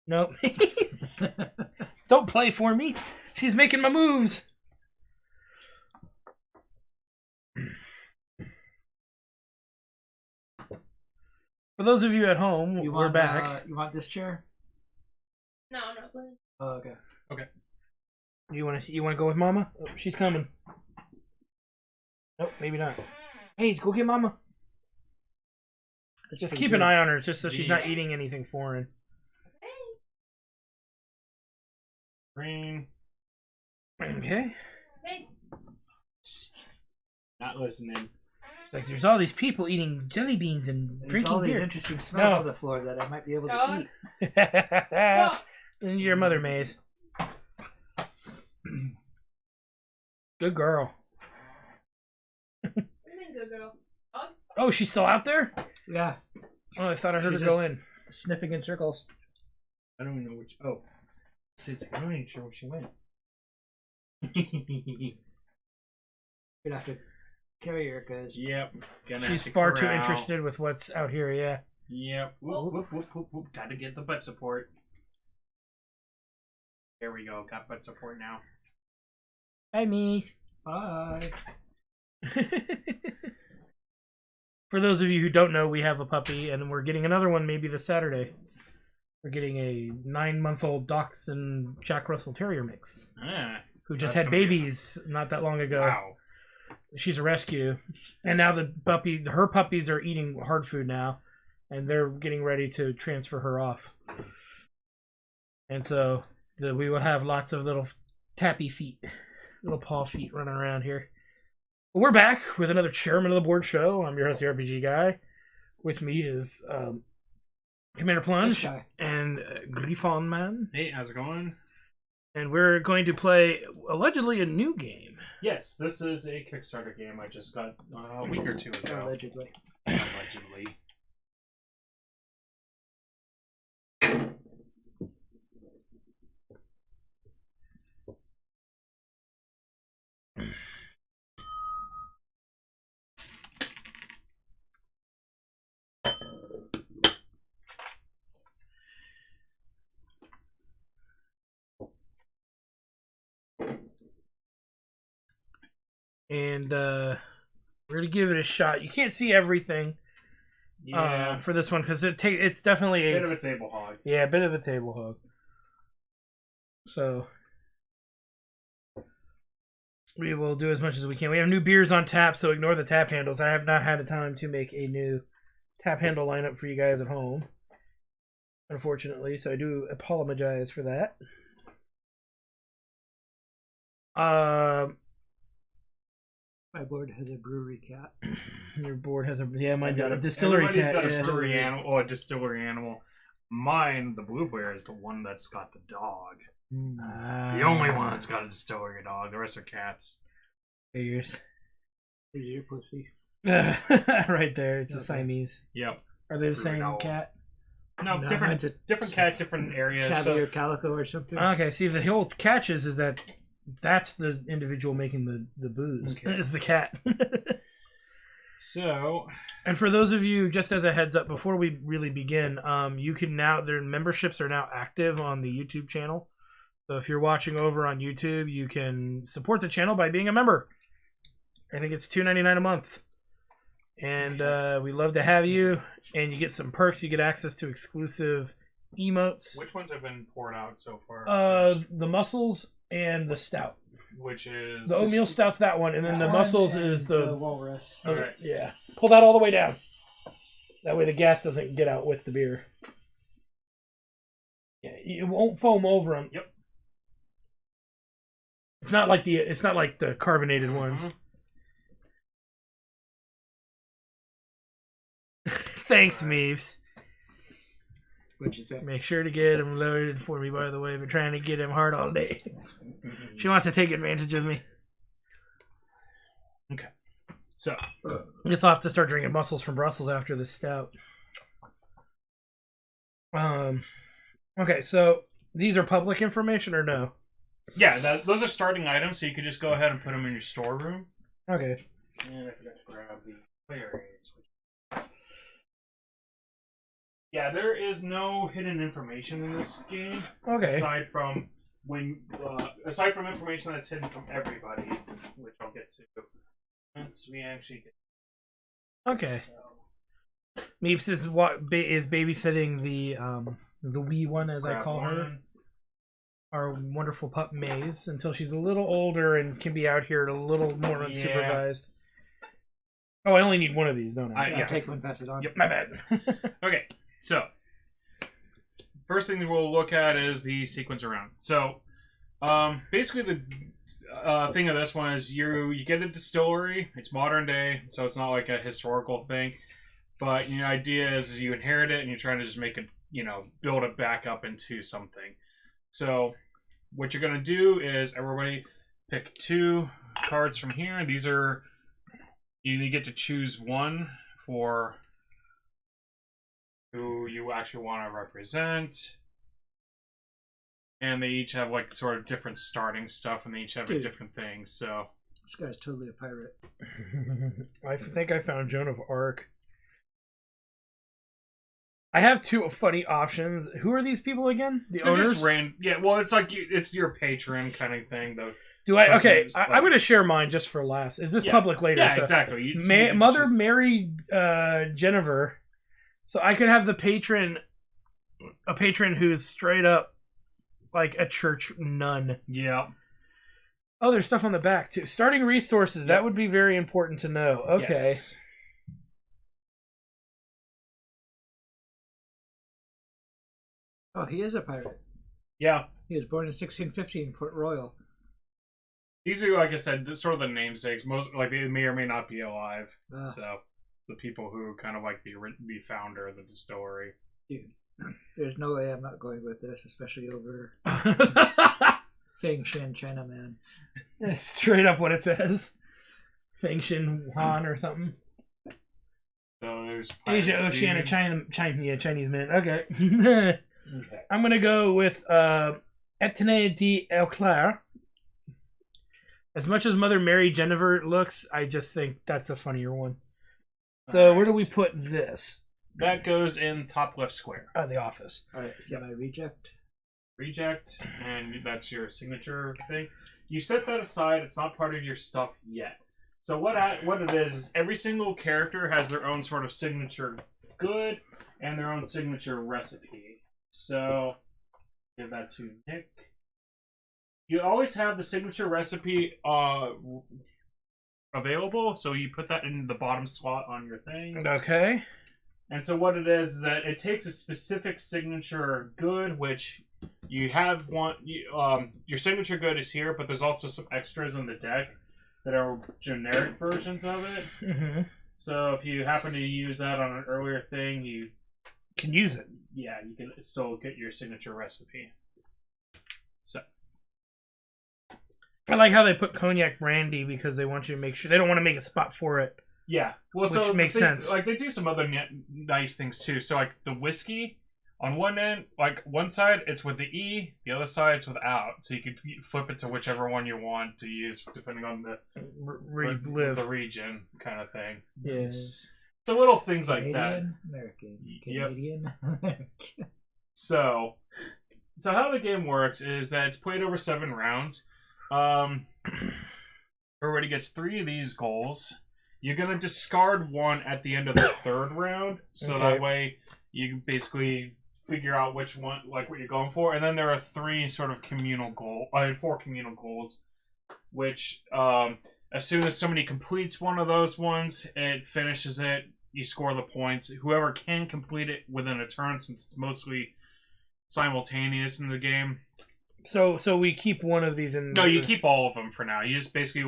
Nope. Don't play for me. She's making my moves. For those of you at home, we're back. You want this chair? No, I'm not playing. Oh, okay. Okay. You want to go with Mama? Oh, she's coming. Nope, maybe not. Hey, go get Mama. Just keep an eye on her, just so she's not eating anything foreign. Green. Okay. Thanks. Not listening. Like there's all these people eating jelly beans and There's drinking all these beer. interesting smells on the floor that I might be able to eat. And your mother, Maze. Good girl. What do you mean, good girl? Oh, she's still out there? Yeah. Oh, I thought I heard her She go just- in. Sniffing in circles. I don't even know which. Oh. I'm not even sure where she went. You're gonna have to carry her because Yep. She's far too interested with what's out here, yeah. Yep. Whoop, whoop, whoop, whoop, whoop. Gotta get the butt support. There we go. Got butt support now. Hi, Mies. bye. For those of you who don't know, we have a puppy, and we're getting another one maybe this Saturday. We're getting a 9-month-old Dachshund Jack Russell Terrier mix, who just had babies not that long ago. Wow. She's a rescue, and now her puppies are eating hard food now, and they're getting ready to transfer her off. And so we will have lots of little tappy feet, little paw feet running around here. We're back with another Chairman of the Board show. I'm your host, the RPG Guy. With me is Commander Plunge and Griffon Man. Hey, how's it going? And we're going to play allegedly a new game. Yes, this is a Kickstarter game I just got a week or two ago. Allegedly. Allegedly. And we're gonna give it a shot. You can't see everything, for this one because it's definitely Bit of a table hog. Yeah, a bit of a table hog. So we will do as much as we can. We have new beers on tap, so ignore the tap handles. I have not had the time to make a new tap handle lineup for you guys at home, unfortunately. So I do apologize for that. My board has a brewery cat. Your board has mine got a distillery cat. Got a brewery animal, or a distillery animal. Mine, the blue bear, is the one that's got the dog. The only one that's got a distillery dog. The rest are cats. Figures. Is your pussy? Right there. It's a Siamese. Yep. Are they the same cat? No, different cat, different areas. Tabby or calico or something. Okay, see, the whole catch is that that's the individual making the booze. Okay. It's the cat. So, and for those of you, just as a heads up, before we really begin, you can now, their memberships are now active on the YouTube channel. So if you're watching over on YouTube, you can support the channel by being a member. I think it's $2.99 a month. And we love to have you. And you get some perks. You get access to exclusive emotes. Which ones have been poured out so far? The mussels and the stout. Which is... The oatmeal stout's that one, and then the mussels is the walrus. Alright. Yeah. Pull that all the way down. That way the gas doesn't get out with the beer. Yeah, it won't foam over them. Yep. It's not like the carbonated ones. Thanks, Meeves. What'd you say? Make sure to get him loaded for me, by the way. I've been trying to get him hard all day. She wants to take advantage of me. Okay. So. I guess I'll have to start drinking mussels from Brussels after this stout. Okay, so these are public information or no? Yeah, those are starting items, so you could just go ahead and put them in your storeroom. Okay. And I forgot to grab the player aids. Yeah, there is no hidden information in this game. Okay. Aside from information that's hidden from everybody, which I'll get to. Once we actually get. Okay. So, Meeps is babysitting the wee one, as I grab call her, one. our wonderful pup Maze, until she's a little older and can be out here a little more unsupervised. Oh, I only need one of these, don't I? Yeah, take one, pass it on. Yep. My bad. Okay, so first thing that we'll look at is the sequence around. So, basically, the thing of this one is you get a distillery. It's modern day, so it's not like a historical thing. But the idea is you inherit it, and you're trying to just make it, build it back up into something. So, what you're gonna do is everybody pick 2 cards from here. These are you get to choose one for who you actually want to represent. And they each have like sort of different starting stuff, and they each have a different thing. So This guy's totally a pirate. I think I found Joan of Arc. I have 2 funny options. Who are these people again? The they're owners? just yeah. Well, it's like it's your patron kind of thing, though. Do I? Okay, Person's, I'm going to share mine just for laughs. Is this public later? Yeah, so exactly. You Mother Mary Jennifer. So I could have a patron who's straight up like a church nun. Yeah. Oh, there's stuff on the back too. Starting resources. That would be very important to know. Okay. Yes. Oh, he is a pirate. Yeah. He was born in 1650 in Port Royal. These are, like I said, sort of the namesakes. Most like they may or may not be alive. So it's the people who kind of like the founder of the distillery. Dude, there's no way I'm not going with this, especially over Feng Shen Chinaman. Straight up what it says. Feng Shen Han or something. So there's Asia, Pirate Oceania, Dude. Chinese man. Okay. Okay. I'm gonna go with Etienne de Elclair. As much as Mother Mary Jennifer looks, I just think that's a funnier one. So where do we put this? That goes in top left square. Oh, the office. Alright, semi reject. Reject, and that's your signature thing. You set that aside. It's not part of your stuff yet. So what it is every single character has their own sort of signature good and their own signature recipe. So give that to Nick. You always have the signature recipe available, so you put that in the bottom slot on your thing. Okay. And so what it is that it takes a specific signature good, which you have one. Your signature good is here, but there's also some extras in the deck that are generic versions of it. Mm-hmm. So if you happen to use that on an earlier thing, you Can use it. yeah, you can still get your signature recipe. So I like how they put cognac brandy because they want you to make sure they don't want to make a spot for it. yeah, well, Which so makes sense. Like they do some other nice things too. So like the whiskey on one end, like one side it's with the E, the other side it's without. So you can flip it to whichever one you want to use depending on Where you live. the region kind of thing. Yes. So little things like that. Canadian, American. Yep. Canadian, American. So how the game works is that it's played over 7 rounds. Everybody gets 3 of these goals. You're gonna discard 1 at the end of the 3rd round, so Okay. that way you basically figure out which one, like what you're going for. And then there are 3 sort of 4 communal goals, which as soon as somebody completes one of those ones, it finishes it. You score the points. Whoever can complete it within a turn, since it's mostly simultaneous in the game. So we keep one of these in. No, you keep all of them for now. You just basically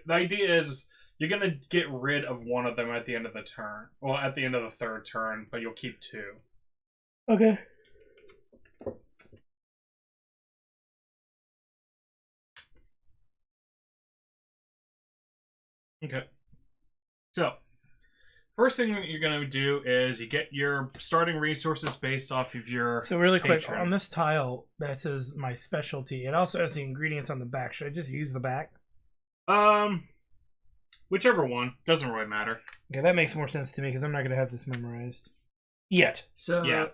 the idea is you're gonna get rid of one of them at the end of the turn. Well, at the end of the 3rd turn, but you'll keep 2. Okay. Okay. So, first thing that you're gonna do is you get your starting resources based off of your. So really quick, patron. on this tile that says my specialty, it also has the ingredients on the back. Should I just use the back? Whichever one doesn't really matter. Okay, that makes more sense to me because I'm not going to have this memorized. Yet. So Yeah.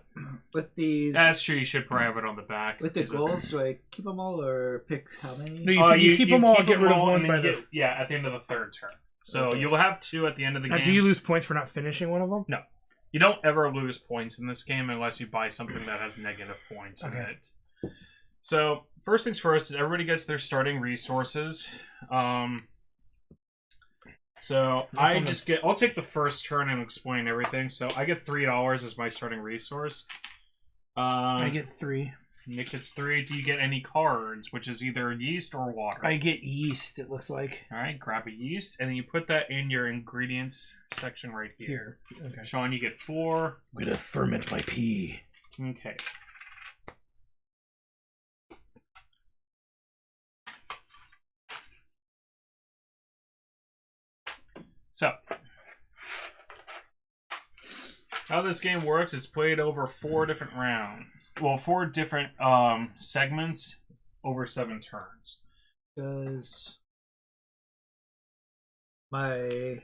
with these, That's true. You should probably have it on the back. with the because it's- goals, do I keep them all or pick how No, many? you keep them all, get rid of all, one and then by you the. get, yeah, at the end of the third turn. So Okay. you'll have 2 at the end of the Now, game. do you lose points for not finishing one of them? You don't ever lose points in this game unless you buy something that has negative points in Okay. it. So first things first, everybody gets their starting resources. So I'll take the first turn and explain everything. So I get $3 as my starting resource. I get 3. Nick gets 3. Do you get any cards, which is either yeast or water? I get yeast, it looks like. All right, grab a yeast, and then you put that in your ingredients section right here. Okay. Sean, you get 4. I'm gonna ferment my pea. Okay. So, how this game works is played over 4 different rounds. Well, 4 different segments over 7 turns. Does my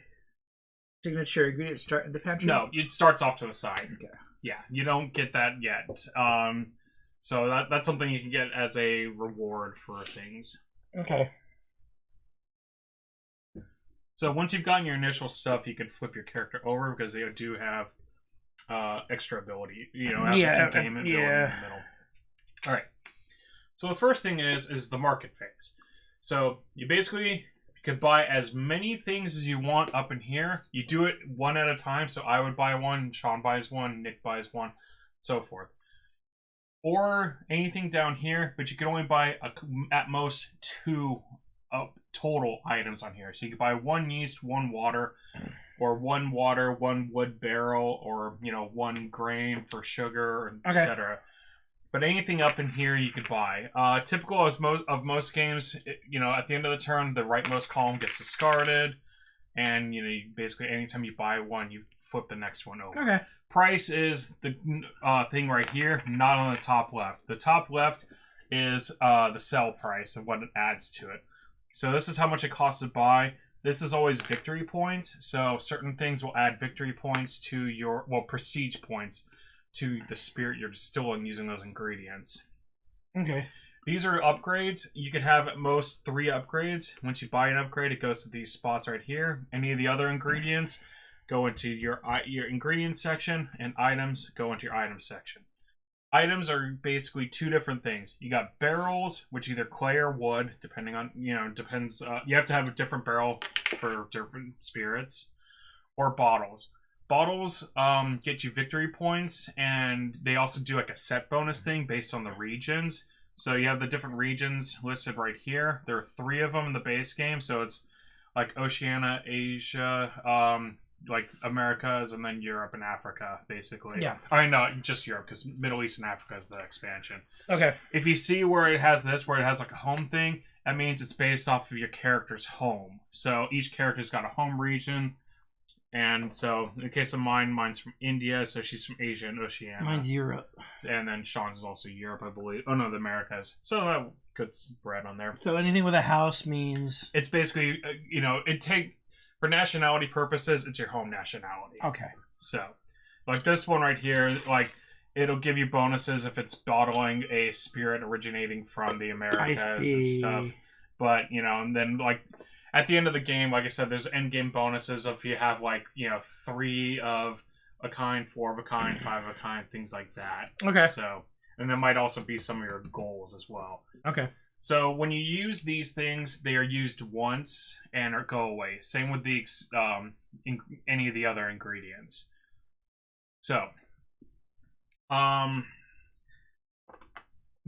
signature ingredient start in the pantry? No, it starts off to the side. Okay. Yeah, you don't get that yet. So that's something you can get as a reward for things. Okay. So once you've gotten your initial stuff, you can flip your character over because they do have extra ability. You know, Yeah, game ability yeah. in the middle. All right. So the first thing is the market phase. So you basically could buy as many things as you want up in here. You do it one at a time. So I would buy one, Sean buys one, Nick buys one, so forth. Or anything down here, but you can only buy at most 2 total items on here. So you can buy 1 yeast, 1 water, or 1 water, 1 wood barrel, or 1 grain for sugar, etc. But anything up in here you could buy. Typical of most games, at the end of the turn, the rightmost column gets discarded, and basically anytime you buy one, you flip the next one over. Okay. Price is the thing right here, not on the top left. The top left is the sell price and what it adds to it. So this is how much it costs to buy. This is always victory points. So certain things will add victory points to your, prestige points to the spirit you're distilling using those ingredients. Okay. These are upgrades. You can have at most 3 upgrades. Once you buy an upgrade, it goes to these spots right here. Any of the other ingredients go into your ingredients section, and items go into your items section. Items are basically 2 different things. You got barrels, which either clay or wood, depending on, depends. You have to have a different barrel for different spirits, or bottles. Bottles get you victory points, and they also do like a set bonus thing based on the regions. So you have the different regions listed right here. There are 3 of them in the base game, so it's like Oceania, Asia, like Americas, and then Europe and Africa, basically. Yeah. I mean, no, just Europe, because Middle East and Africa is the expansion. Okay. If you see where it has like a home thing, that means it's based off of your character's home. So each character's got a home region. And so, in the case of mine's from India, so she's from Asia and Oceania. Mine's Europe. And then Sean's is also Europe, I believe. Oh, no, the Americas. So that good spread on there. So anything with a house means... It's basically, for nationality purposes, it's your home nationality. Okay. So, like this one right here, like, it'll give you bonuses if it's bottling a spirit originating from the Americas and stuff. But, and then, like, at the end of the game, like I said, there's end game bonuses if you have, like, 3 of a kind, 4 of a kind, 5 of a kind, things like that. Okay. So, and there might also be some of your goals as well. Okay. So when you use these things, they are used once and go away. Same with the any of the other ingredients. So, the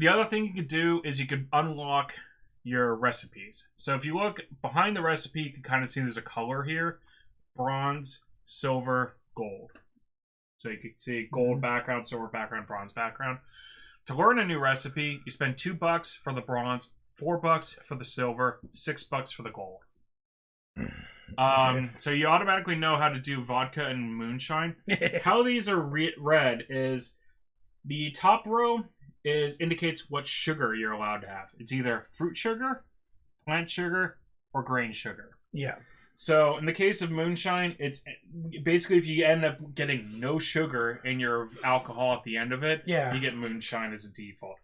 other thing you could do is you could unlock your recipes. So if you look behind the recipe, you can kind of see there's a color here: bronze, silver, gold. So you could see gold background, silver background, bronze background. To learn a new recipe, you spend $2 for the bronze, $4 for the silver, $6 for the gold. So you automatically know how to do vodka and moonshine. How these are read is the top row indicates what sugar you're allowed to have. It's either fruit sugar, plant sugar, or grain sugar. Yeah. So in the case of moonshine, it's basically if you end up getting no sugar in your alcohol at the end of it, Yeah. you get moonshine as a default.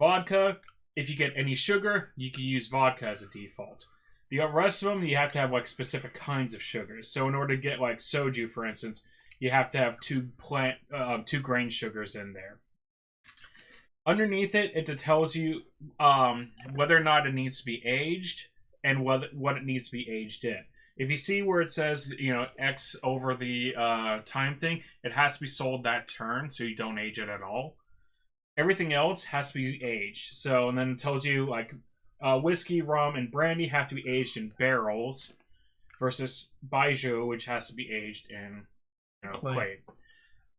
Vodka, if you get any sugar, you can use vodka as a default. The rest of them, you have to have like specific kinds of sugars. So in order to get like soju, for instance, you have to have two grain sugars in there. Underneath it, it tells you whether or not it needs to be aged and what it needs to be aged in. If you see where it says, X over the time thing, it has to be sold that turn, so you don't age it at all. Everything else has to be aged. So, and then it tells you, like, whiskey, rum, and brandy have to be aged in barrels versus baijiu, which has to be aged in clay.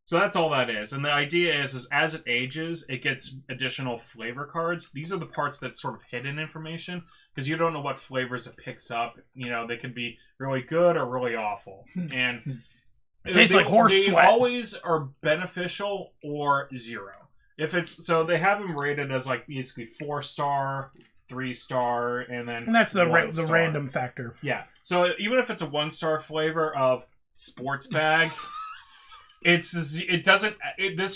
So that's all that is. And the idea is as it ages, it gets additional flavor cards. These are the parts that's sort of hidden information, because you don't know what flavors it picks up. They could be really good or really awful. And tastes like horse they sweat. always are beneficial or 0. If it's so, they have them rated as like basically 4-star, 3-star, and then that's the 1-star. random factor. Yeah. So even if it's a 1-star flavor of sports bag, this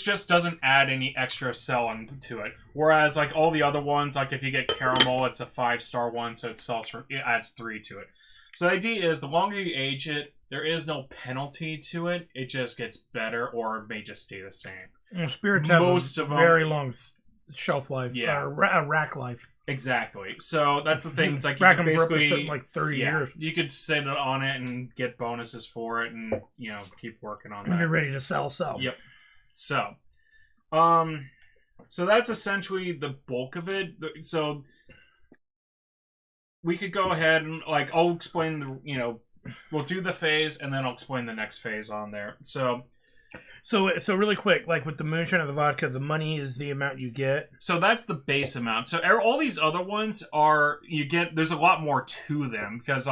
just doesn't add any extra selling to it. Whereas like all the other ones, like if you get caramel, it's a 5-star one, so it adds 3 to it. So the idea is the longer you age it, there is no penalty to it. It just gets better, or it may just stay the same. Well, spirits have Most a of them- very long shelf life. Yeah. Rack life. Exactly. So that's the thing. It's like you Rack can them for up to basically like 30 years. you could sit on it and get bonuses for it, and keep working on When that. you're ready to sell. Yep. So, so that's essentially the bulk of it. So we could go ahead and I'll explain we'll do the phase, and then I'll explain the next phase on there. So really quick, like with the moonshine and the vodka, the money is the amount you get. So that's the base amount. So all these other ones there's a lot more to them, because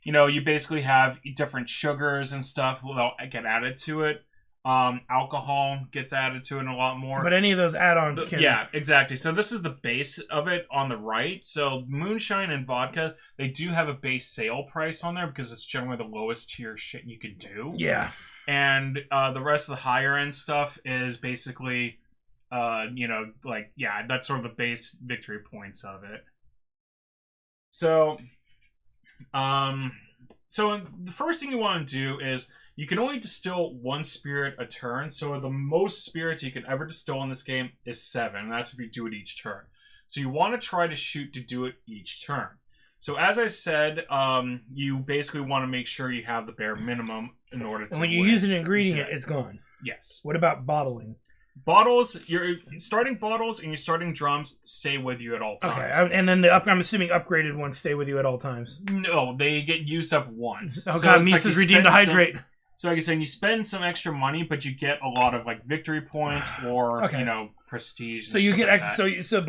you basically have different sugars and stuff that get added to it. Alcohol gets added to it a lot more. But any of those add-ons can... Yeah, exactly. So this is the base of it on the right. So moonshine and vodka, they do have a base sale price on there because it's generally the lowest tier shit you can do. Yeah. And the rest of the higher end stuff is basically, that's sort of the base victory points of it. So, the first thing you want to do is you can only distill 1 spirit a turn. So the most spirits you can ever distill in this game is 7, and that's if you do it each turn. So you want to try to shoot to do it each turn. So as I said, you basically want to make sure you have the bare minimum in order to. And when you use an ingredient, it's gone. Yes. What about bottling? Bottles, your starting bottles and your starting drums stay with you at all times. Okay, and then I'm assuming upgraded ones stay with you at all times. No, they get used up once. Oh god, Misa's redeemed to hydrate. So like I said, you spend some extra money, but you get a lot of victory points or prestige. So you get extra. So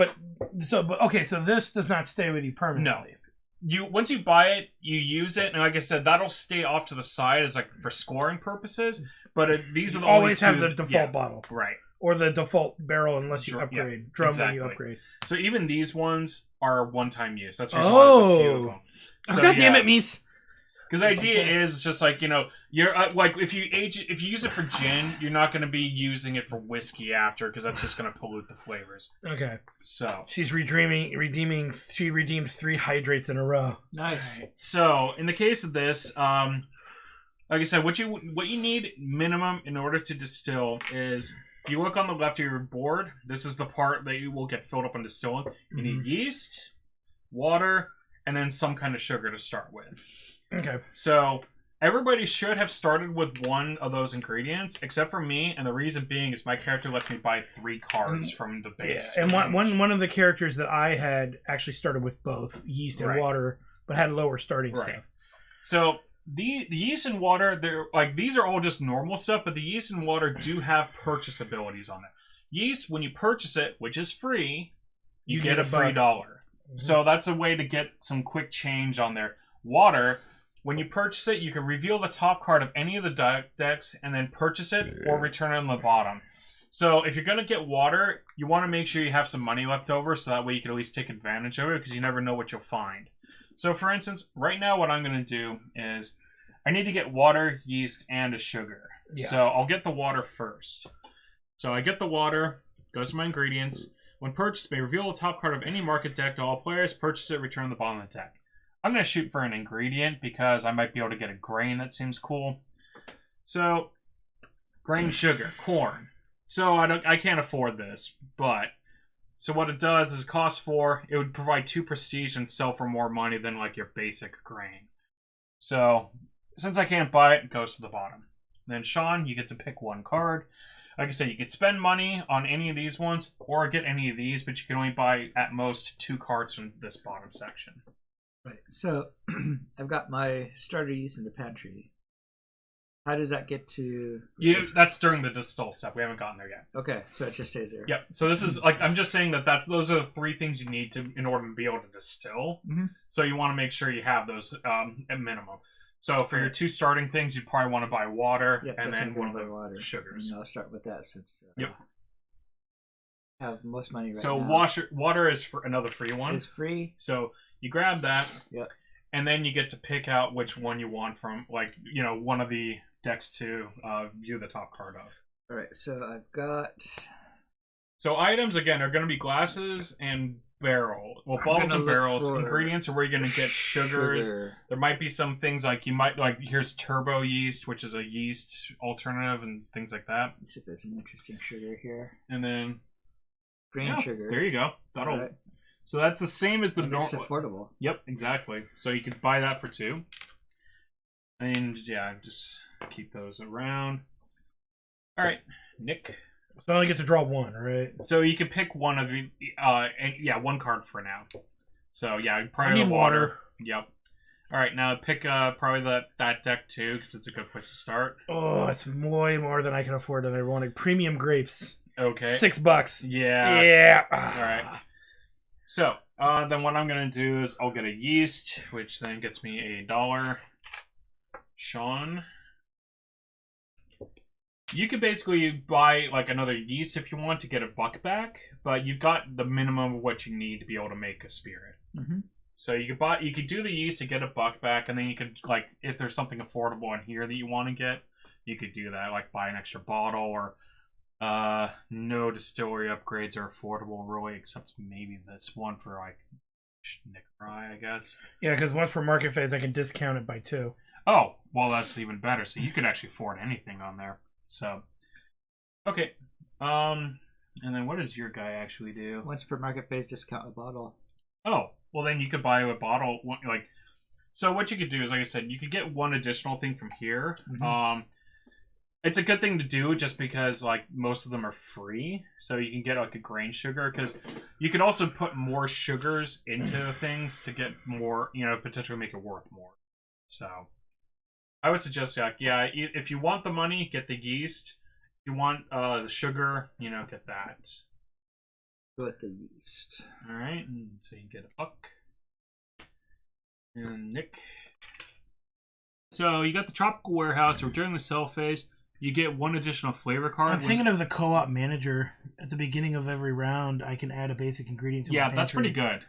this does not stay with you permanently. No. Once you buy it, you use it, and like I said, that'll stay off to the side as for scoring purposes. But these are the always only have the default bottle, right? Or the default barrel, unless you upgrade drum exactly. when you upgrade. So even these ones are one-time use. That's the reason why there's a few of them. So, God damn it, Meeps! Because the idea is just you're if you use it for gin, you're not going to be using it for whiskey after, because that's just going to pollute the flavors. Okay. So she's redeeming. She redeemed 3 hydrates in a row. Nice. So in the case of this, like I said, what you need minimum in order to distill is, if you look on the left of your board, this is the part that you will get filled up on distilling. You need yeast, water, and then some kind of sugar to start with. Okay. So everybody should have started with one of those ingredients, except for me, and the reason being is my character lets me buy 3 cards from the base. Yeah, and one of the characters that I had actually started with both yeast and water, but had lower starting stuff. So the yeast and water, they're these are all just normal stuff, but the yeast and water do have purchase abilities on it. Yeast, when you purchase it, which is free, you get a free $1. So that's a way to get some quick change on there. Water, when you purchase it, you can reveal the top card of any of the decks and then purchase it or return it on the bottom. So if you're going to get water, you want to make sure you have some money left over, so that way you can at least take advantage of it, because you never know what you'll find. So, for instance, right now what I'm going to do is I need to get water, yeast, and a sugar. Yeah. So I'll get the water first. So I get the water, goes to my ingredients. When purchased, may reveal the top card of any market deck to all players. Purchase it, return the bottom of the deck. I'm going to shoot for an ingredient because I might be able to get a grain that seems cool. So, grain sugar, corn. So I can't afford this, but... So what it does is it costs 4. It would provide 2 prestige and sell for more money than like your basic grain. So since I can't buy it, it goes to the bottom. Then Sean, you get to pick 1 card. Like I said, you could spend money on any of these ones or get any of these, but you can only buy at most 2 cards from this bottom section. Right. So I've got my starter yeast in the pantry. How does that get to... That's during the distill step. We haven't gotten there yet. Okay, so it just stays there. Yep. So this is like I'm just saying those are the 3 things you need to in order to be able to distill. Mm-hmm. So you want to make sure you have those at minimum. So for your 2 starting things, you probably want to buy water and then one of the sugars. And I'll start with that since Yep. I have most money right so now. water is for another free one. It's free. So you grab that. Yep. And then you get to pick out which one you want from, like, one of the decks to view the top card of. All right, so I've got... So items, again, are going to be glasses and barrel. Well, bottles and barrels. Ingredients are where you're going to get sugars. There might be some things like here's turbo yeast, which is a yeast alternative and things like that. Let's see if there's an interesting sugar here. And then... Grain sugar. There you go. That'll... Right. So that's the same as the normal. It's affordable. Yep, exactly. So you could buy that for 2. And yeah, just keep those around. All right, Nick. So I only get to draw 1, right? So you can pick one of the, and yeah, 1 card for now. So yeah, I need water. Yep. All right, now pick probably that deck too, because it's a good place to start. Oh, it's way more than I can afford than I wanted. Premium grapes. Okay. $6. Yeah. Yeah. All right. So, then what I'm going to do is I'll get a yeast, which then gets me $1. Sean. You could basically buy like another yeast if you want to get $1 back, but you've got the minimum of what you need to be able to make a spirit. Mm-hmm. So you could do the yeast to get $1 back, and then you could, like, if there's something affordable in here that you want to get, you could do that, like buy an extra bottle or... no distillery upgrades are affordable really, except maybe this one for like Nick Rye, I guess. Yeah, because once per market phase, I can discount it by 2. Oh, well, that's even better. So you could actually afford anything on there. So, okay. And then what does your guy actually do? Once per market phase, discount a bottle. Oh, well then you could buy a bottle. Like, so what you could do is, like I said, you could get 1 additional thing from here. Mm-hmm. It's a good thing to do just because, like, most of them are free. So you can get, like, a grain sugar. Because you could also put more sugars into things to get more, potentially make it worth more. So I would suggest, like, yeah, if you want the money, get the yeast. If you want the sugar, get that. With the yeast. All right. So you get $1. And Nick. So you got the Tropical Warehouse. Or during the sell phase, you get 1 additional flavor card. I'm thinking of the co-op manager. At the beginning of every round, I can add a basic ingredient to my pantry. Yeah, that's pretty good.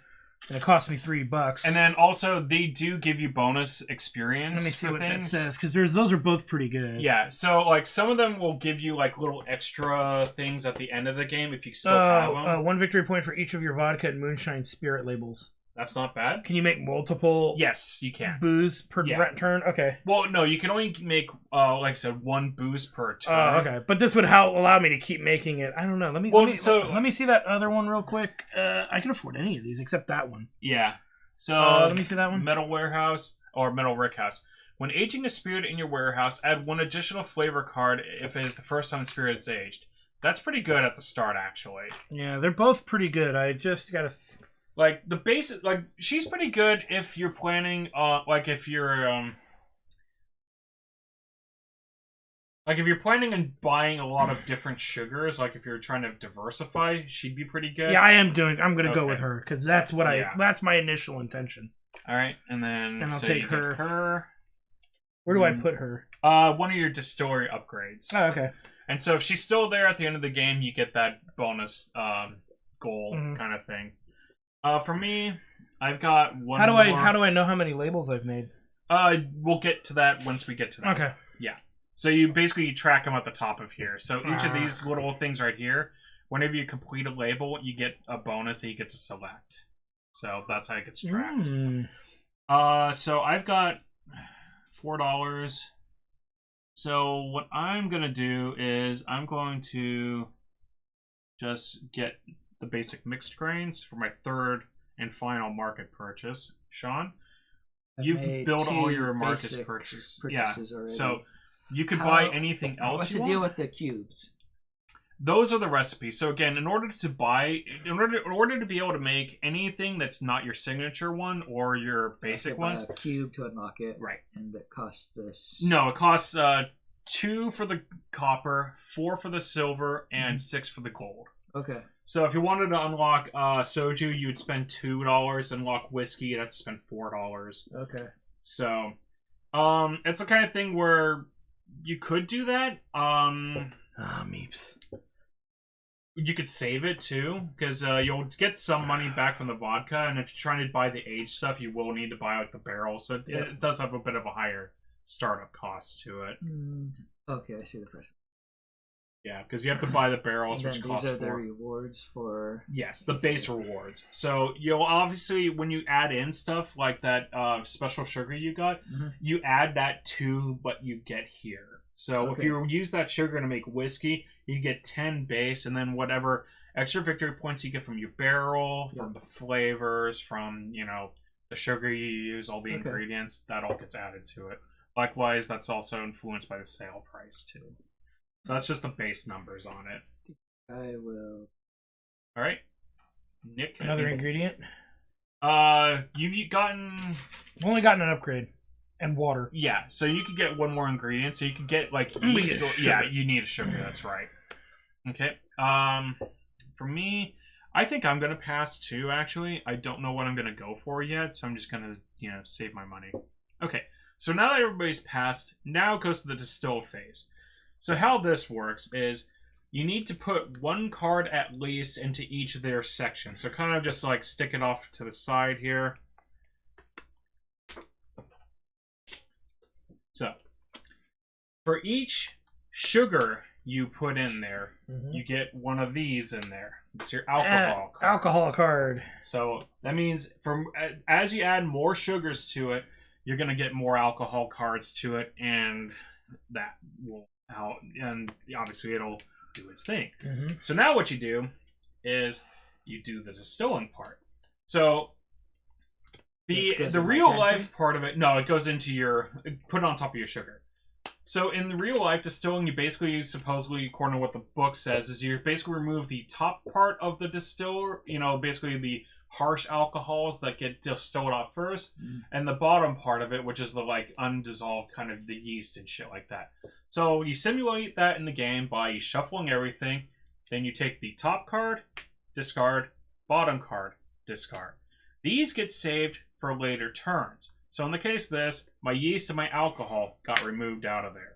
And it cost me $3. And then also, they do give you bonus experience. Let me see for what things. that says, because those are both pretty good. Yeah, so like some of them will give you like little extra things at the end of the game if you still have them. 1 victory point for each of your vodka and moonshine spirit labels. That's not bad. Can you make multiple? Yes, you can. Booze per turn? Okay. Well, no, you can only make, like I said, 1 booze per turn. Oh, okay. But this would allow me to keep making it. I don't know. Let me see that other one real quick. I can afford any of these except that one. Yeah. So let me see that one. Metal Warehouse or Metal Rickhouse. When aging a spirit in your warehouse, add 1 additional flavor card if it is the first time the spirit is aged. That's pretty good at the start, actually. Yeah, they're both pretty good. I just gotta. Like the basic, like she's pretty good if you're planning, if you're planning on buying a lot of different sugars, like if you're trying to diversify, she'd be pretty good. Yeah, I'm gonna go with her because that's what that's my initial intention. All right, and then I'll take her. Where do I put her? One of your distillery upgrades. Oh, okay. And so if she's still there at the end of the game, you get that bonus goal kind of thing. For me, I've got one. How do more. I know how many labels I've made? We'll get to that once we get to that. Okay. So you basically track them at the top of here. So each of these little things right here, whenever you complete a label, you get a bonus that you get to select. So that's how it gets tracked. So I've got $4. So what I'm gonna do is I'm going to just get the basic mixed grains for my third and final market purchase. Sean, you've built all your market purchases. Yeah. Already. So you could buy anything else. What's the deal with the cubes? Those are the recipes. So again, in order to be able to make anything that's not your signature one or your basic ones, a cube to unlock it, right? And it costs this. No, it costs 2 for the copper, 4 for the silver, and 6 for the gold. Okay. So if you wanted to unlock soju, you would spend $2. Unlock whiskey, you'd have to spend $4. Okay. So, it's the kind of thing where you could do that. Meeps. You could save it too, because you'll get some money back from the vodka, and if you're trying to buy the aged stuff, you will need to buy like the barrel. So it does have a bit of a higher startup cost to it. Okay, I see the price. Yeah, because you have to buy the barrels, And which then cost these are the rewards for. Yes, the base rewards. So you'll obviously, when you add in stuff like that special sugar you got, you add that to what you get here. So if you use that sugar to make whiskey, you get 10 base, and then whatever extra victory points you get from your barrel, from the flavors, from, the sugar you use, all the ingredients, that all gets added to it. Likewise, that's also influenced by the sale price too. So that's just the base numbers on it. I will. All right, Nick. Another ingredient. You've gotten. I've only gotten an upgrade and water. Yeah, so you could get one more ingredient. So you could get like yeast. You need a sugar. That's right. Okay. For me, I think I'm gonna pass too. Actually, I don't know what I'm gonna go for yet, so I'm just gonna save my money. Okay. So now that everybody's passed, now it goes to the distilled phase. So how this works is you need to put one card at least into each of their sections. So kind of just like stick it off to the side here. So for each sugar you put in there, you get one of these in there. It's your alcohol card. Alcohol card. So that means as you add more sugars to it, you're going to get more alcohol cards to it, and that will out, and obviously it'll do its thing. So now what you do is you do the distilling part. So the real life part of it, no, it goes into put it on top of your sugar. So in the real life distilling, you basically, supposedly, according to what the book says, is you basically remove the top part of the distiller, basically the harsh alcohols that get distilled out first, and the bottom part of it, which is the like undissolved kind of the yeast and shit like that. So you simulate that in the game by shuffling everything. Then you take the top card, discard, bottom card, discard. These get saved for later turns. So in the case of this, my yeast and my alcohol got removed out of there.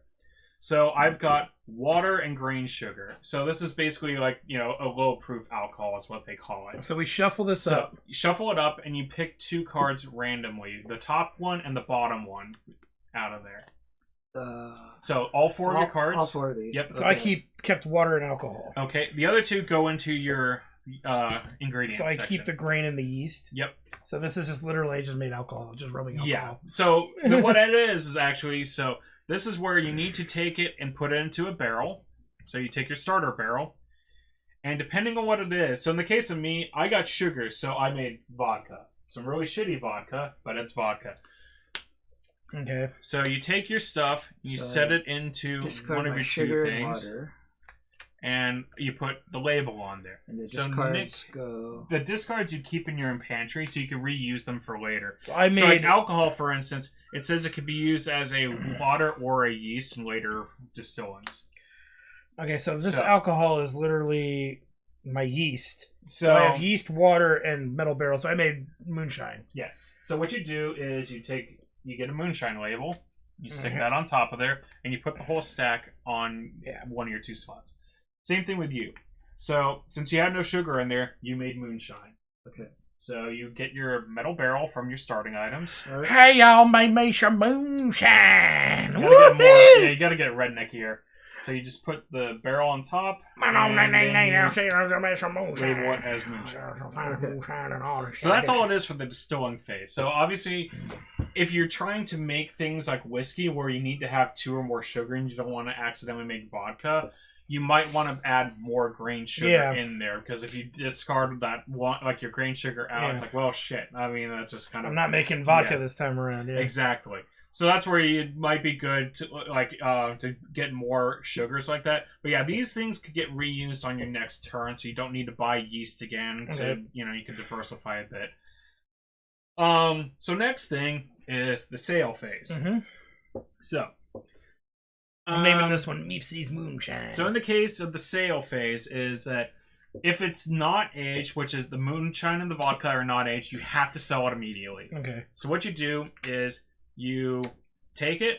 So I've got water and grain sugar. So this is basically like, a low-proof alcohol is what they call it. So we shuffle this up. You shuffle it up and you pick 2 cards randomly. The top one and the bottom one out of there. So all 4 of your cards. All 4 of these. Yep. So I kept water and alcohol. Okay. The other 2 go into your ingredients So I section. keep the grain and the yeast. Yep. So this is just literally I just made alcohol, just rubbing alcohol. Yeah. So what it is actually, so this is where you need to take it and put it into a barrel. So you take your starter barrel, and depending on what it is, so in the case of me, I got sugar, so I made vodka. Some really shitty vodka, but it's vodka. Okay. So you take your stuff, you set it into one of your 2 things, and you put the label on there. And the so discards go. The discards you keep in your pantry, so you can reuse them for later. So like alcohol, for instance, it says it could be used as a water or a yeast in later distillings. Okay, so this alcohol is literally my yeast. So I have yeast, water, and metal barrel. So I made moonshine. Yes. So what you do is you get a moonshine label, you stick that on top of there, and you put the whole stack on one of your 2 spots. Same thing with you. So since you had no sugar in there, you made moonshine. Okay. So you get your metal barrel from your starting items. All right. Hey, y'all, made me some moonshine. You gotta get more, you gotta get redneck here. So you just put the barrel on top. And then you label it as moonshine. So that's all it is for the distilling phase. So obviously, if you're trying to make things like whiskey where you need to have 2 or more sugar and you don't want to accidentally make vodka, you might want to add more grain sugar in there, because if you discard that one, like your grain sugar out, it's like, well, shit. I mean, that's just kind of. I'm not making vodka this time around. Yeah. Exactly. So that's where it might be good to to get more sugars like that. But yeah, these things could get reused on your next turn, so you don't need to buy yeast again. To you can diversify a bit. So next thing is the sale phase. So I'm naming this one Meepsy's Moonshine. So in the case of the sale phase, is that if it's not aged, which is the moonshine and the vodka are not aged, you have to sell it immediately. Okay. So what you do is you take it,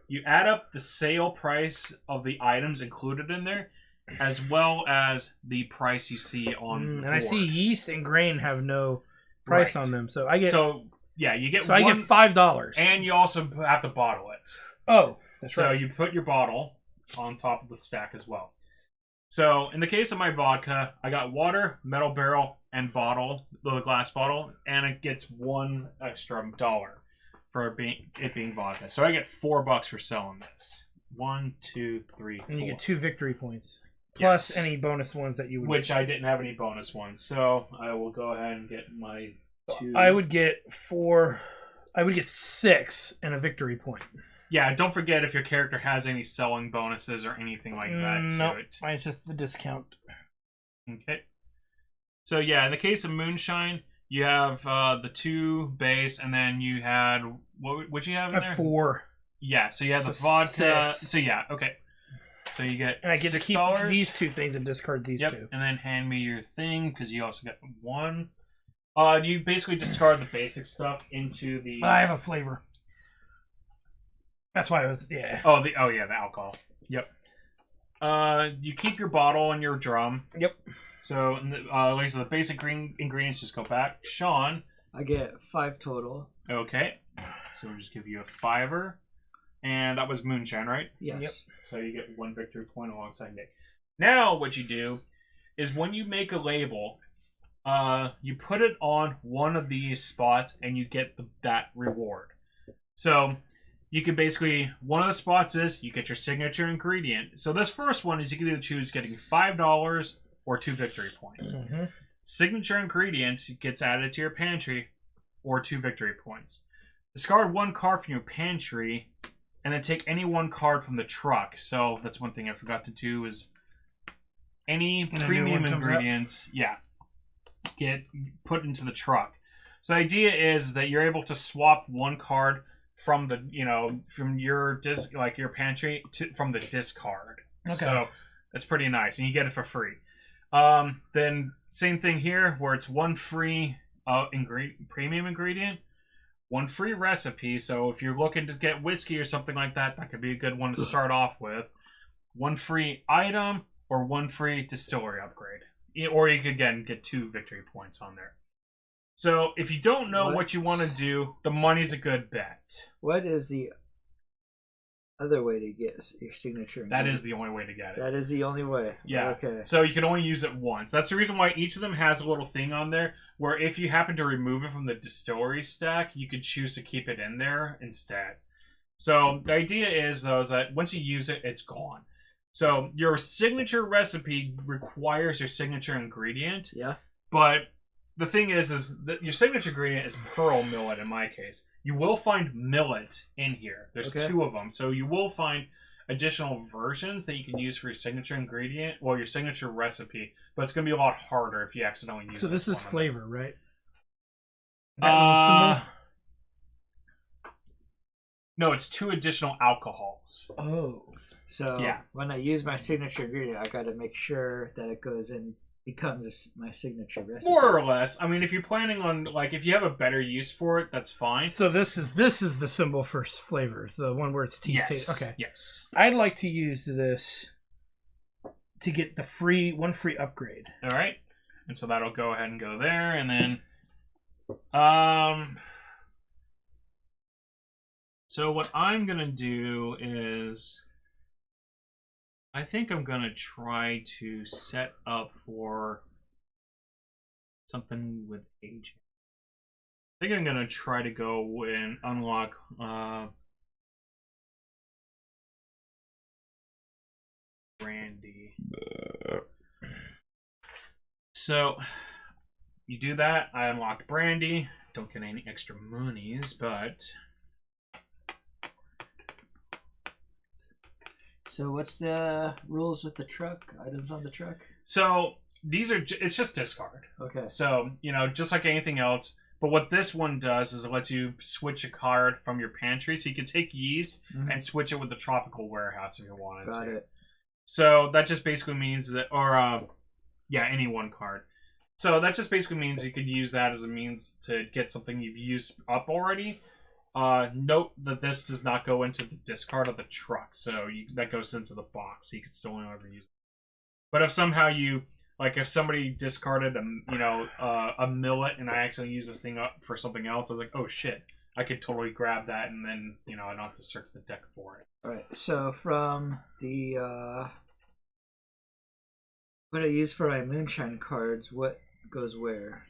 you add up the sale price of the items included in there, as well as the price you see on board. I see yeast and grain have no price on them, so I get. So yeah, you get. So I get $5, and you also have to bottle it. Oh, so you put your bottle on top of the stack as well. So in the case of my vodka, I got water, metal barrel, and bottle, the glass bottle, and it gets $1 extra for it being vodka. So I get $4 for selling this. 1, 2, 3, 4. And you get 2 victory points. Plus any bonus ones that you would Which I didn't have any bonus ones. So I will go ahead and get my 2. I would get 4. I would get 6 and a victory point. Yeah, don't forget if your character has any selling bonuses or anything like that to it. It's just the discount. Okay. So yeah, in the case of moonshine, you have the 2 base, and then you had what you have in there? 4. Yeah, so you have the vodka. 6. So yeah, okay. So you get and I get $6. to keep these 2 things and discard these 2. And then hand me your thing, because you also got 1. You basically discard the basic stuff into the. I have a flavor. That's why it was the alcohol. Yep. You keep your bottle and your drum. Yep. So, like the basic ingredients just go back. Sean, I get 5 total. Okay. So we'll just give you a 5, and that was moonshine, right? Yes. Yep. So you get 1 victory point alongside Nick. Now, what you do is when you make a label, you put it on one of these spots, and you get that reward. So you can basically, one of the spots is you get your signature ingredient. So this first one is you can either choose getting $5 or 2 victory points. Signature ingredient gets added to your pantry or 2 victory points. Discard 1 card from your pantry and then take any 1 card from the truck. So that's one thing I forgot to do is any premium ingredients, get put into the truck. So the idea is that you're able to swap 1 card from the from your your pantry from the discard. Okay. So that's pretty nice, and you get it for free. Then same thing here, where it's 1 free premium ingredient, 1 free recipe. So if you're looking to get whiskey or something like that, that could be a good one to start off with. 1 free item or 1 free distillery upgrade, or you could again get 2 victory points on there. So if you don't know what you want to do, the money's a good bet. What is the other way to get your signature ingredient? That is the only way to get it. That is the only way. Yeah. Okay. So you can only use it once. That's the reason why each of them has a little thing on there where if you happen to remove it from the distillery stack, you could choose to keep it in there instead. So the idea is, though, is that once you use it, it's gone. So your signature recipe requires your signature ingredient. Yeah. But the thing is that your signature ingredient is pearl millet in my case. You will find millet in here. There's 2 of them. So you will find additional versions that you can use for your signature ingredient, or your signature recipe, but it's going to be a lot harder if you accidentally use it. So this is flavor, right? No, it's 2 additional alcohols. Oh. So when I use my signature ingredient, I got to make sure that it goes in, becomes my signature recipe. More or less. I mean, if you're planning on, if you have a better use for it, that's fine. So this is the symbol for flavors, the one where it's taste. Okay. Yes. I'd like to use this to get the 1 free upgrade. All right. And so that'll go ahead and go there, and then So what I'm gonna do is, I think I'm gonna try to set up for something with aging. I think I'm gonna try to go and unlock brandy. So you do that. I unlocked brandy. Don't get any extra monies, but So what's the rules with the truck? Items on the truck? so these are it's just discard. Okay. So just like anything else. But what this one does is it lets you switch a card from your pantry, so you can take yeast and switch it with the tropical warehouse if you wanted Got to. it. So that just basically means that, any one card. So that just basically means you could use that as a means to get something you've used up already. Note that this does not go into the discard of the truck, so that goes into the box, so you can still only ever use it. But if somehow if somebody discarded a millet and I actually use this thing up for something else, I was like, oh shit, I could totally grab that and then I don't have to search the deck for it. All right. So from the what I use for my moonshine cards, what goes where?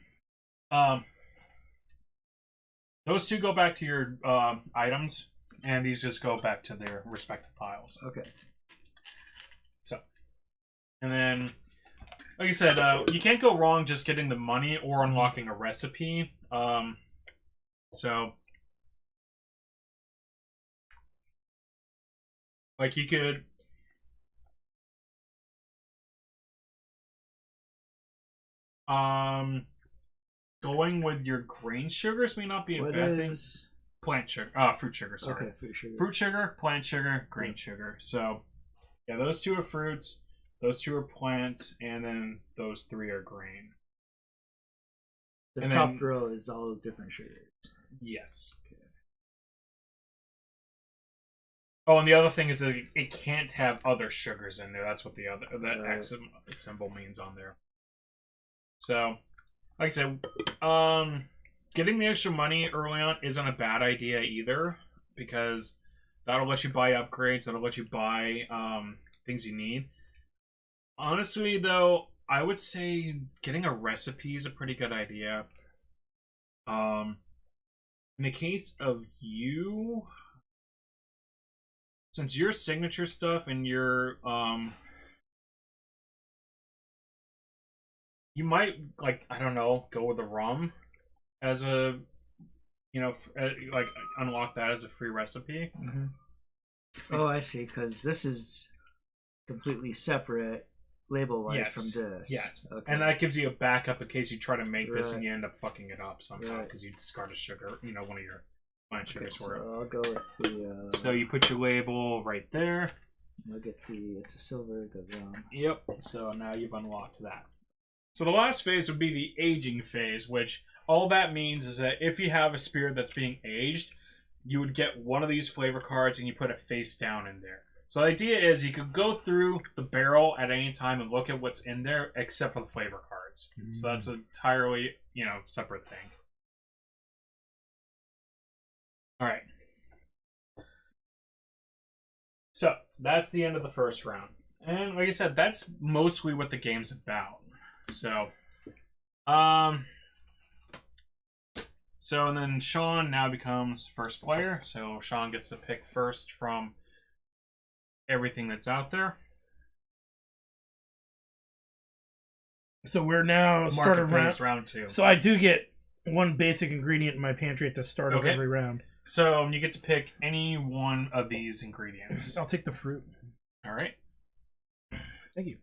Those two go back to your items, and these just go back to their respective piles. Okay. So, and then, like I said, you can't go wrong just getting the money or unlocking a recipe. So, like you could. Going with your grain sugars may not be a bad thing. Plant sugar. Fruit sugar, sorry. Okay, fruit sugar. Fruit sugar, plant sugar, grain sugar. So, yeah, those two are fruits, those two are plants, and then those three are grain. The and top then, row is all different sugars. Yes. Okay. Oh, and the other thing is that it can't have other sugars in there. That's what that X symbol means on there. So, like I said, getting the extra money early on isn't a bad idea either, because that'll let you buy upgrades, that'll let you buy things you need. Honestly, though, I would say getting a recipe is a pretty good idea. In the case of you, since your signature stuff and your you might, go with the rum as a, unlock that as a free recipe. Mm-hmm. Oh, I see, because this is completely separate label-wise from this. Yes. Okay. And that gives you a backup in case you try to make this and you end up fucking it up somehow because you discard a sugar, one of your plant sugars for it. So I'll go with the... So you put your label right there. I'll get it's a silver, the rum. Yep. So now you've unlocked that. So the last phase would be the aging phase, which all that means is that if you have a spirit that's being aged, you would get one of these flavor cards and you put it face down in there. So the idea is you could go through the barrel at any time and look at what's in there except for the flavor cards. Mm-hmm. So that's an entirely, separate thing. All right. So that's the end of the first round. And like I said, that's mostly what the game's about. So, and then Sean now becomes first player. So Sean gets to pick first from everything that's out there. So we're now started round 2. So I do get one basic ingredient in my pantry at the start of every round. So you get to pick any one of these ingredients. I'll take the fruit. All right. Thank you.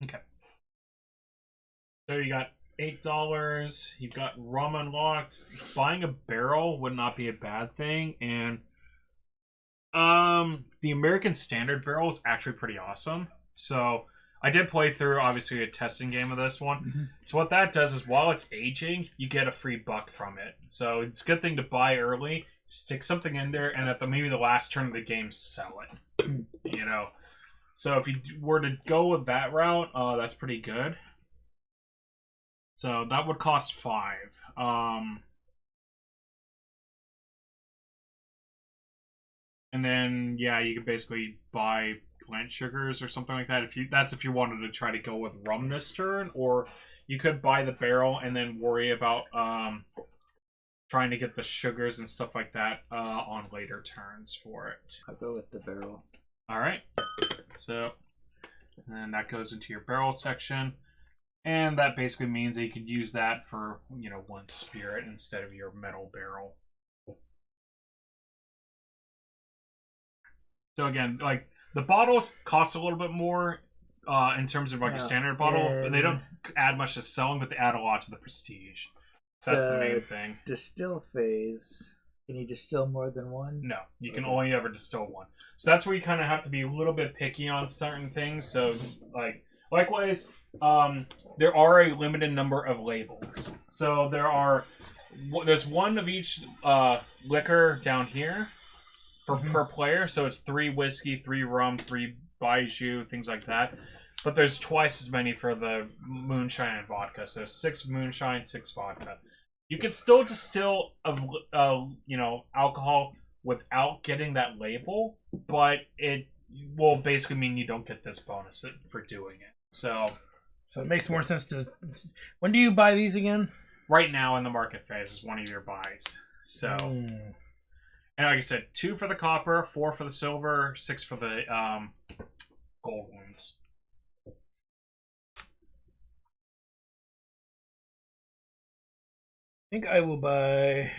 Okay. So you got $8. You've got rum unlocked. Buying a barrel would not be a bad thing, and the American Standard barrel is actually pretty awesome. So I did play through obviously a testing game of this one. Mm-hmm. So what that does is while it's aging, you get a free buck from it. So it's a good thing to buy early, stick something in there, and at maybe the last turn of the game, sell it. So if you were to go with that route, that's pretty good. So that would cost 5. And then yeah, you could basically buy plant sugars or something like that. If you wanted to try to go with rum this turn, or you could buy the barrel and then worry about trying to get the sugars and stuff like that on later turns for it. I'll go with the barrel. All right. So, and that goes into your barrel section, and that basically means that you could use that for 1 spirit instead of your metal barrel. So again, like the bottles cost a little bit more in terms of like a standard bottle, but they don't add much to selling, but they add a lot to the prestige. So that's the main thing. Distill phase. Can you distill more than one? No, you can only ever distill 1. So that's where you kind of have to be a little bit picky on certain things. So likewise, there are a limited number of labels. So there's 1 of each liquor down here per player. So it's 3 whiskey, 3 rum, 3 baijiu, things like that. But there's twice as many for the moonshine and vodka. So 6 moonshine, 6 vodka. You can still distill alcohol without getting that label, but it will basically mean you don't get this bonus for doing it. So it makes more sense to. When do you buy these again? Right now in the market phase is one of your buys. So, and like I said, 2 for the copper, 4 for the silver, 6 for the gold ones. I think I will buy.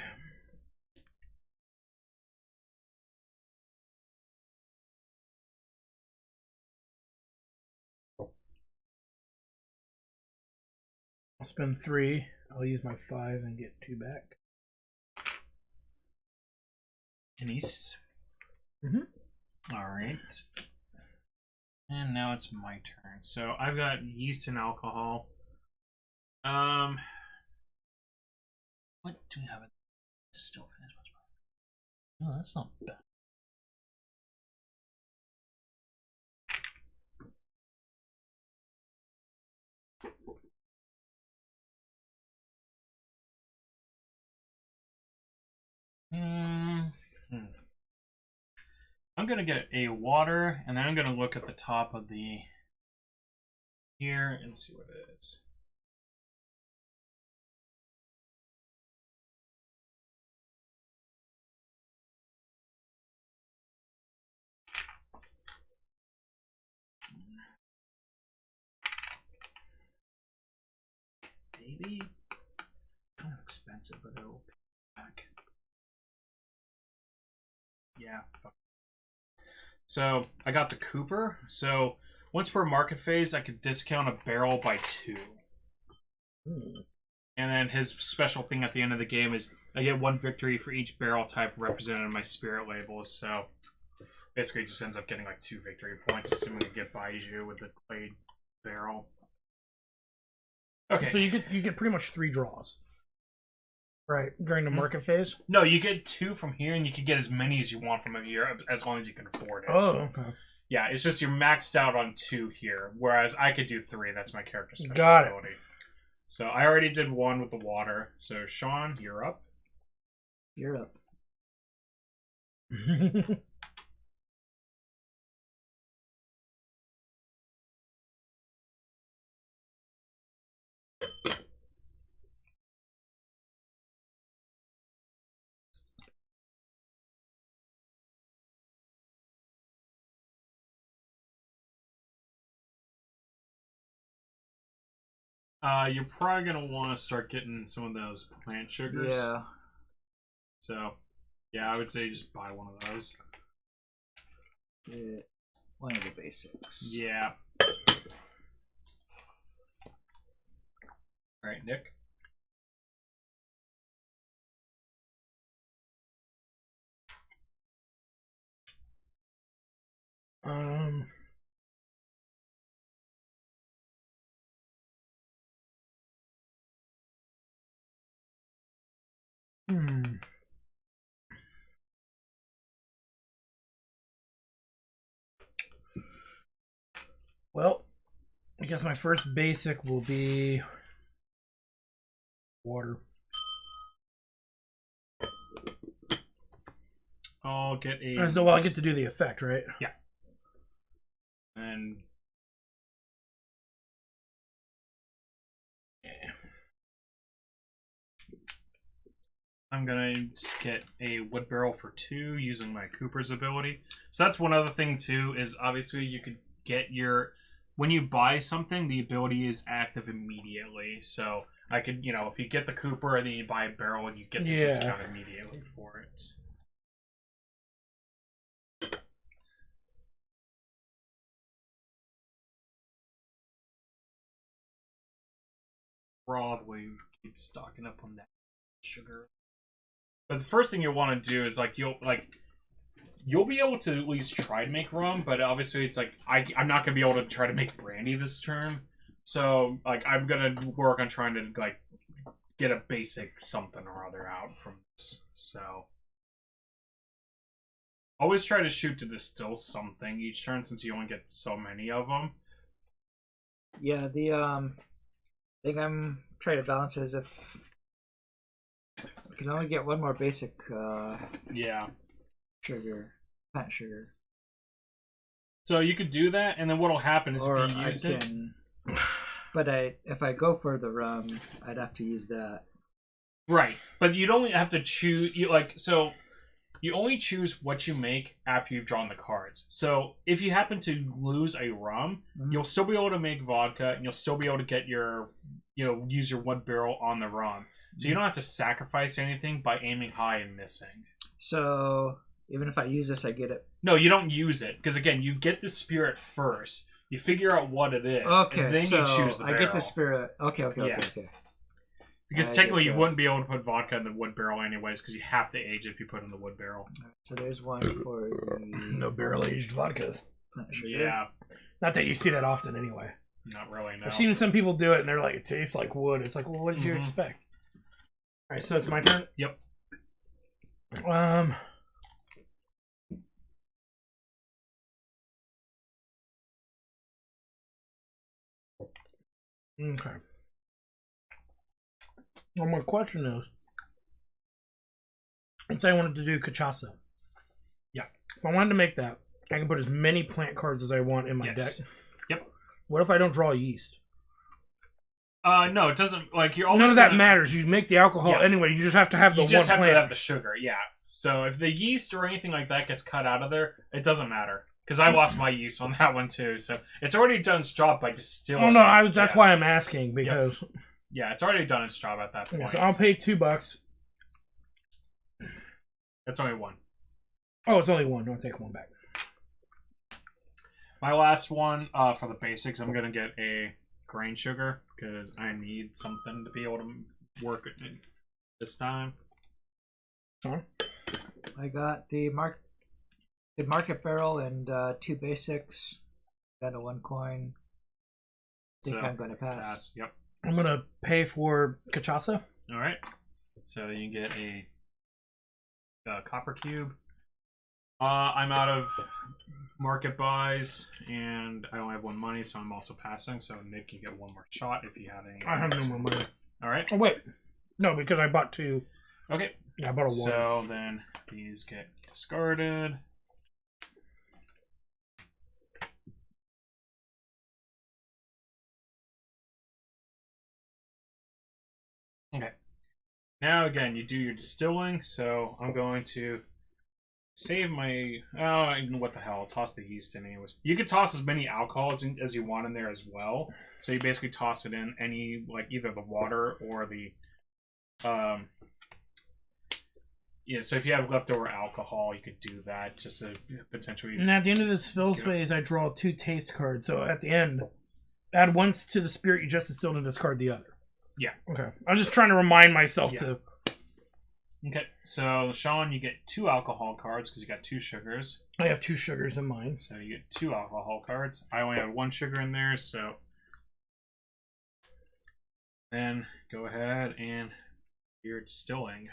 I'll spend 3. I'll use my 5 and get 2 back. Denise. All right. And now it's my turn. So I've got yeast and alcohol. What do we have? Distill finish. Oh, that's not bad. I'm gonna get a water, and then I'm gonna look at the top of the here and see what it is. Maybe kind of expensive, but it'll pay back. Yeah. So I got the Cooper. So once per market phase, I could discount a barrel by 2. And then his special thing at the end of the game is I get 1 victory for each barrel type represented in my spirit labels. So basically, it just ends up getting like 2 victory points, assuming I get Baijiu with the clay barrel. Okay. So you get pretty much 3 draws. Right, during the market phase? No, you get 2 from here, and you can get as many as you want from here, as long as you can afford it. Oh, okay. Yeah, it's just you're maxed out on 2 here, whereas I could do 3. That's my character special Got it. ability. So I already did 1 with the water. So Sean, you're up. You're up. You're probably gonna want to start getting some of those plant sugars. Yeah. So, yeah, I would say just buy one of those. Yeah. One of the basics. Yeah. All right, Nick. Well, I guess my first basic will be water. I'll get a. Well, I get to do the effect, right? Yeah. And I'm gonna get a wood barrel for 2 using my Cooper's ability. So that's one other thing too, is obviously you could get your, when you buy something, the ability is active immediately. So I could, you know, if you get the Cooper and then you buy a barrel, you get the discount immediately for it. Probably keep stocking up on that sugar. But the first thing you'll want to do is you'll be able to at least try to make rum, but obviously it's like I'm not gonna be able to try to make brandy this term. So like I'm gonna work on trying to like get a basic something or other out from this. So always try to shoot to distill something each turn since you only get so many of them. Yeah, the thing I'm trying to balance is if I can only get one more basic Yeah. sugar, plant sugar. So you could do that, and then what'll happen is Or if you use it. But if I go for the rum, I'd have to use that. Right, but you'd only have to choose. You only choose what you make after you've drawn the cards. So if you happen to lose a rum, you'll still be able to make vodka, and you'll still be able to get your, use your wood barrel on the rum. So you don't have to sacrifice anything by aiming high and missing. So even if I use this, I get it. No, you don't use it because again, you get the spirit first. You figure out what it is, Okay, and then so you choose the barrel. I get the spirit. Okay. Because I technically get you you. wouldn't be able to put vodka in the wood barrel anyways, because you have to age it if you put it in the wood barrel. So there's one for the No barrel-aged vodkas. plant sugar. Yeah, Not that you see that often anyway. not really, no. I've seen some people do it and they're like, it tastes like wood. It's like, well, what did you expect? Alright, so it's my turn? Yep. Okay. Well, my question is, let's say I wanted to do cachaça. Yeah. If I wanted to make that, I can put as many plant cards as I want in my deck. Yep. What if I don't draw yeast? No, it doesn't. Like you're always None of that matters. You make the alcohol anyway. You just have to have the You just one have plant. to have the sugar, yeah. So if the yeast or anything like that gets cut out of there, it doesn't matter. Because I lost my yeast on that one too. So it's already done its job by distilling. Oh no, that's why I'm asking because. Yeah, it's already done its job at that point. Yeah, so I'll pay $2. That's only one. Oh, it's only one. Don't take one back. My last one for the basics, I'm gonna get a grain sugar because I need something to be able to work it this time. Huh? I got the market barrel and 2 basics. Got a 1 coin. I think I'm going to pass. Yep. I'm gonna pay for cachaça. All right. So you get a copper cube. I'm out of market buys, and I only have 1 money, so I'm also passing. So Nick, you get 1 more shot if you have any. I have no more money. All right. Oh wait, no, because I bought 2. Okay. Yeah, I bought a water. So then these get discarded. Okay. Now again, you do your distilling. So I'm going to save my. Oh, what the hell? I'll toss the yeast in anyways. You could toss as many alcohols as you want in there as well. So you basically toss it in any, like either the water or the. Yeah, so if you have leftover alcohol, you could do that just to potentially. And at the end of the still phase, I draw 2 taste cards. So at the end, add once to the spirit you just distilled and discard the other. Yeah. Okay. I'm just trying to remind myself to. Okay, so Sean, you get 2 alcohol cards because you got 2 sugars. I have 2 sugars in mine. So you get 2 alcohol cards. I only have 1 sugar in there, so then go ahead and you're distilling.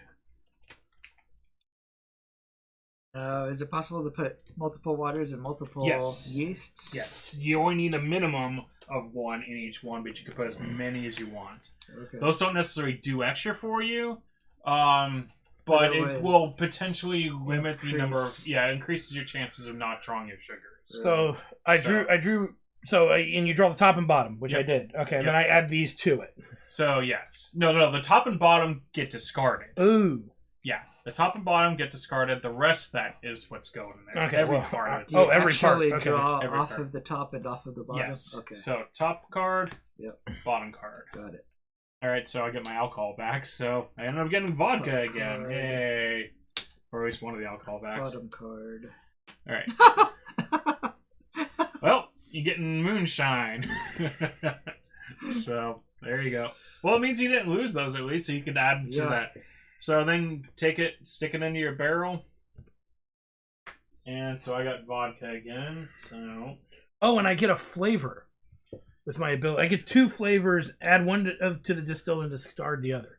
Is it possible to put multiple waters and multiple yeasts? Yes. You only need a minimum of one in each one, but you can put as many as you want. Okay. Those don't necessarily do extra for you, but it will potentially limit the number of... Yeah, it increases your chances of not drawing your sugar. So I drew. So and you draw the top and bottom, which I did. Okay, and then I add these to it. So yes, no, the top and bottom get discarded. Ooh. Yeah, the top and bottom get discarded. The rest of that is what's going in there. Okay, every part of it. Every part. Okay. Draw every off part. of the top and off of the bottom. Yes. Okay. So top card. Yep. Bottom card. Got it. All right, so I get my alcohol back. So I ended up getting vodka Top again. card. Yay! Or at least one of the alcohol backs. Bottom card. All right. Well, you're getting moonshine. So there you go. Well, it means you didn't lose those at least, so you could add to that. So then take it, stick it into your barrel. And so I got vodka again. So. Oh, and I get a flavor with my ability. I get 2 flavors. Add one to the distilled and discard the other.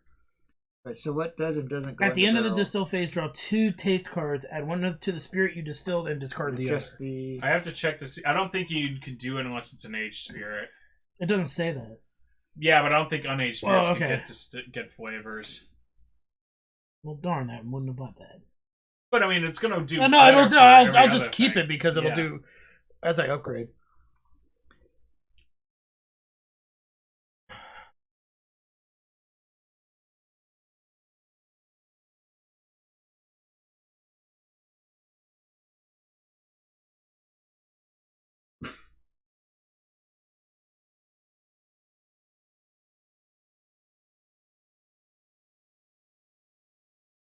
Right. So what does and doesn't go At the end barrel? of the distill phase, draw 2 taste cards. Add one to the spirit you distilled and discard the other. Just the. I have to check to see. I don't think you could do it unless it's an aged spirit. It doesn't say that. Yeah, but I don't think unaged spirits can get flavors. Well, darn, I wouldn't have bought that. But I mean, it's gonna do. No, I don't. I'll just keep it because it'll do as I upgrade.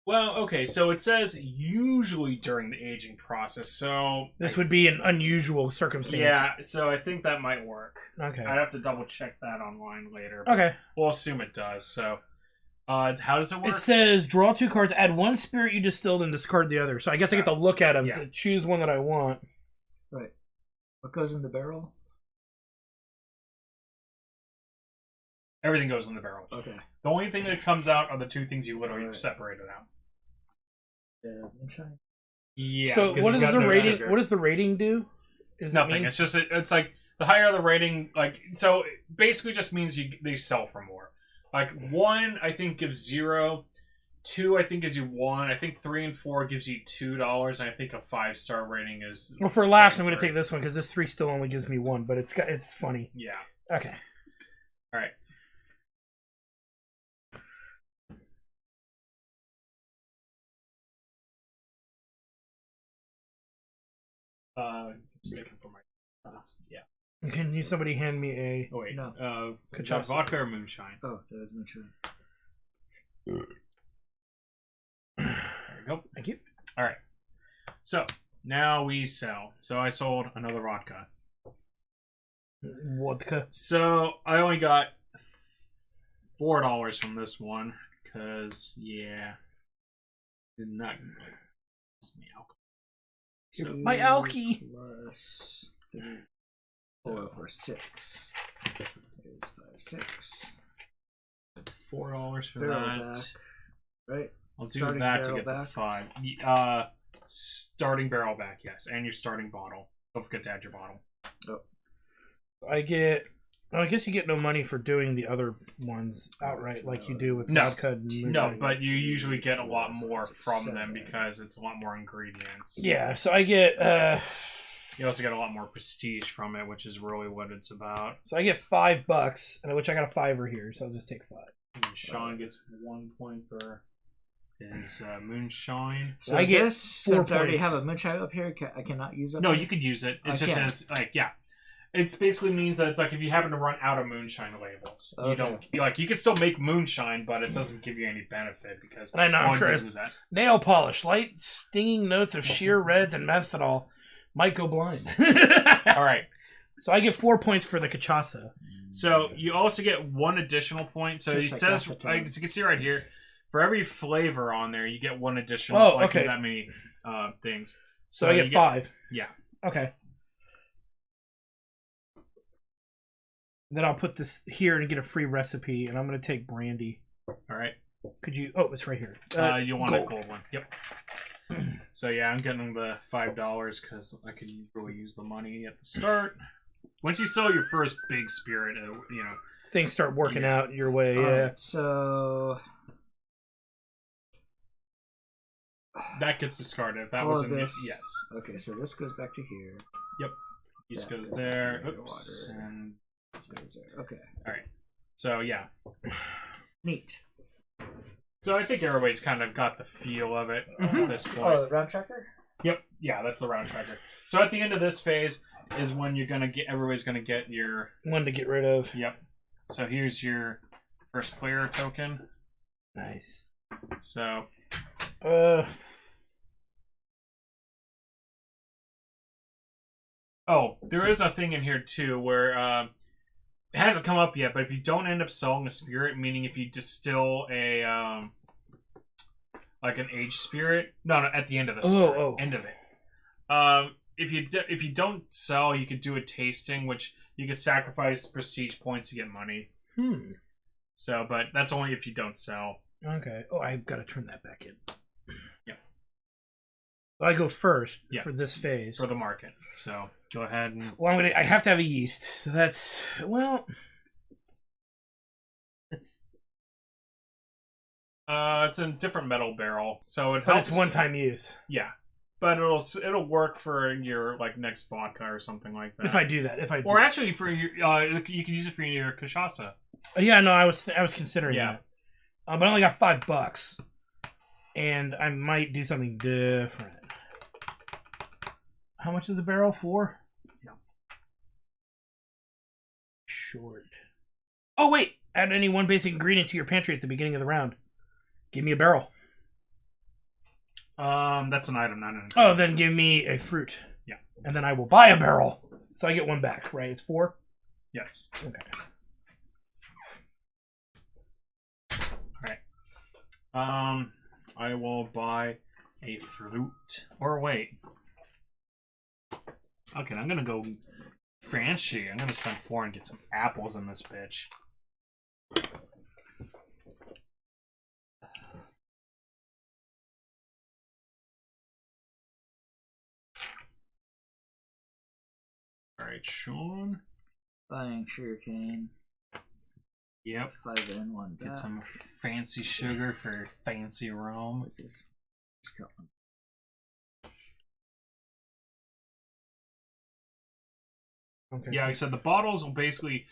Well, okay, so it says usually during the aging process, so... This would be an unusual circumstance. Yeah, so I think that might work. Okay. I'd have to double check that online later. Okay. We'll assume it does, so... how does it work? It says draw 2 cards, add 1 spirit you distilled, and discard the other. So I guess I get to look at them to choose one that I want. Right. What goes in the barrel? Everything goes in the barrel. Okay. The only thing that comes out are the 2 things you literally separated out. Moonshine? Yeah. So what is the rating? Sugar. What does the rating do? Nothing. It's just it's like the higher the rating, like so. It basically just means they sell for more. Like 1, I think gives 0. 2, I think gives you 1. I think 3 and 4 gives you $2, and I think a 5-star rating is. Well, for laughs, I'm going to take this one because this 3 still only gives me 1, but it's funny. Yeah. Okay. All right. Just looking for my. Can somebody hand me a? Oh wait, no. Vodka or moonshine? Oh, that was moonshine. There you go. Thank you. All right. So now we sell. So I sold another vodka. Vodka. So I only got $4 from this one because did not me alcohol. So my alky plus 3, 4 for 6. There's 5, 6. $4 for barrel that. Back. Right. I'll do that to get the 5. Starting barrel back, yes, and your starting bottle. Don't forget to add your bottle. Oh. I guess you get no money for doing the other ones outright, like you do with vodka. No, but you usually get a lot more from them because it's a lot more ingredients. Yeah, so I get. You also get a lot more prestige from it, which is really what it's about. So I get $5, and which I got a $5 here, so I'll just take 5. And Sean gets 1 point for his moonshine. So I get since I already have a moonshine up here, I cannot use it. No, you could use it. It's just says It basically means that it's like if you happen to run out of moonshine labels, you don't you can still make moonshine, but it doesn't give you any benefit because I know. I'm sure that. Nail polish, light stinging notes of sheer reds and menthol might go blind. All right. So I get 4 points for the cachaça. So you also get 1 additional point. So it says, as you can see right here, for every flavor on there, you get 1 additional. Oh, okay. That many things. So I get 5. Yeah. Okay. Then I'll put this here and get a free recipe, and I'm going to take brandy. All right. Could you? Oh, it's right here. You want a gold one. Yep. So yeah, I'm getting the $5 because I could really use the money at the start. Once you sell your first big spirit, you know, things start working out your way. All Yeah. right, so that gets discarded. If that all wasn't of this. yes. Okay, so this goes back to here. Yep. This That goes goes back there. to the Oops. water. And This goes there. Okay, so yeah. neat. So I think everybody's kind of got the feel of it at this point. Oh, the round tracker. Yep. Yeah, that's the round tracker. So at the end of this phase is when you're gonna get everybody's gonna get your One to get rid of. Yep. So here's your first player token. Nice. So oh, there is a thing in here too where it hasn't come up yet, but if you don't end up selling a spirit, meaning if you distill a like an aged spirit, no, at the end of the story, end of it. If you don't sell, you could do a tasting, which you could sacrifice prestige points to get money. So, but that's only if you don't sell. Okay. Oh, I've got to turn that back in. Yeah. So I go first Yeah. for this phase. For the market. So go ahead and Well, I have to have a yeast, so that's it's a different metal barrel, so it but helps. it's one-time use. Yeah, but it'll work for your like next vodka or something like that. If I do that, or actually for your you can use it for your cachaça. yeah, no, I was considering Yeah. that, but I only got $5, and I might do something different. How much is the barrel for? Yeah. Short. Oh wait! Add any one basic ingredient to your pantry at the beginning of the round. Give me a barrel. That's an item, not an ingredient. Oh, then give me a fruit. Yeah. And then I will buy a barrel. So I get one back, right? It's 4? Yes. Okay. Alright. I will buy a fruit. Or wait. Okay, I'm gonna go fancy. I'm gonna spend 4 and get some apples in this bitch. Alright, Sean. Buying sugarcane. Yep. 5 in, 1 back. Get some fancy sugar for your fancy rum. What's this? Scotland. Okay. Yeah, like I said, the bottles will basically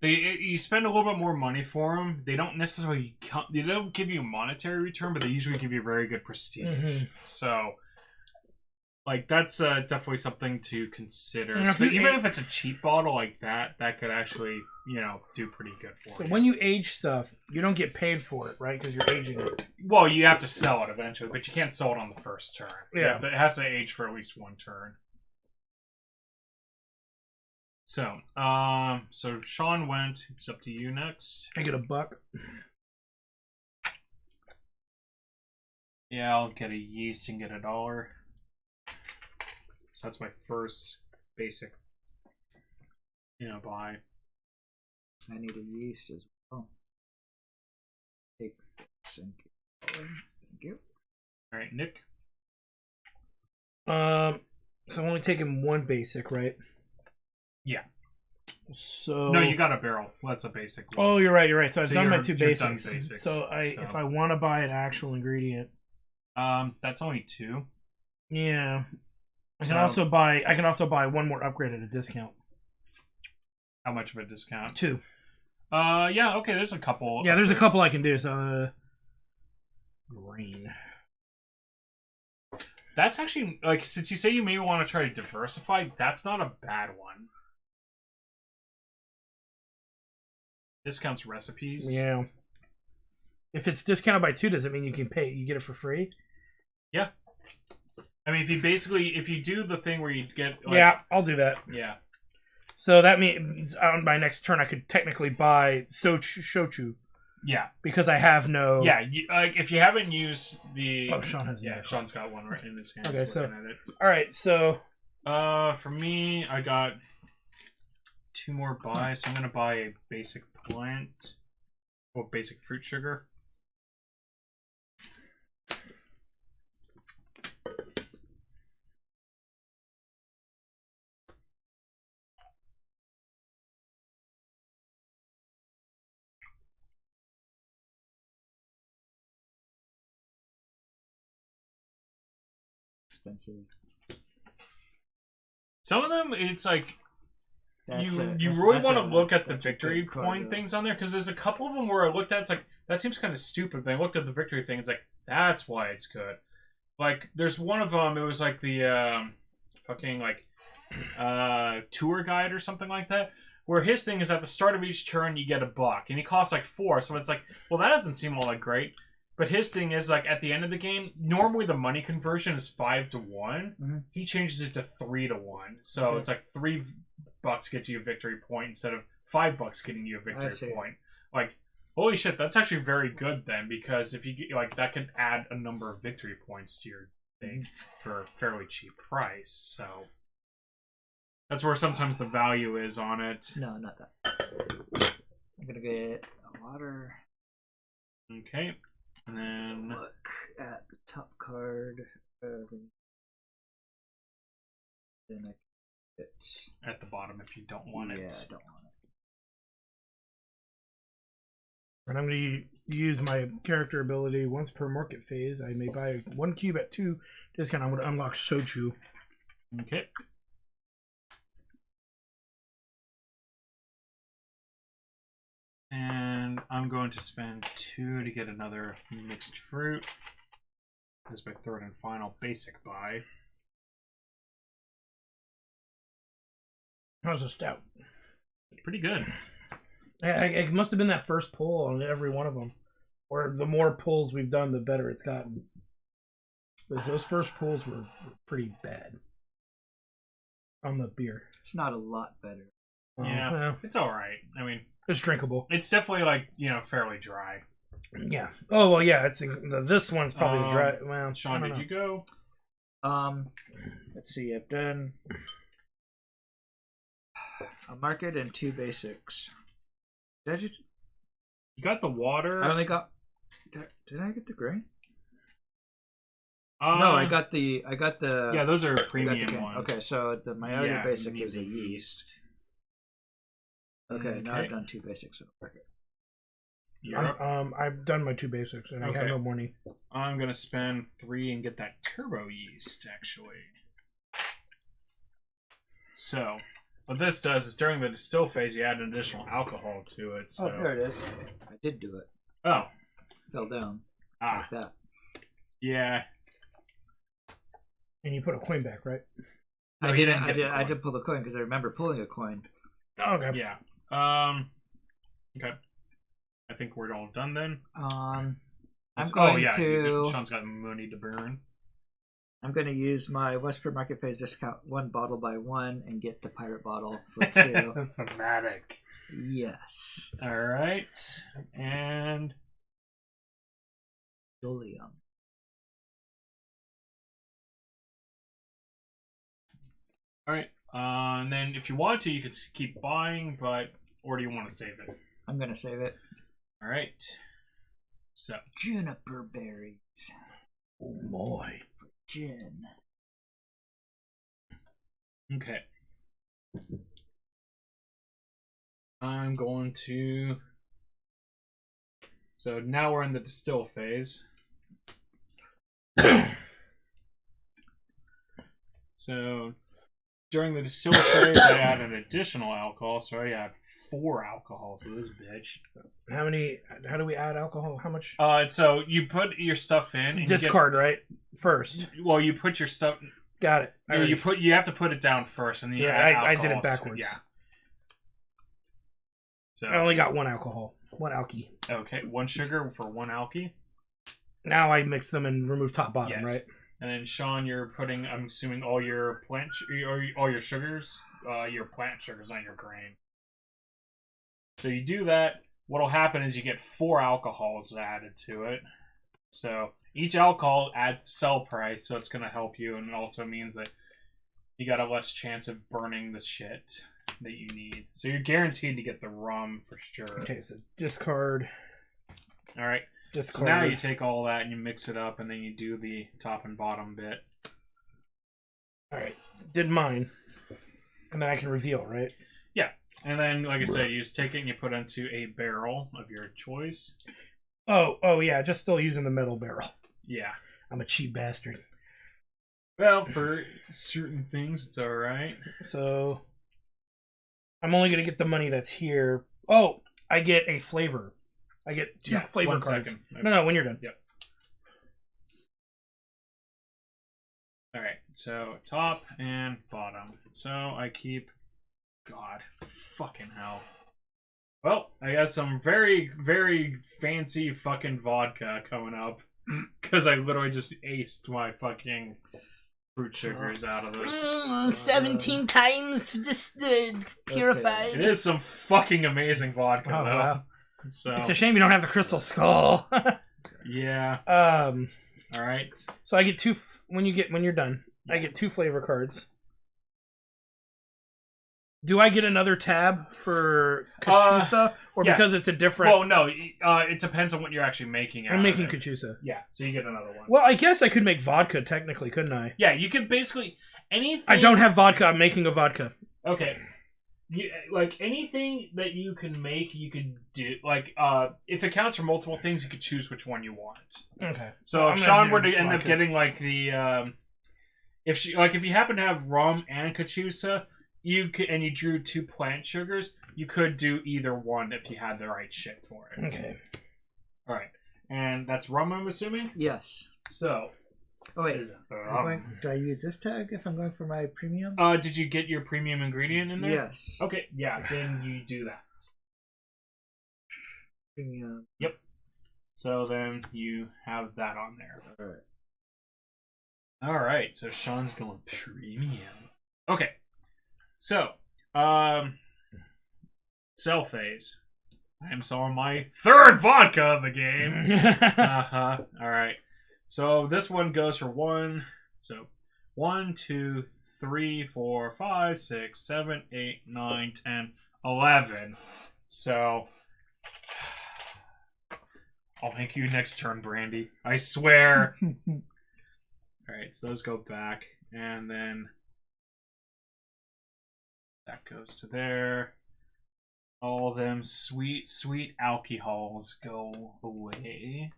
you spend a little bit more money for them. They don't necessarily they don't give you a monetary return, but they usually give you very good prestige. Mhm. So, like that's definitely something to consider. And if So you even age- if it's a cheap bottle like that, that could actually do pretty good for So you. when you age stuff, you don't get paid for it, right? Because you're aging it. Well, you have to sell it eventually, but you can't sell it on the first turn. Yeah. It has to age for at least 1 turn. So, so Sean went. It's up to you next. I get $1. Yeah, I'll get a yeast and get $1. So that's my first basic, buy. I need a yeast as well. Take this and keep going. Thank you. All right, Nick. So I'm only taking 1 basic, right? Yeah. So No, you got a barrel. Well, that's a basic one. Oh, you're right. So I've done my 2 you're done basics. basics, So if I want to buy an actual ingredient, that's only 2. yeah, I can So- also buy 1 more upgrade at a discount. How much of a discount? 2. Yeah. Okay. There's a couple. Yeah, up there's a there. couple I can do. So green. That's actually since you say you may want to try to diversify, that's not a bad one. Discounts recipes. Yeah. If it's discounted by 2, does it mean you can pay? You get it for free? Yeah. I mean, if you do the thing where you get Yeah, I'll do that. yeah. So that means on my next turn, I could technically buy shochu Yeah. because I have no. Yeah, if you haven't used the... Oh, Sean has Yeah, that. Sean's got one right in his hand. Okay, so- looking at it. All right, so For me, I got 2 more buys. So I'm going to buy a basic plant. Or basic fruit sugar. expensive. Some of them, it's like That's you really want to look at the victory point things on there, because there's a couple of them where I looked at, it's like, that seems kind of stupid. But I looked at the victory thing, it's like, that's why it's good. Like, there's one of them, it was like the fucking like tour guide or something like that, where his thing is at the start of each turn you get a buck, and he costs like 4, so it's like, well, that doesn't seem all that great. But his thing is, like, at the end of the game, normally the money conversion is 5 to 1. Mm-hmm. He changes it to 3 to 1. So it's like $3 gets you a victory point instead of $5 getting you a victory point. Like, holy shit, that's actually very good then, because if you get, like, that can add a number of victory points to your thing for a fairly cheap price. So that's where sometimes the value is on it. No, not that. I'm gonna get water. Okay. And then Look at the top card. Then I get at the bottom if you don't want it. Yeah, I don't want it. And I'm going to use my character ability once per market phase. I may buy 1 cube at 2 discount. I'm going to unlock Sochu. Okay. And I'm going to spend 2 to get another mixed fruit. This is my third and final basic buy. How's the stout? Pretty good. It must have been that first pull on every one of them. Or the more pulls we've done, the better it's gotten. Because those first pulls were pretty bad. On the beer. It's not a lot better. Yeah, well, it's alright. I mean, it's drinkable. it's definitely, like, you know, fairly dry. Yeah. Oh, well, yeah. It's this one's probably the dry. Well, Sean, did you go? Let's see. I've done a market and 2 basics. Did you? You got the water. I only got. Did I get the grain? No, I got the. Yeah, those are premium ones. Okay, so my other basic is a yeast. yeast. Okay, now I've done 2 basics in a market. I've done my 2 basics, and I have no money. I'm gonna spend 3 and get that turbo yeast, actually. So, what this does is during the distill phase, you add an additional alcohol to it. So. Oh, there it is. I did do it. Oh. Fell down. Ah. Like that. Yeah. And you put a coin back, right? I did pull the coin because I remember pulling a coin. Okay. Yeah. Okay. I think we're all done then. I'm going to. Sean's got money to burn. I'm going to use my Westport Market Phase discount 1 bottle by 1 and get the pirate bottle for 2. Thematic. Yes. All right. And Dolium. all right. And then if you want to, you could keep buying, or do you want to save it? I'm going to save it. All right. So Juniper berries. Oh boy. Gin. okay. I'm going to. So now we're in the distill phase. So during the distill phase, I add an additional alcohol, so I add 4 alcohols to this bitch. How do we add alcohol? How much? So you put your stuff in. And Discard, right? First. Well, you put your stuff. Got it. You have to put it down first, and then you add I did it alcohols. backwards. Yeah. So I only got 1 alcohol. 1 alky. Okay, 1 sugar for 1 alky. Now I mix them and remove top bottom, Yes. right? And then Sean, you're putting, I'm assuming, all your all your sugars, your plant sugars, not your grain. So you do that. What'll happen is you get 4 alcohols added to it. So each alcohol adds to sell price, so it's going to help you, and it also means that you got a less chance of burning the shit that you need. So you're guaranteed to get the rum for sure. Okay, so discard. All right. Discard. So now you take all that and you mix it up, and then you do the top and bottom bit. All right. Did mine. And then I can reveal, right? Yeah. And then, like I said, you just take it and you put it into a barrel of your choice. Oh, yeah. Just still using the metal barrel. Yeah. I'm a cheap bastard. Well, for certain things, it's all right. So I'm only gonna get the money that's here. Oh, I get a flavor. I get two flavor 1 cards. second. No, when you're done. Yep. All right. So top and bottom. So I keep. God, fucking hell. Well, I got some very, very fancy fucking vodka coming up because I literally just aced my fucking fruit sugars out of this. 17 times distilled, purified. It is some fucking amazing vodka, Oh, though. wow. So It's a shame you don't have the crystal skull. yeah. All right. So I get two when you're done. I get 2 flavor cards. Do I get another tab for Cachusa, or yeah. because it's a different? Well, no. It depends on what you're actually making. I'm making Cachusa. Yeah, so you get another one. Well, I guess I could make vodka technically, couldn't I? Yeah, you could basically anything. I don't have vodka. I'm making a vodka. Okay. Like anything that you can make, you could do. Like, if it counts for multiple things, you could choose which one you want. Okay. So if I'm Sean gonna were do to end up vodka. getting like the, if you happen to have rum and Cachusa, you could, and you drew 2 plant sugars, you could do either one if you had the right shit for it. Okay. All right, and that's rum, I'm assuming. Yes. So. Oh wait. Do I use this tag if I'm going for my premium? Did you get your premium ingredient in there? Yes. Okay, yeah, then you do that. Premium. Yep. So then you have that on there. Alright. Alright, so Sean's going premium. Okay. So, sell phase. I am selling my 3rd vodka of the game. Uh-huh. Alright. So this one goes for 1. So 1, 2, 3, 4, 5, 6, 7, 8, 9, 10, 11. So I'll make you next turn, Brandy. I swear. Alright, so those go back. And then that goes to there. All them sweet, sweet alcohols go away.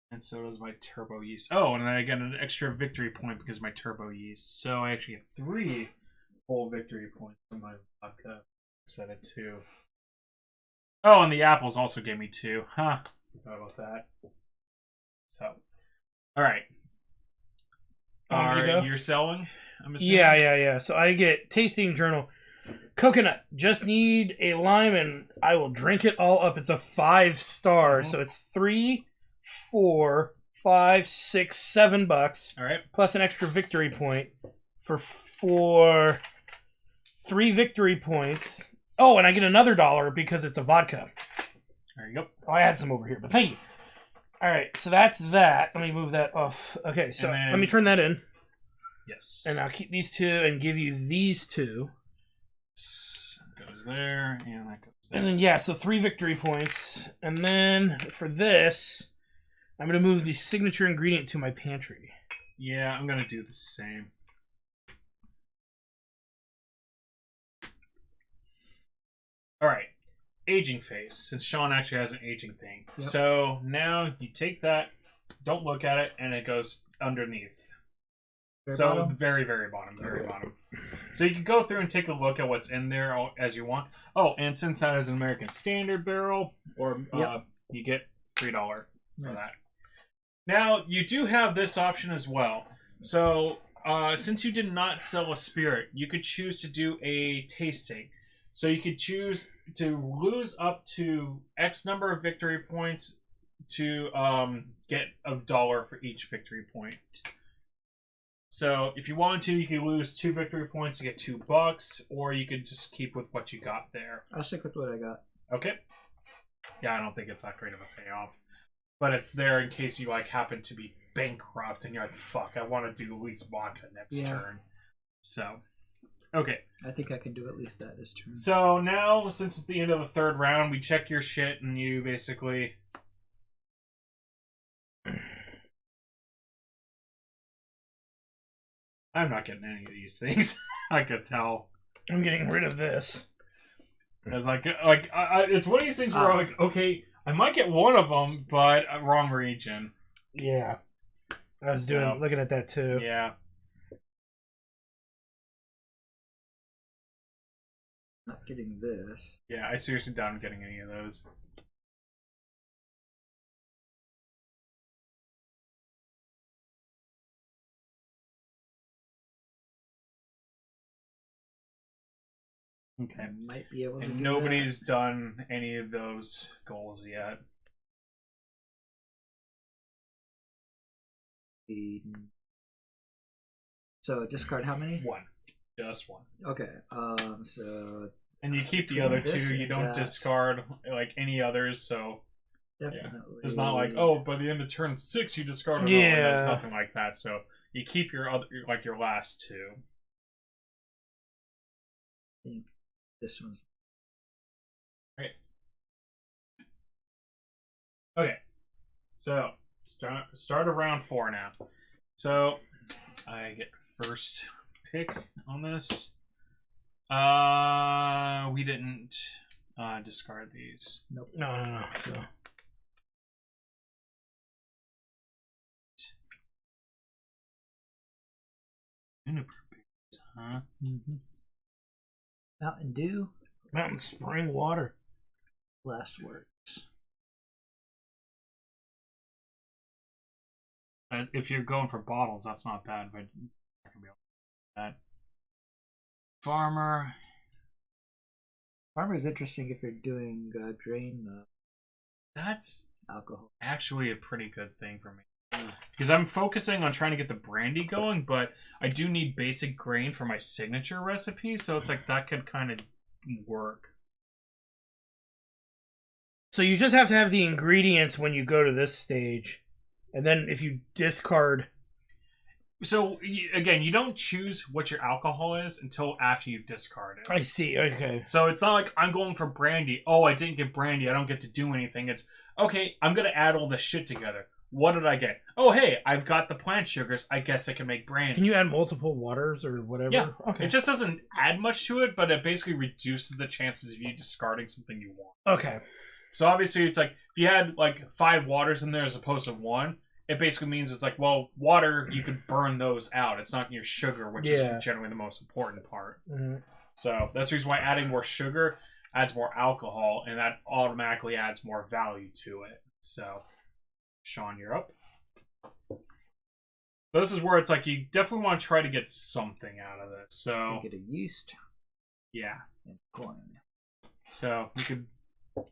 And so does my turbo yeast. Oh, and then I get an extra victory point because of my turbo yeast. So I actually get 3 full victory points from my vodka instead of 2. Oh, and the apples also gave me 2. Huh. Forgot about that. So, alright. You're selling? I'm assuming? Yeah. So I get tasting journal. Coconut. Just need a lime and I will drink it all up. It's a 5-star. Mhm. So it's 3, 4, 5, 6, $7. Alright. Plus an extra victory point for 3 victory points. Oh, and I get another $1 because it's a vodka. There you go. Oh, I had some over here, but thank you. All right, so that's that. Let me move that off. Okay, so And then- let me turn that in. Yes. And I'll keep these 2 and give you these 2. Goes there, and that goes there. And then, yeah, so 3 victory points. And then for this, I'm going to move the signature ingredient to my pantry. Yeah, I'm gonna do the same. Alright. Aging phase, since Sean actually has an aging thing. Yep. So now you take that, don't look at it, and it goes underneath. Bottom? Very, very bottom. Very bottom. So you can go through and take a look at what's in there as you want. Oh, and since that is an American Standard barrel, or Yep. you get $3 for Nice. that. Now, you do have this option as well. So, since you did not sell a spirit, you could choose to do a tasting. So you could choose to lose up to X number of victory points to get $1 for each victory point. So if you wanted to, you could lose 2 victory points to get $2, or you could just keep with what you got there. I'll stick with what I got. Okay. Yeah, I don't think it's that great of a payoff, but it's there in case you happen to be bankrupt and you're like, "Fuck, I want to do at least vodka next turn." So, okay. I think I can do at least that this turn. So now, since it's the end of the 3rd round, we check your shit and you basically. I'm not getting any of these things. I could tell. I'm getting rid of this. It's it's one of these things where I'm like, okay, I might get one of them, but wrong region. Yeah. I was So, looking at that too. Yeah. Not getting this. Yeah, I seriously doubt I'm getting any of those. Okay. Might be able to. And do nobody's done any of those goals yet. that. So discard how many? One. Just one. Okay. So And you keep the Between other this two. You and don't that. discard like any others, so definitely. it's not like, oh, by the end of turn 6 you discard it all. Yeah. It's nothing like that. So you keep your other, like your last two. I think this one's. Okay. So start of round 4 now. So I get first pick on this. We didn't discard these. Nope. No. So Huh? Mm-hmm. Mountain Dew. mountain spring water. Last words. If you're going for bottles, that's not bad, but I can be able to do that. Farmer. Farmer is interesting if you're doing grain That's alcohol. actually a pretty good thing for me. Because I'm focusing on trying to get the brandy going, but I do need basic grain for my signature recipe, so it's like that could kind of work. So you just have to have the ingredients when you go to this stage, and then if you discard. So, again, you don't choose what your alcohol is until after you've discarded. I see. Okay. So it's not like I'm going for brandy. Oh, I didn't get brandy. I don't get to do anything. It's, okay, I'm going to add all this shit together. What did I get? Oh, hey, I've got the plant sugars. I guess I can make brandy. Can you add multiple waters or whatever? Yeah. Okay. It just doesn't add much to it, but it basically reduces the chances of you discarding something you want. Okay. So obviously it's like, if you had like 5 waters in there as opposed to 1, it basically means it's like, well, water, you could burn those out. It's not your sugar, which is generally the most important part. Mm-hmm. So that's the reason why adding more sugar adds more alcohol, and that automatically adds more value to it. So, Sean, you're up. So this is where it's like, you definitely want to try to get something out of this. So, Get a yeast yeah. and coin. So, you could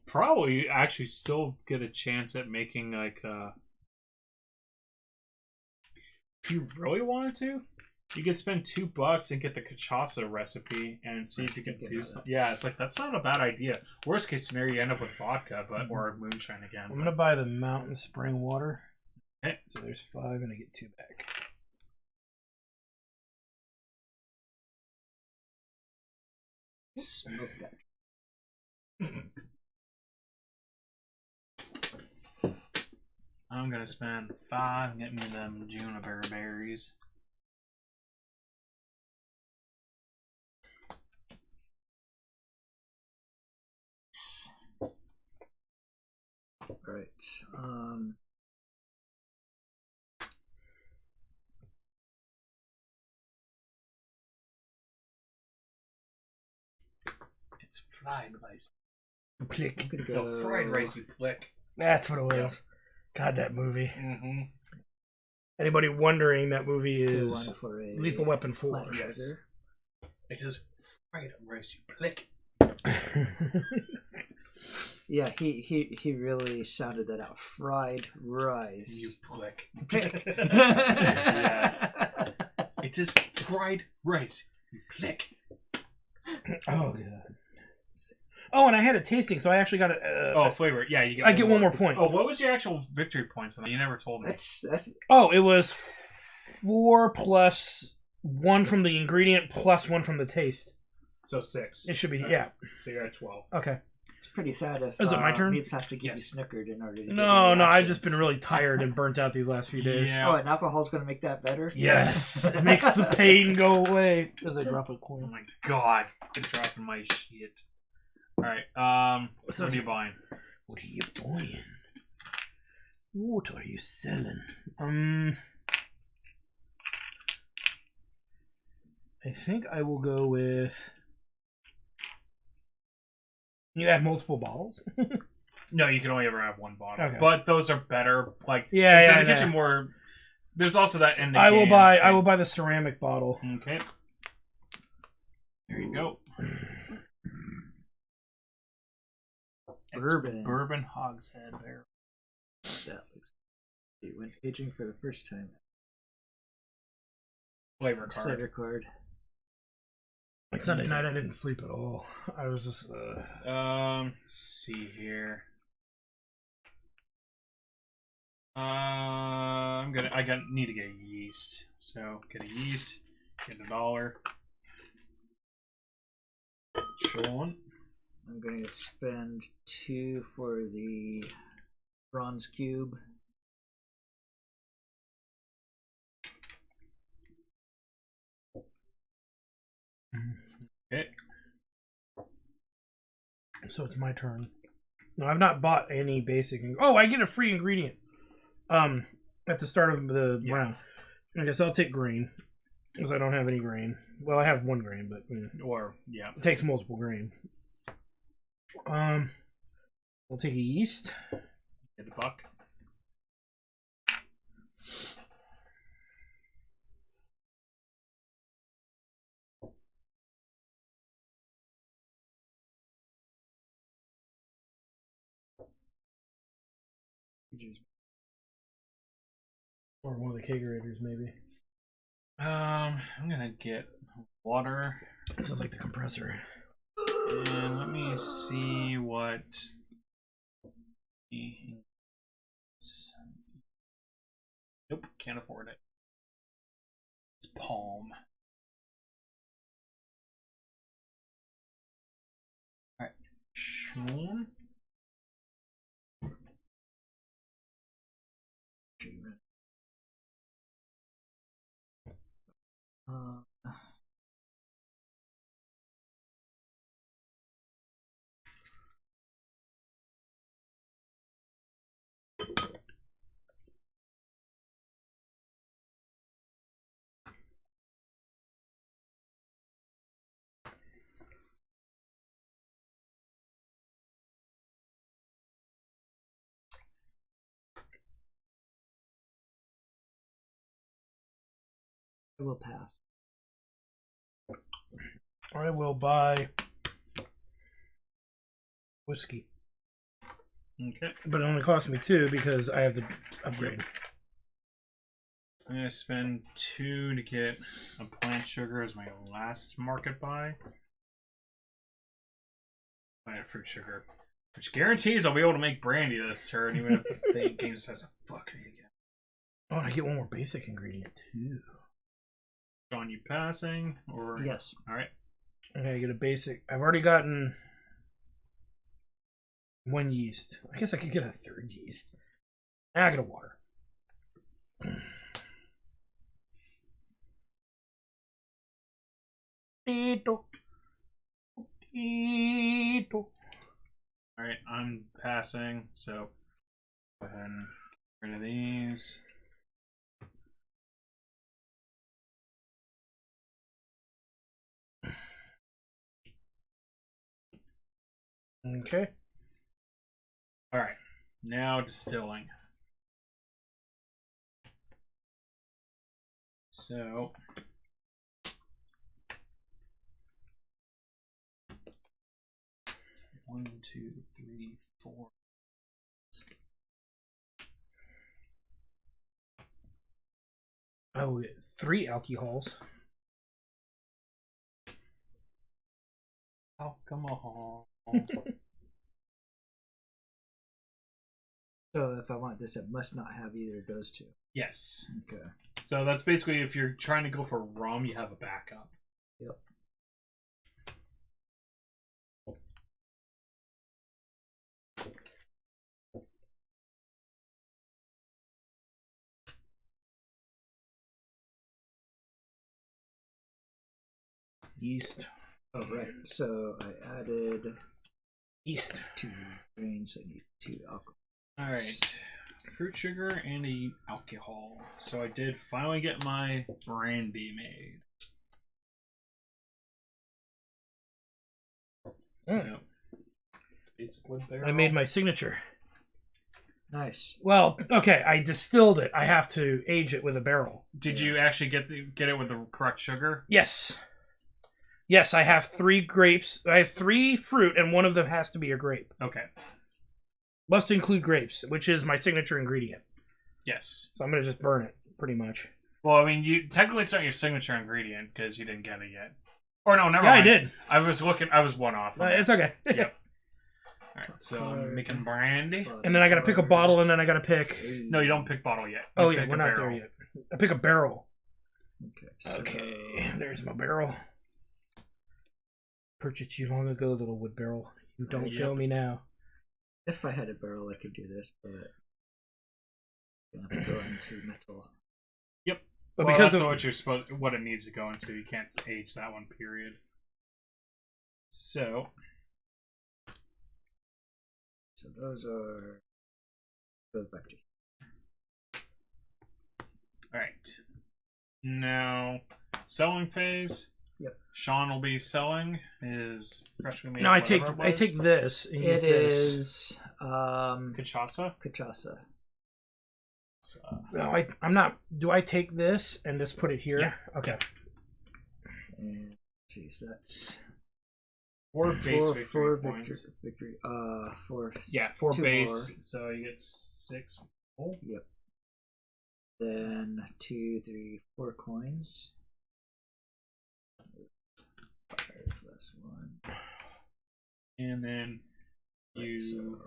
probably actually still get a chance at making like if you really wanted to, you could spend $2 and get the cachaça recipe and see if you can do something. Yeah, it's like, that's not a bad idea. Worst case scenario, you end up with vodka, but or moonshine again. I'm gonna buy the mountain spring water. Okay. So there's 5, and I get 2 back. Smoke that. I'm gonna spend 5 and get me them juniper berries. Right. It's fried rice. Click. I'm gonna go. No, fried rice, you plick. That's what it was. God, that movie. Mm-hmm. Anybody wondering, that movie Go is on for a Lethal Weapon 4. plant Yes. sugar. It says fried rice, you plick. Yeah, he really sounded that out. Fried rice. You plick. Pick. Yes. It is fried rice. You plick. Oh, God. Oh, and I had a tasting, so I actually got a. Flavor. Yeah, you get. I get one more point. Oh, what was your actual victory points on that? You never told me. That's Oh, it was 4 plus 1 from the ingredient plus 1 from the taste. So 6. It should be, Okay. yeah. So you're at 12. Okay. it's pretty sad if Is it my turn? Meeps has to get Yes. you snickered in order to get No, any I've action. just been really tired and burnt out these last few days. Yeah. Oh, and alcohol's gonna make that better? Yes. It makes the pain go away. As I drop a Oh coin. my god. I'm dropping my shit. Alright, So what are you buying? What are you buying? What are you selling? I think I will go with. You add multiple bottles. No, you can only ever have one bottle. Okay. But those are better. Like, Yeah, instead yeah, of getting yeah. more. There's also that in the I will game. buy. I will buy the ceramic bottle. Okay. There you go. Bourbon. Bourbon hogshead there. That looks good. When aging for the first time. Flavor card. Flavor card. Like Sunday night, I didn't sleep at all. I was just. Let's see here. Need to get a yeast. So get a yeast. Get $1. Sean. I'm going to spend 2 for the bronze cube. Okay. So it's my turn. No, I've not bought any basic. Oh, I get a free ingredient. At the start of the round. I guess I'll take grain because I don't have any grain. Well, I have 1 grain, but it takes multiple grain. We'll take a yeast. Get a buck. Or one of the kegerators, maybe. I'm gonna get water. Sounds like the compressor. And let me see what. Nope, can't afford it. It's palm. Alright. Sean. I will pass. I will buy whiskey. Okay. But it only costs me 2 because I have the upgrade. I'm gonna spend 2 to get a plant sugar as my last market buy. Buy a fruit sugar. Which guarantees I'll be able to make brandy this turn, even if the game says fuck me again. Oh, and I get 1 more basic ingredient too. John, you passing? Or Yes. Alright. Okay, I get a basic. I've already gotten 1 yeast. I guess I could get a 3rd yeast. And I get a water. Alright, I'm passing, so go ahead and get rid of these. Okay. Alright, now distilling. So 1, 2, 3, 4. I will get 3 alcohols. Alcohol. So if I want this, it must not have either of those 2. Yes. Okay. So that's basically if you're trying to go for rum, you have a backup. Yep. Yeast. Oh, right. So I added Yeast. 2 grains. I need 2 alcohol. Alright. Fruit sugar and a alcohol. So I did finally get my brandy made. So, basic wood barrel. I made my signature. Nice. Well, okay, I distilled it. I have to age it with a barrel. Did you actually get it with the correct sugar? Yes. Yes, I have 3 grapes. I have 3 fruit, and one of them has to be a grape. Okay. Must include grapes, which is my signature ingredient. Yes. So I'm going to just burn it, pretty much. Well, I mean, you technically it's not your signature ingredient because you didn't get it yet. Or no, never Yeah, mind. I did. I was one off. It's okay. Yep. All right, so I'm making brandy. And then I got to pick a bottle, and then I got to pick... No, you don't pick bottle yet. Oh, You yeah, pick we're a not barrel. there yet. I pick a barrel. Okay. So, Okay, there's my barrel. Purchased you long ago, little wood barrel. You don't Yep. fail me now. if I had a barrel, I could do this, but I'm gonna have to go into metal. Yep. But Well, because that's of, what it needs to go into. You can't age that one. Period. So. So those are goes back to. All right. Now, selling phase. Yep. Sean will be selling his freshly made. no, I take whatever it was. this and use It this. is Cachaça. cachaça. No, I'm not. Do I take this and just put it here? Yeah. Okay. And let's see, so that's 4 base victory four points. victory. 4. Yeah, 4 two base. more. So you get 6. Oh. Yep. Then 2, 3, 4 coins. 5 plus 1. And then you Right, so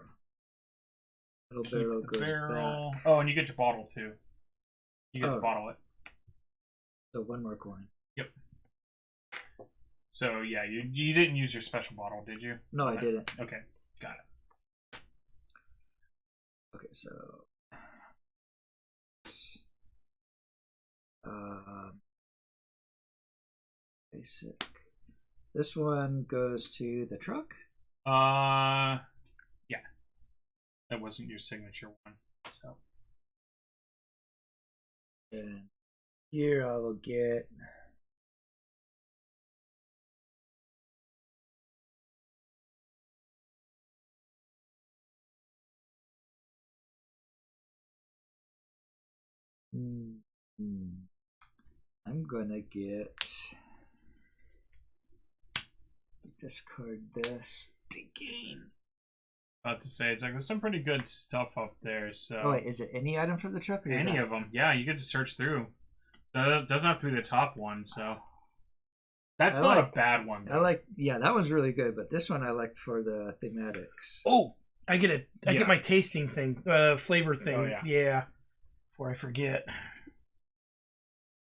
little keep barrel the goes barrel. back. Oh, and you get your bottle too. You get to Oh. bottle it. So 1 more coin. So yeah, you didn't use your special bottle, did you? No, I didn't. Okay, got it. Okay, so basic. This one goes to the truck. Yeah, that wasn't your signature one. So And here I will get I'm gonna get discard this to gain. about to say it's like there's some pretty good stuff up there. So Oh wait, is it any item for the truck? Or is any that- of them, yeah, you get to search through. It doesn't have to be the top one, so that's I not like- a bad one. I like, yeah, that one's really good, but this one I like for the thematics. Oh, I get it. I Yeah. get my tasting thing, flavor thing. Oh, yeah. Yeah. Before I forget.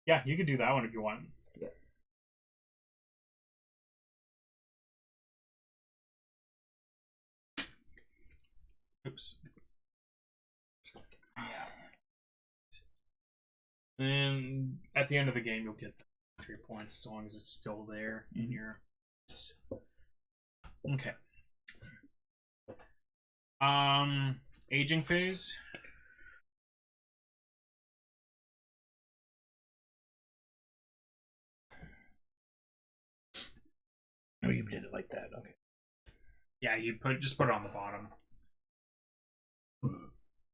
Yeah, you could do that one if you want. Yeah. Oops. And at the end of the game, you'll get 3 points as long as it's still there in your. Okay. Aging phase. Oh, you did it like that. Okay. Yeah, you just put it on the bottom.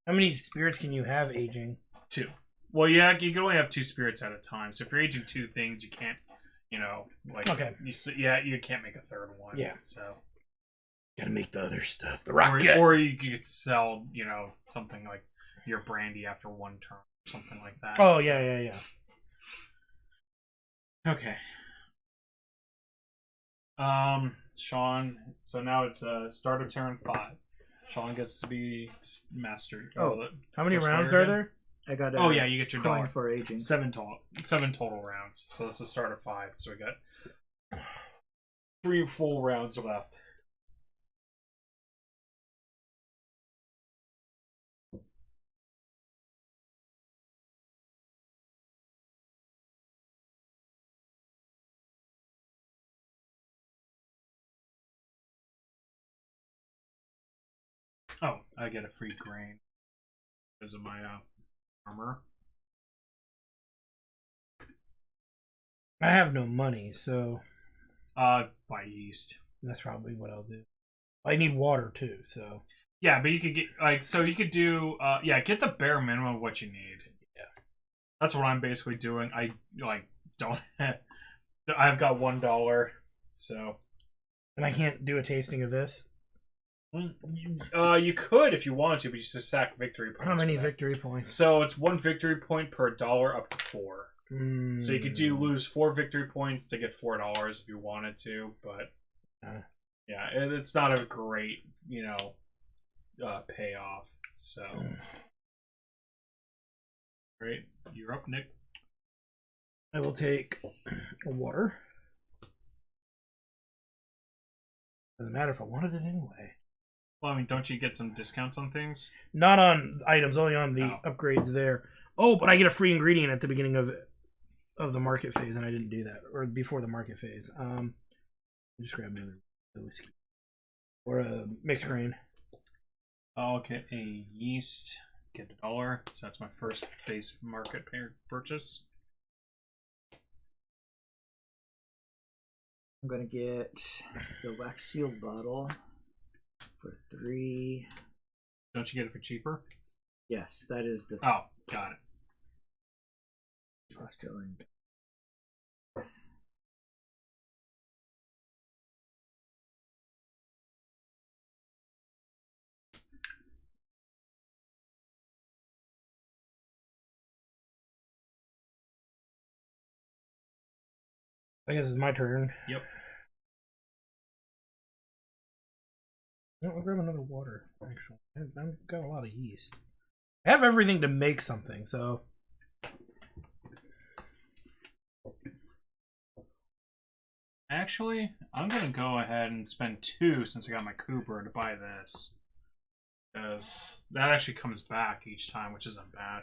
How many spirits can you have aging? 2. Well, yeah, you can only have 2 spirits at a time. So if you're aging 2 things, you can't, like Okay. you can't make a third one. Yeah. So Gotta make the other stuff. The or, rocket. or you could sell, something like your brandy after 1 turn, or something like that. Oh, So- yeah. Okay. Sean. So now it's start of turn 5. Sean gets to be master. Oh. How many First rounds player are again? there? I got a Oh yeah, you get your coin dollar. for aging. 7 total rounds. So this is the start of 5. So we got 3 full rounds left. Oh, I get a free grain because of my armor. I have no money, so Buy yeast. That's probably what I'll do. I need water too, so Yeah, but you could get you could do get the bare minimum of what you need. Yeah. That's what I'm basically doing. I don't I've got $1, so and I can't do a tasting of this. you could if you wanted to, but you just stack victory points. How many victory points? So it's 1 victory point per $1 up to 4. So you could lose 4 victory points to get $4 if you wanted to, but yeah, it's not a great payoff. So great, you're up, Nick. I will take a water. Doesn't matter if I wanted it anyway. Well, I mean, don't you get some discounts on things? Not on items, only on the upgrades there. Oh, but I get a free ingredient at the beginning of the market phase, and I didn't do that, or before the market phase. Just grab another whiskey or a mixed grain. I'll get a yeast, get $1. So that's my first base market purchase. I'm gonna get the wax sealed bottle for 3. Don't you get it for cheaper? Yes, that is the Oh, got it. distilling. I guess it's my turn. Yep. I'll grab another water, actually. I've got a lot of yeast. I have everything to make something, so... Actually, I'm going to go ahead and spend 2 since I got my Cooper to buy this. Because that actually comes back each time, which isn't bad.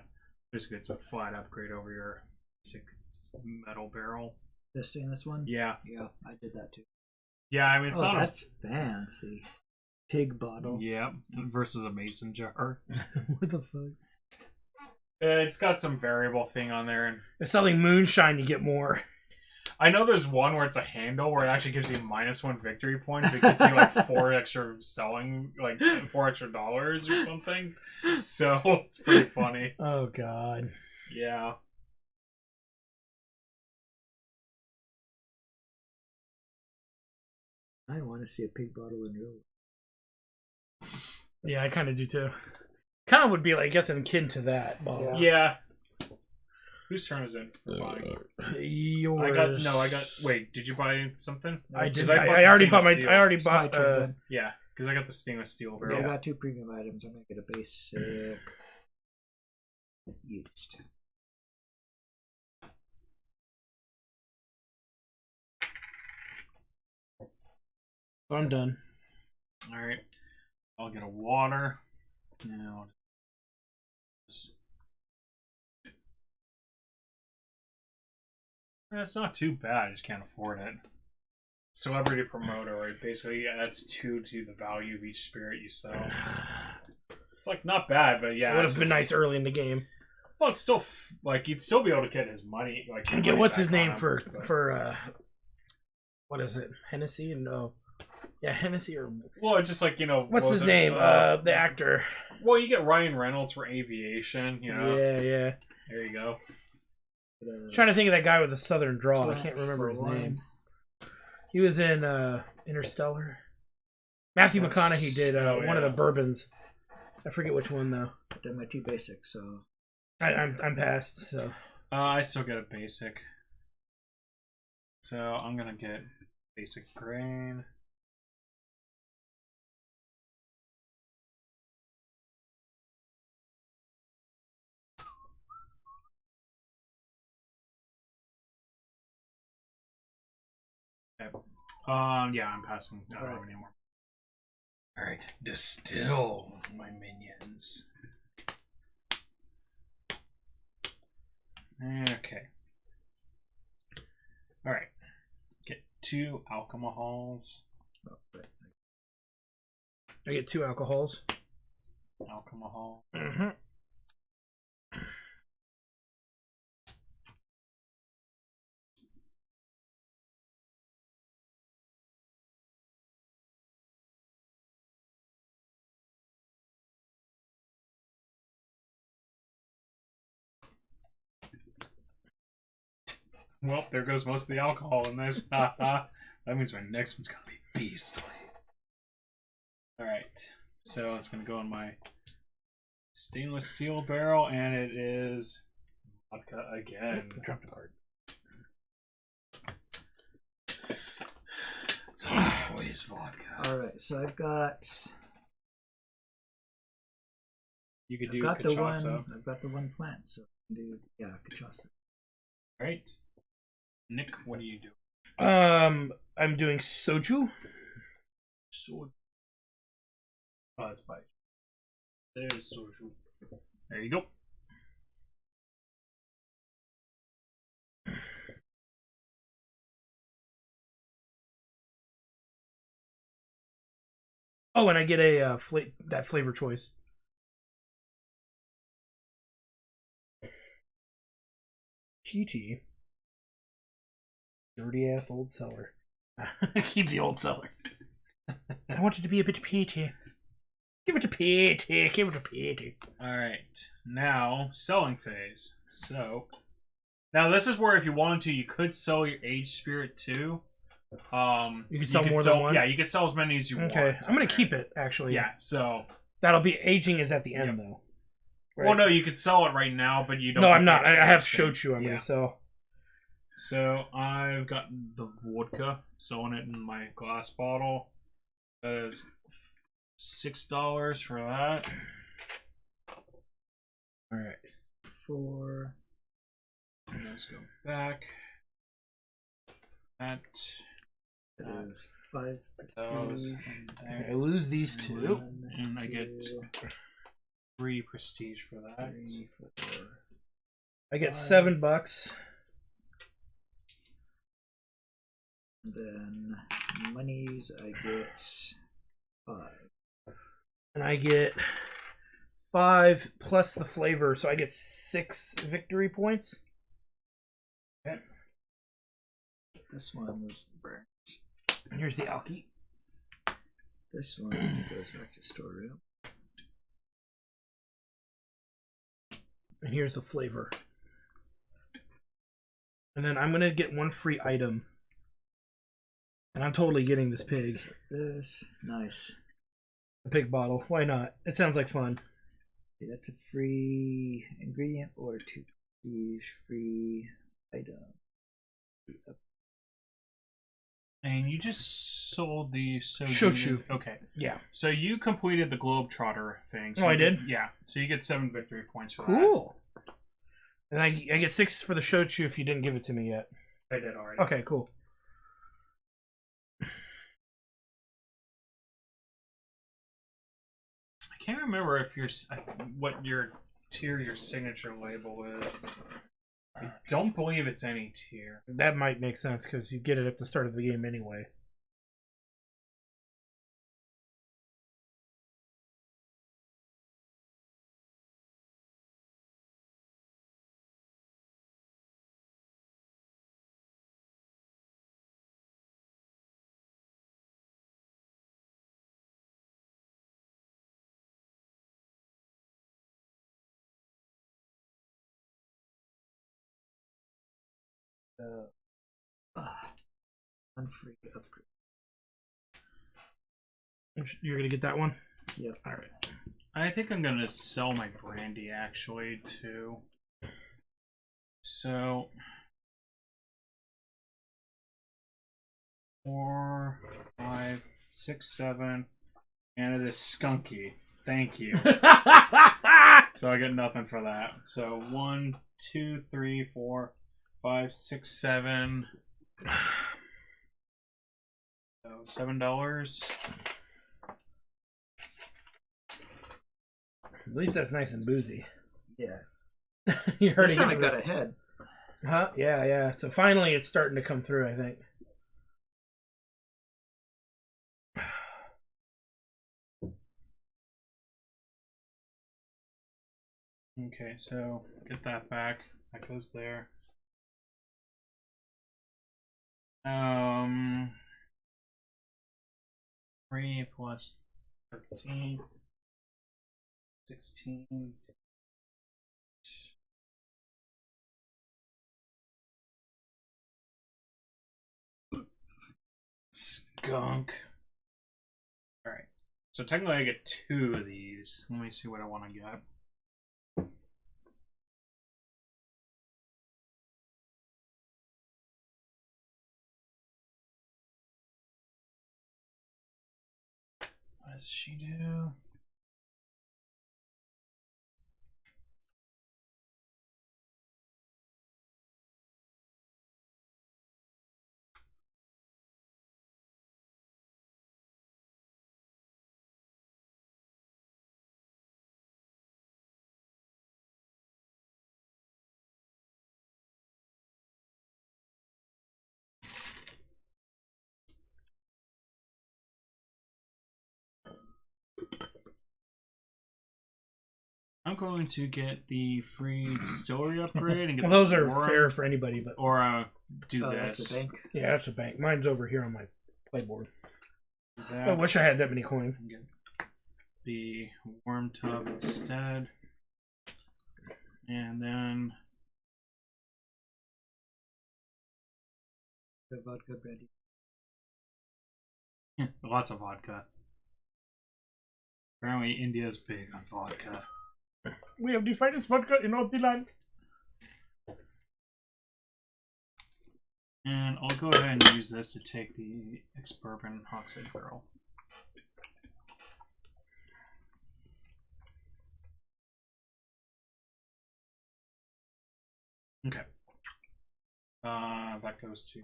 Basically, it's a flat upgrade over your basic metal barrel. The stainless one? Yeah. Yeah, I did that too. Yeah, I mean, it's not that's fancy. Pig bottle. Yeah, versus a mason jar. What the fuck? It's got some variable thing on there. And if selling moonshine, you get more. I know there's one where it's a handle where it actually gives you -1 victory point. It gets you like 4 extra selling, like $4 extra or something. So it's pretty funny. Oh god. Yeah. I want to see a pig bottle in real life. Yeah, I kind of do too. Kind of would be, like, I guess, akin to that bottle. Yeah. Whose turn is it for buying? Yours. I got. Wait, did you buy something? I did. I already bought my. steel. I already It's my bought. turn then. Yeah, because I got the stainless steel barrel. I got 2 premium items. I'm gonna get a basic yeast. I'm done. All right, I'll get a water. Now, it's not too bad. I just can't afford it. Celebrity promoter, it basically adds 2 to the value of each spirit you sell. It's like not bad, but yeah, It would have been nice early in the game. well, it's still like you'd still be able to get his money. Like And get what's his name for what is it? Hennessy? No. Yeah, Hennessy or Well, it's just like what's his name? The actor. Well, you get Ryan Reynolds for aviation. Yeah. There you go. Trying to think of that guy with the southern drawl. I Flat can't remember his for one. name. He was in Interstellar. Matthew McConaughey did one of the bourbons. I forget which one though. I did my 2 basics, so I'm past. So I still get a basic. So I'm gonna get basic grain. Okay. Yeah, I'm passing. I don't have any more. All right, distill my minions. Okay. All right. Get 2 alcohols. I get 2 alcohols. Alcohol. Mm-hmm. Well, there goes most of the alcohol in this. That means my next one's gonna be beastly. Alright. So it's gonna go in my stainless steel barrel, and it is vodka again. Drop the card. It's always vodka. Alright, so I've got You could I've do got cachaça. the one I've got the one plant, so I can do cachaça. Right. Nick, what do you do? I'm doing soju. Soju. Oh, that's fine. There's soju. There you go. Oh, and I get a that flavor choice. PT. Dirty ass old cellar. Keep the old cellar. I want it to be a bit peaty. Give it a peaty. Give it a peaty. Alright. Now, selling phase. So, now this is where if you wanted to, you could sell your aged spirit too. You could sell more than one? Yeah, you could sell as many as you want. Okay, I'm gonna keep it actually. Yeah, so. That'll be aging is at the end though. Right? Well, no, you could sell it right now, but you don't. No, get I'm not. the I have exchange shochu. I'm thing. gonna sell. So I've got the vodka, selling it in my glass bottle. That is $6 for that. All right. 4. And let's go back. That Is 5. goes Okay, I lose these two. and I get 3 prestige for that. 3, 4. I get Five. $7. Then monies, I get 5. And I get 5 plus the flavor, so I get 6 victory points. Okay. This one was burnt. And here's the alky. This one goes back to storeroom. And here's the flavor. And then I'm gonna get 1 free item. And I'm totally getting this pig. This nice. The pig bottle. Why not? It sounds like fun. See, that's a free ingredient or 2 prestige free item. And you just sold the Shochu. Okay. Yeah. So you completed the Globetrotter thing. So Oh, I you did? Yeah. So you get 7 victory points for Cool. And I get 6 for the shochu if you didn't give it to me yet. that. I did already. Okay, cool. I can't remember if what your tier your signature label is. I don't believe it's any tier. That might make sense because you get it at the start of the game anyway. One free upgrade. You're gonna get that one? Yep. All right. I think I'm gonna sell my brandy actually too. So 4, 5, 6, 7, and it is skunky. Thank you. So I get nothing for that. So 1, 2, 3, 4, 5, 6, 7. So $7. At least that's nice and boozy. Yeah. You already This time I got got it. ahead. Huh? Yeah, yeah. So finally it's starting to come through, I think. Okay, so get that back. That goes there. 3 plus 13, 16. Gunk. Alright. So technically I get 2 of these. Let me see what I want to get. What does she do? I'm going to get the free distillery upgrade and get Well, those the are warrant, fair for anybody, but or do Oh, this. that's the bank. yeah, that's a bank. Mine's over here on my playboard. That. I wish I had that many coins. And get the warm tub instead, and then The vodka brandy. lots of vodka. Apparently, India's big on vodka. We have the finest vodka in all the land. And I'll go ahead and use this to take the ex-bourbon Hogshead barrel. Okay. That goes to...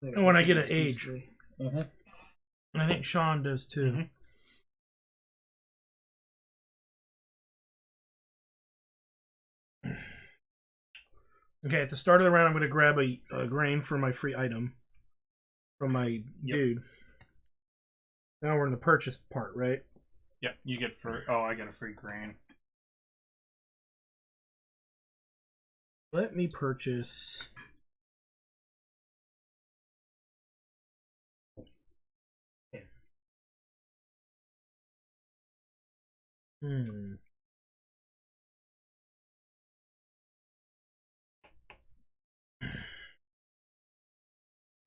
And when I get an age. Beastly. And I think Sean does too. Mhm. Okay, at the start of the round, I'm going to grab a grain for my free item from my dude. Now we're in the purchase part, right? Yep, you get free... Oh, I get a free grain. Let me purchase...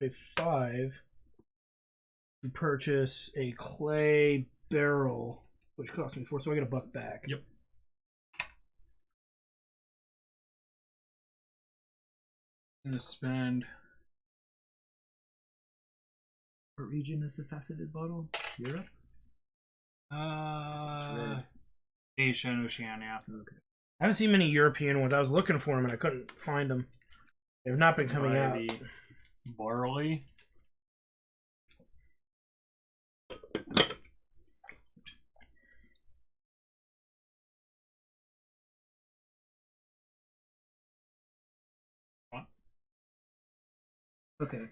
Pay 5 to purchase a clay barrel, which cost me 4, so I get $1 back. Yep. I'm gonna spend... What region is the faceted bottle? Europe? Asia and Oceania. Okay. I haven't seen many European ones. I was looking for them and I couldn't find them. They've not been coming out. Barley. Okay.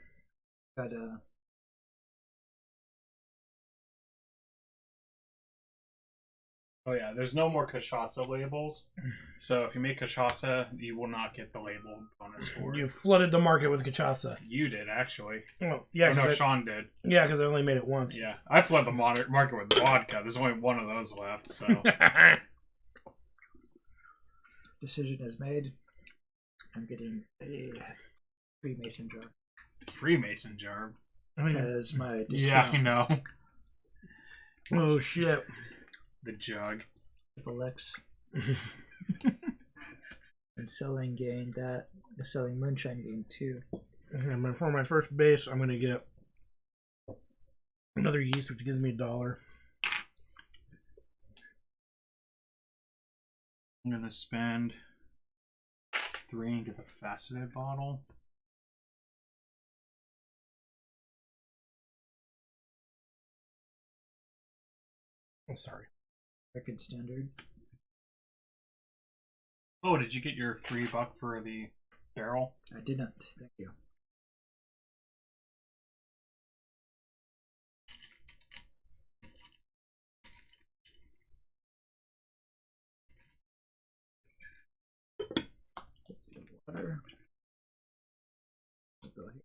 Got Oh yeah, there's no more cachaça labels. So if you make cachaça, you will not get the label bonus for it. You flooded the market with cachaça. You did, actually. Oh, yeah, Oh, no, 'cause Sean did. yeah, because I only made it once. Yeah, I flooded the market with vodka. There's only one of those left, so... decision is made. I'm getting a Freemason jar Freemason jar. as my discount. Yeah, I know. Oh, shit. The jug. Triple X. And selling gain that. Selling moonshine gain 2. And for my first base, I'm going to get another yeast, which gives me $1. I'm gonna spend 3 and get the faceted bottle. Oh, sorry. Record standard. Oh, did you get your $3 for the barrel? I did not. Thank you. Water. Go ahead.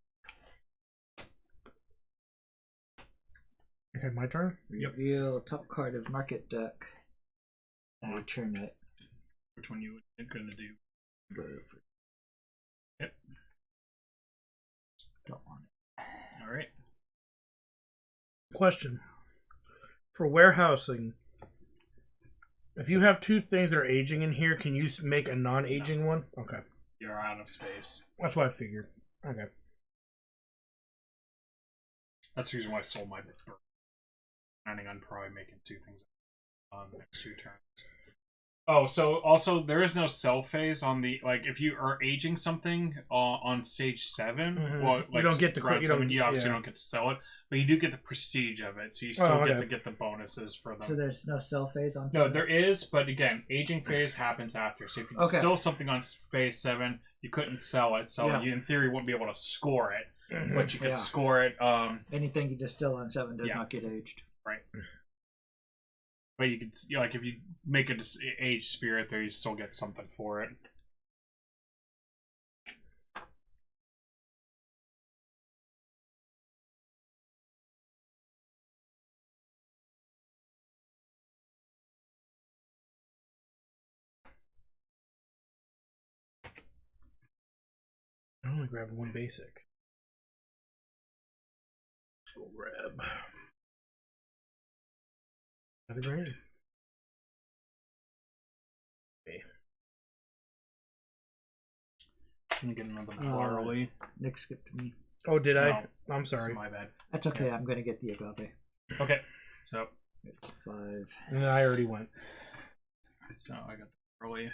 Okay, my turn? Reveal top card of market deck. And return it. Which one you were gonna do? Go for Question. For warehousing, if you have two things that are aging in here, can you make a non-aging one? Okay. You're out of space. That's what I figured. Okay. That's the reason why I sold my bird. Planning on probably making two things on the next 2 turns. Oh, so also there is no sell phase on the if you are aging something on stage 7. Well, you don't get to round 7, you obviously yeah. don't get to sell it, but you do get the prestige of it, so you still get to get the bonuses for them. So there's no sell phase on. No, 7? there is, but again, aging phase happens after. So if you distill something on phase 7, you couldn't sell it, so you in theory wouldn't be able to score it, but you could score it. Anything you distill on 7 does not get aged. Right. But you could, if you make a aged spirit there, you still get something for it. I only grabbed one basic. Go grab. Another grand. Okay. Can you get another barley? Nick skipped me. Oh, did I? No, I'm sorry. my bad. That's okay. I'm going to get the agave. Okay, so It's 5. And I already went. So I got the barley.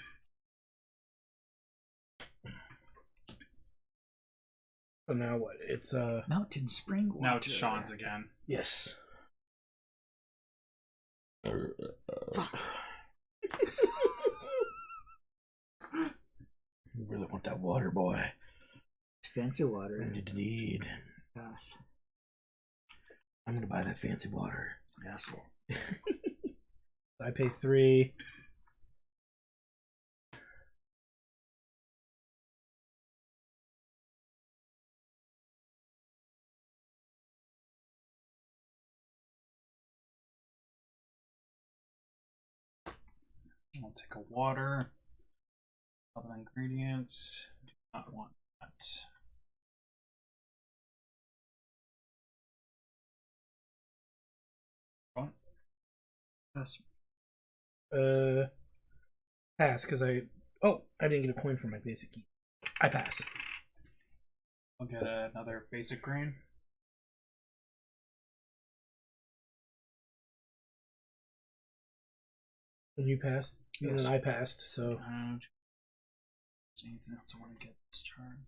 So now what? It's Mountain spring water. Now it's Sean's again. yes. You really want that water, boy? It's fancy water. Indeed. Yes. I'm gonna buy that fancy water. Asshole. I pay 3. I'll take a water. Other ingredients. Do not want that. Yes. Pass, because I didn't get a coin for my basic key. I pass. I'll get another basic grain. And you passed? Yes. And then I passed, so... Is there anything else I want to get this turn?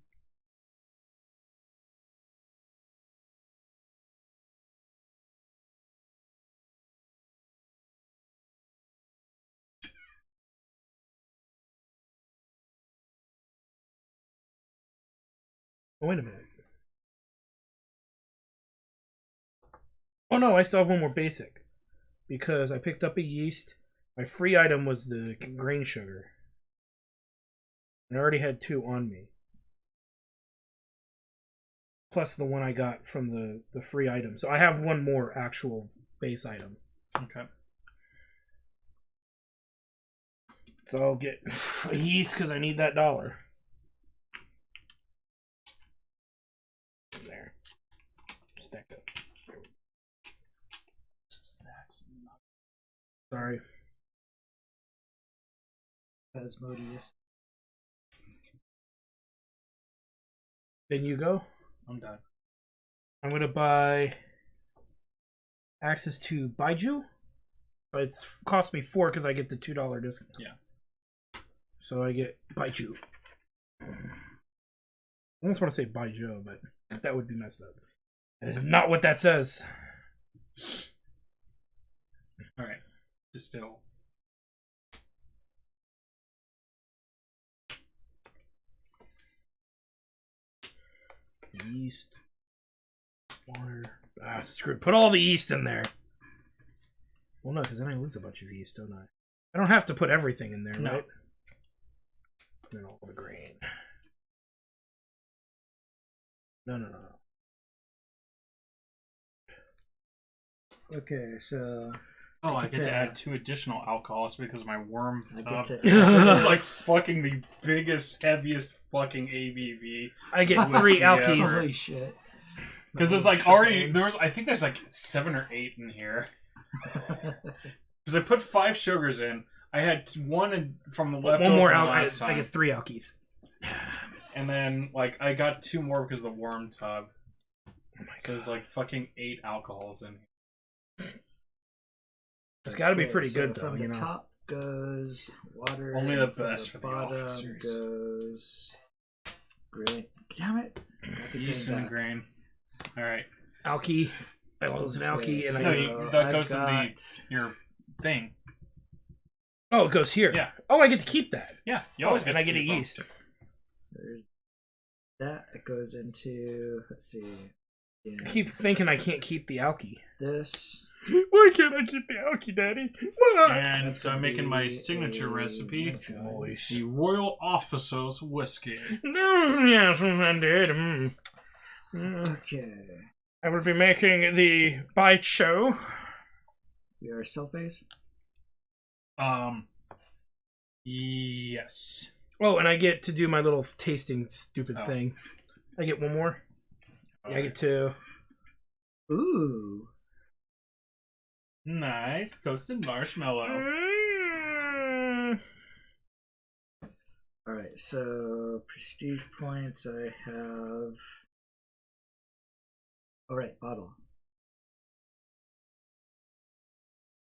Oh, wait a minute. Oh no, I still have one more basic. Because I picked up a yeast. My free item was the grain sugar. And I already had 2 on me. Plus the one I got from the free item. So I have one more actual base item. Okay. So I'll get a yeast because I need that $1. There. Stack up. Snacks. Sorry. Asmodeus. Then you go. I'm done. I'm going to buy access to Baiju. But it's cost me 4 because I get the $2 discount. Yeah. So I get Baiju. I almost want to say Baiju, but that would be messed up. That is not what that says. Alright. Distill. Yeast. Water. Ah, screw it. Put all the yeast in there. Well, no, because then I lose a bunch of yeast, don't I? I don't have to put everything in there, No. right? And then all the grain. No. Okay, so Oh, I get to add 2 additional alcohols because of my worm I tub. get to. This is like fucking the biggest, heaviest fucking ABV. I get Whiskey, 3 yeah. alkies. Holy shit! Because it's like already I think there's like 7 or 8 in here. Because I put 5 sugars in. I had 1 from the left. One more last time. I get 3 alkies. And then like I got 2 more because of the worm tub. Oh so there's like fucking 8 alcohols in here. It's got to be pretty good though. From the top goes water. Only the best for the bottom officers. Goes grain. Damn it! Got the Yeast and grain. All right. Alky. I lose an alky, and that goes in your thing. Oh, it goes here. Yeah. Oh, I get to keep that. Yeah. You always get and to I get a keep them. yeast. There's that. It goes into. Let's see. Yeah. I keep thinking I can't keep the alky. This. Why can't I keep the alky, Daddy? And so I'm making my signature recipe, the Royal Officers Whiskey. No, yes, I did. Okay. I will be making the bite show. Your self base. Yes. Oh, and I get to do my little tasting stupid Oh. thing. I get 1 more. Yeah, I get 2. Ooh. Nice toasted marshmallow. All right. So prestige points. I have. All right, bottle.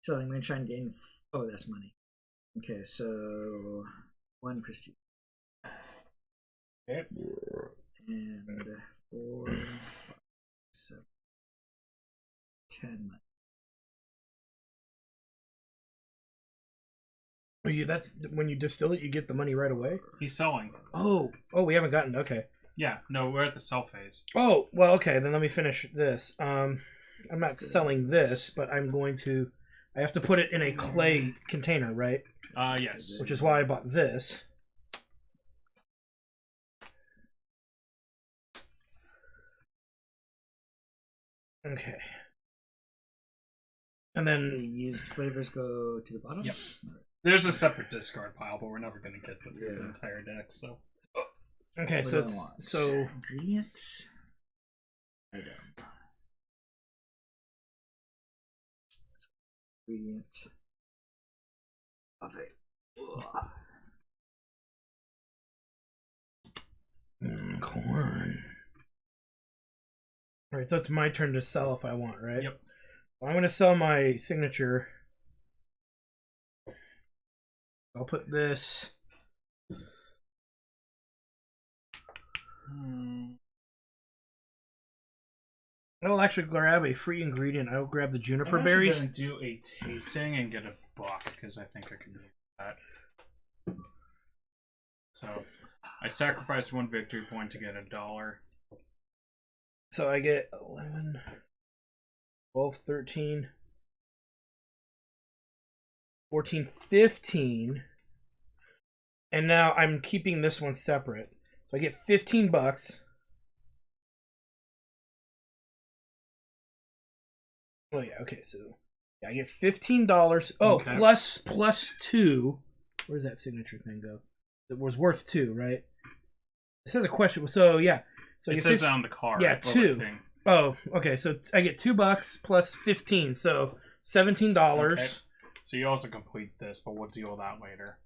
Selling moonshine gain. Oh, that's money. Okay, so 1 prestige. Okay. And 4, 5, 7, 10 money. That's when you distill it, you get the money right away. He's selling. Oh, we haven't gotten okay. Yeah, no, we're at the sell phase. Oh, well, okay, then let me finish this. I'm not selling this, but I'm going to. I have to put it in a clay container, right? Yes. Which is why I bought this. Okay. And The then used flavors go to the bottom? Yep. There's a separate discard pile, but we're never going to get the Yeah. entire deck, so. okay, What so do I it's want? so Ingredients. Item. Ingredient. Of it. corn. All right, so it's my turn to sell if I want, right? Yep. I'm going to sell my signature. I'll put this. I'll actually grab a free ingredient. I'll grab the juniper I'm berries. going to do a tasting and get a buck because I think I can do that. So I sacrificed 1 victory point to get $1. So I get 11, 12, 13, 14, 15. And now I'm keeping this one separate. So I get $15. Oh yeah, okay, so yeah, I get $15. Oh, Okay. plus 2. Where's that signature thing go? It was worth 2, right? It says a question. So yeah. So It says it on the card. Yeah, or 2. thing. Oh, okay. So I get $2 plus 15, so $17. Okay. So you also complete this, but we'll deal with that later.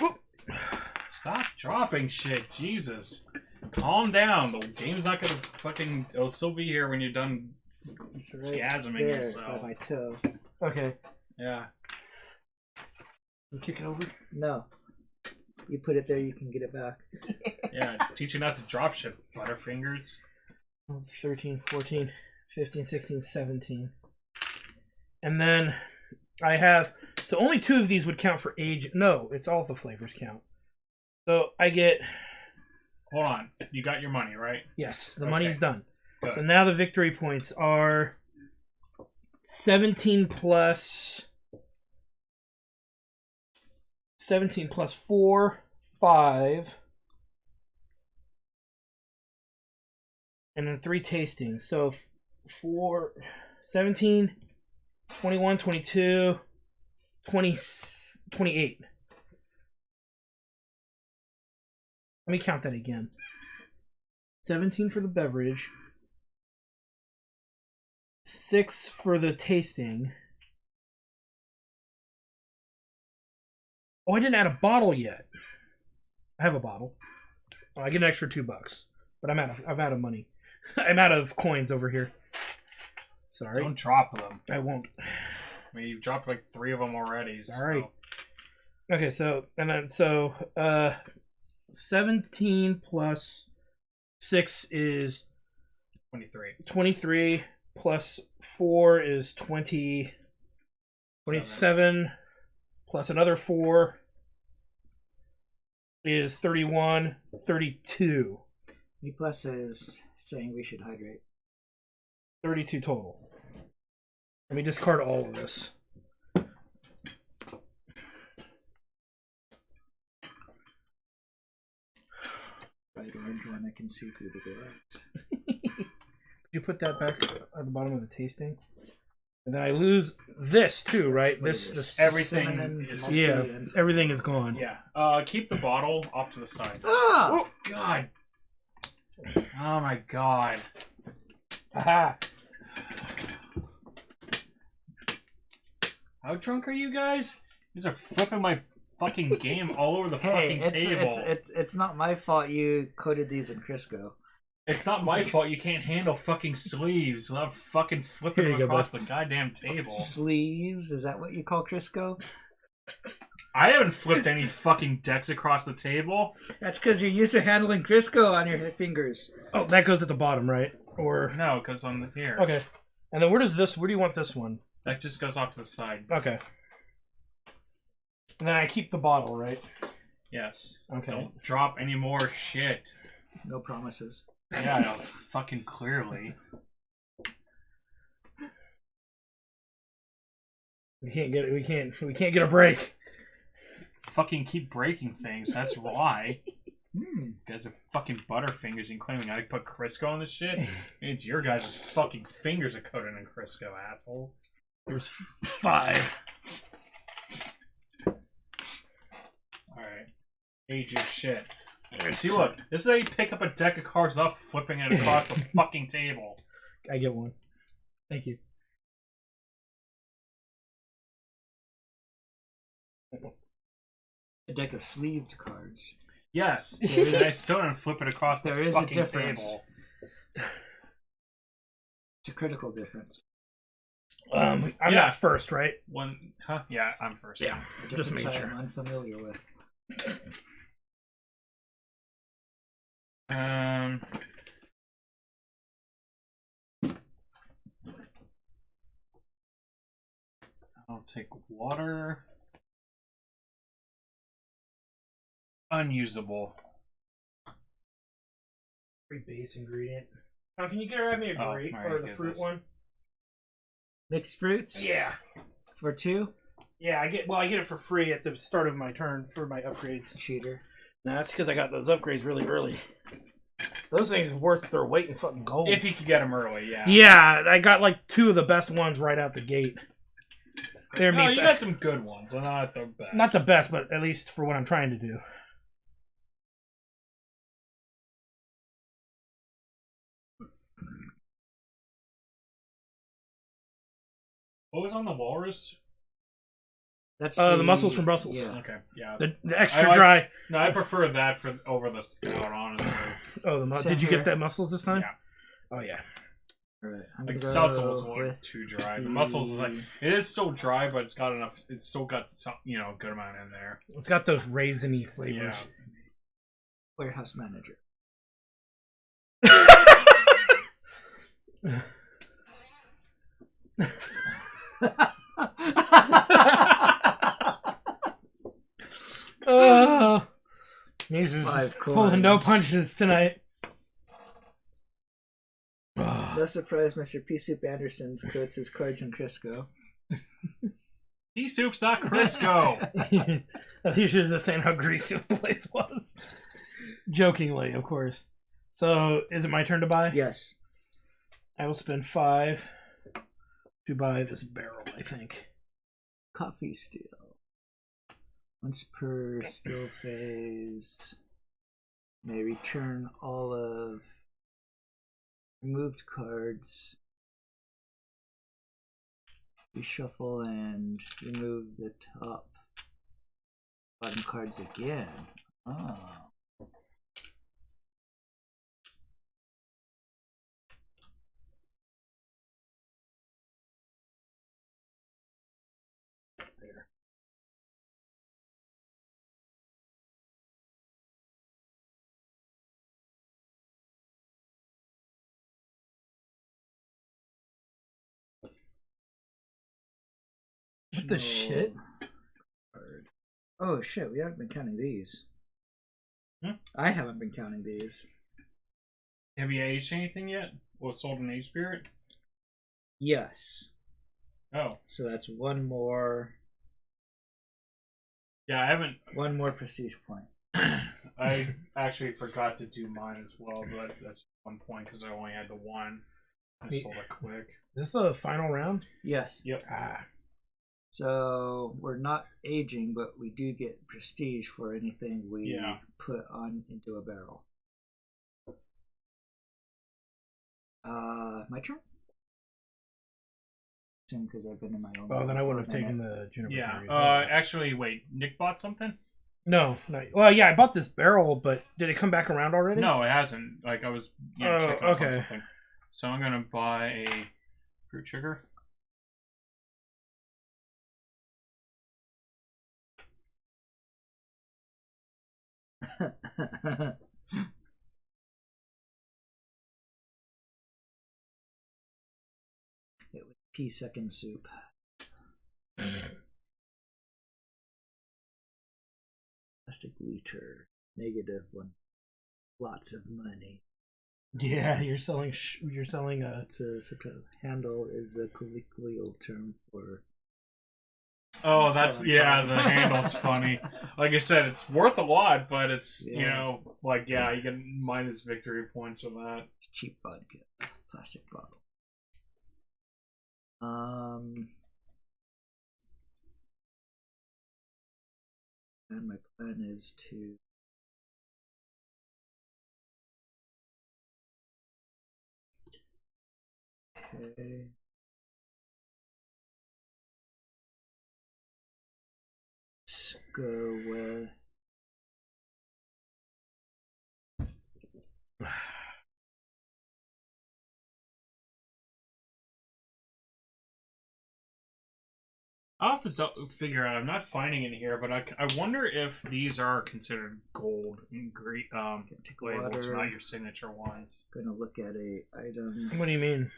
Whoop. Stop dropping shit, Jesus. Calm down. The game's not gonna fucking. It'll still be here when you're done Right gasming there yourself. by my toe. Okay. Yeah. You kick it over. No. You put it there, you can get it back. Yeah. Teach you not to drop shit, butterfingers. 13, 14, 15, 16, 17. And then I have. So only 2 of these would count for age. No, it's all the flavors count. So I get. Hold on. You got your money, right? Yes, the Okay. money's done. Good. So now the victory points are 17 plus 4, 5. And then 3 tastings. So 4, 17, 21, 22, 20, 28. Let me count that again. 17 for the beverage, 6 for the tasting. Oh, I didn't add a bottle yet. I have a bottle. Oh, I get an extra $2, but I'm out of money. I'm out of coins over here. Sorry. Don't drop them. I won't. I mean, you've dropped like 3 of them already. Sorry. So. Okay, so 17 plus 6 is 23. 23 plus 4 is 20. 27 plus another 4 is 31. 32. B plus is saying we should hydrate. 32 total. Let me discard all of this. By the orange one, I can see through the glass. You put that back at the bottom of the tasting, and then I lose this too, right? What is This everything cinnamon, is- multi, yeah, and- everything is gone. Yeah. Keep the bottle off to the side. Ah! Oh, God. Oh, my God. Aha! How drunk are you guys? You guys are flipping my fucking game all over the Hey, fucking table. it's not my fault you coated these in Crisco. It's not my fault you can't handle fucking sleeves without fucking flipping Here you them go, across bud. the goddamn table. Sleeves, is that what you call Crisco? I haven't flipped any fucking decks across the table. That's because you're used to handling Crisco on your fingers. Oh, that goes at the bottom, right? Or No, because on the here. okay, and then where does this? Where do you want this one? That just goes off to the side. Okay, and then I keep the bottle, right? Yes. Okay. Don't drop any more shit. No promises. Yeah, no, fucking clearly. We can't get a break. Fucking keep breaking things. That's why. Hmm. You guys are fucking butterfingers and claiming I put Crisco on this shit. It's your guys' fucking fingers are coated in Crisco, assholes. There's 5. Alright. Age your shit. See, look. This is how you pick up a deck of cards without flipping it across the fucking table. I get one. Thank you. A deck of sleeved cards. Yes. And I still didn't flip it across the There is a fucking difference. table. It's a critical difference. I'm Yeah. not first, right? One, huh? Yeah, I'm first. Yeah. A Just difference make I sure. am unfamiliar with. I'll take water. Unusable. Very base ingredient. Now, can you grab me a Oh, grape alright, or the get fruit this. one? Mixed fruits Yeah. for 2. Yeah, I get it for free at the start of my turn for my upgrades. Cheater. No, that's because I got those upgrades really early. Those things are worth their weight in fucking gold. If you could get them early, yeah. Yeah, I got like 2 of the best ones right out the gate. There No, means you got some good ones. They're not the best. not the best, but at least for what I'm trying to do. What was on the walrus? That's The mussels from Brussels. Yeah. Okay, yeah. The extra I like- dry. No, I prefer that over the scout, honestly. Oh, did you get that mussels this time? Yeah. Oh yeah. All right. I'm Like gonna stout's go almost a little with too dry. The mussels is like it is still dry, but it's got enough. It's still got some, a good amount in there. It's got those raisiny flavors. Yeah. warehouse manager. He's just 5 pulling no coins. punches tonight. No surprise, Mr. P. Soup Anderson's coats his cards in Crisco. Pea soup's not Crisco. I think you should have just saying how greasy the place was. Jokingly, of course. So, is it my turn to buy? Yes. I will spend 5 to buy this barrel, I think. Coffee steal. Once per still phase. May return all of removed cards. Reshuffle and remove the top bottom cards again. Oh. There. What the shit? Card. Oh shit, we haven't been counting these. Hmm? I haven't been counting these. Have you aged anything yet? Was sold an age spirit? Yes. Oh. So that's one more Yeah, I haven't. one more prestige point. I actually forgot to do mine as well, but that's 1 point because I only had the one. I sold it quick. Is this the final round? Yes. Yep. So we're not aging, but we do get prestige for anything we Yeah. put on into a barrel. My turn? Because I've been in my own. Well, then I for wouldn't a have taken minute. the juniper Yeah. berries. Actually, wait. Nick bought something? No. Well, yeah, I bought this barrel, but did it come back around already? No, it hasn't. Like I was Oh, checking up on okay. something. So I'm gonna buy a fruit sugar. It was pea second soup. Plastic liter. -1. Lots of money. Yeah, you're selling. It's a such a handle is a colloquial term for. Oh, that's selling yeah. card. The handle's funny. Like I said, it's worth a lot, but it's you Yeah. know like yeah, you get minus victory points for that. Cheap vodka, plastic bottle. And my plan is to okay. Let's go with I'll have to figure out. I'm not finding it here, but I wonder if these are considered gold and great take labels, water. not your signature ones. Gonna look at a item. What do you mean?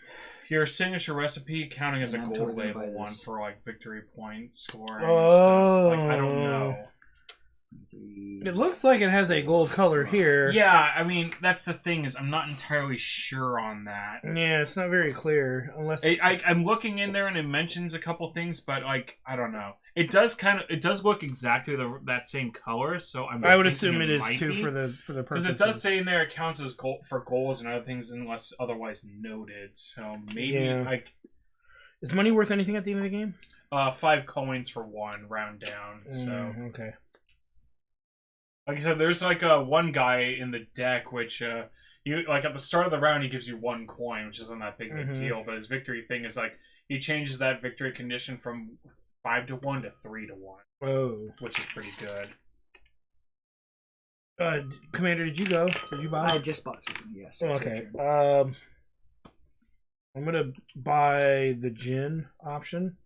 Your signature recipe counting as a And I'm gold totally gonna label buy one this. for like victory point scoring and stuff. Like I don't Oh. know. 3. It looks like it has a gold color here. Yeah, I mean that's the thing is I'm not entirely sure on that. Yeah, it's not very clear unless. I'm looking in there and it mentions a couple things, but like I don't know. It does look exactly that same color, so I would assume it is might too be. for the Because purpose. it does say in there it counts as gold for goals and other things unless otherwise noted. So maybe Yeah. like Is money worth anything at the end of the game? 5 coins for 1 round down. So Okay. like I said, there's like one guy in the deck which you like at the start of the round he gives you 1 coin, which isn't that big of a deal. But his victory thing is like he changes that victory condition from 5 to 1 to 3 to 1. Oh. Which is pretty good. Commander, did you go? Did you buy? I just bought something. Yes. Oh, it's okay. your turn. I'm gonna buy the gin option.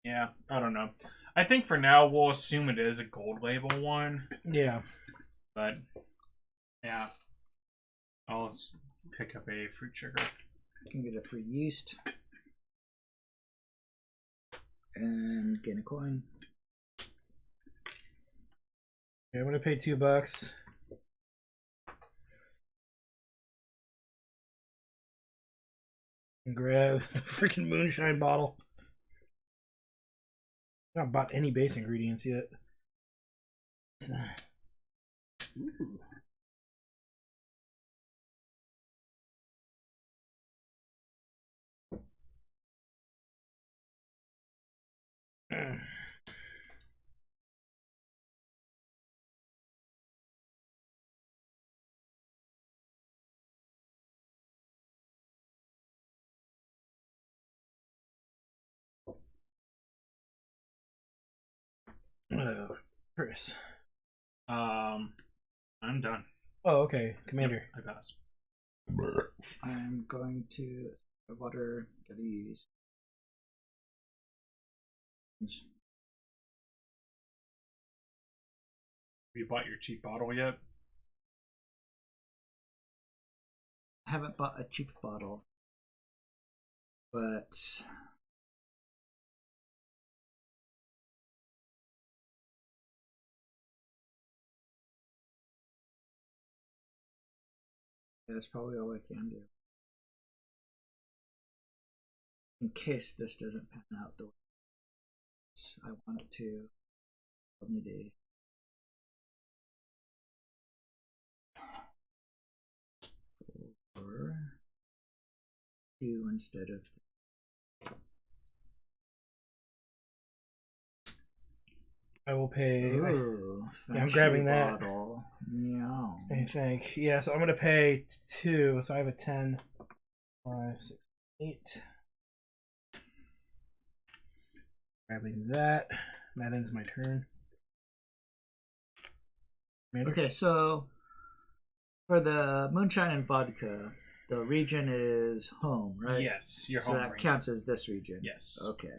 Yeah, I don't know. I think for now we'll assume it is a gold label one. Yeah. But yeah, I'll pick up a fruit sugar. You can get a free yeast and gain a coin. Okay, I'm gonna pay $2. And grab a freaking moonshine bottle. I haven't bought any base ingredients yet. Ooh. Chris. I'm done. Oh, okay, Commander. Yep, I pass. I'm going to water these. Have you bought your cheap bottle yet? I haven't bought a cheap bottle, but that's probably all I can do. In case this doesn't pan out the way I want it to. I need a 4, 2 instead of. I will pay. Ooh, yeah, I'm grabbing that. Bottle. Meow. I think. Yeah, so I'm going to pay 2. So I have a 10, 5, 6, 8. Grabbing that. That ends my turn. Commander? Okay, so for the moonshine and vodka, the region is home, right? Yes, your So home that range. counts as this region. Yes. Okay.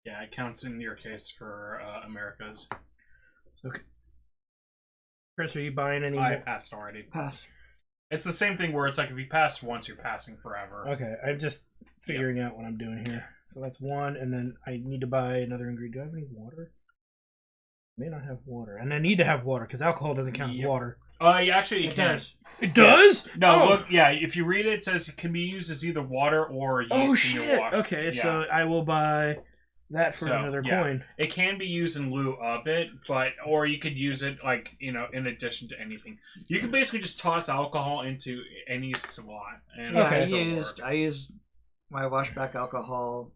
Yeah, it counts in your case for Americas. Okay. Chris, are you buying any I more? passed already. Pass. It's the same thing where it's like if you pass once, you're passing forever. Okay, I'm just figuring out what I'm doing here. So that's 1, and then I need to buy another ingredient. Do I have any water? I may not have water. And I need to have water, because alcohol doesn't count as water. Yeah, actually, It can. does. It does? No, Oh. look, yeah, if you read it, it says it can be used as either water or yeast in your shit! wash. Okay, Yeah. so I will buy that for So, another yeah. coin. It can be used in lieu of it, or you could use it like in addition to anything. You can basically just toss alcohol into any slot, and Yeah, Okay. it'll still I used my washback alcohol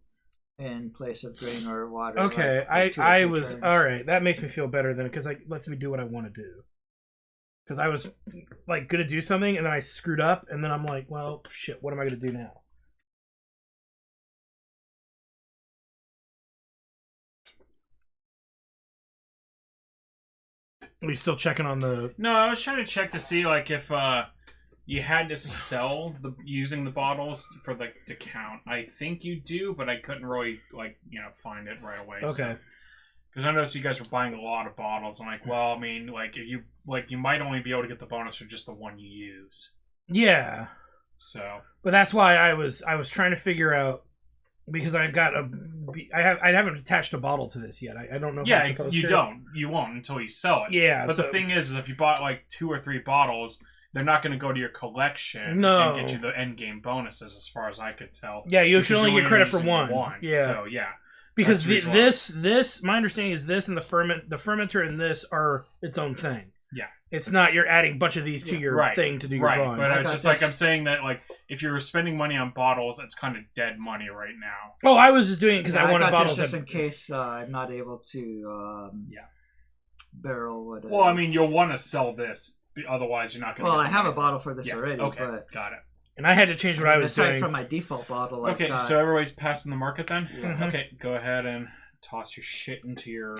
in place of grain or water. Okay, like, for 2 or I 3 was turns. all right. That makes me feel better then, because it lets me do what I want to do. Because I was like gonna do something and then I screwed up, and then I'm like, well, shit, what am I gonna do now? Are you still checking on the? No, I was trying to check to see like if you had to sell using the bottles for to count. I think you do, but I couldn't really find it right away. Okay. Because I noticed you guys were buying a lot of bottles. I'm like, well, I mean, like if you might only be able to get the bonus for just the one you use. Yeah. So. But that's why I was trying to figure out, because I haven't attached a bottle to this yet. I don't know. If Yeah, I'm supposed you to. don't. You won't until you sell it. Yeah. But so, the thing is if you bought like 2 or 3 bottles, they're not going to go to your collection No. and get you the end game bonuses, as far as I could tell. yeah, you Because should only you're get credit for using one. Yeah. So yeah. Because That's the reason this, my understanding is this and the fermenter and this are its own thing. Yeah. It's not you're adding a bunch of these to your Right. thing to do your Right, drawing. but I it's got just like this. I'm saying that like if you're spending money on bottles, it's kind of dead money right now. Oh, I was just doing it because Yeah, I wanted got bottles. this just that- in case I'm not able to. Barrel what. Well, I mean, you'll want to sell this, otherwise you're not going to. Well, I have a bottle for this Yeah. already. Okay, But got it. and I had to change what I was aside doing. from my default bottle, I've Okay, got, so everybody's passing the market then. Yeah. Mhm. Okay, go ahead and toss your shit into your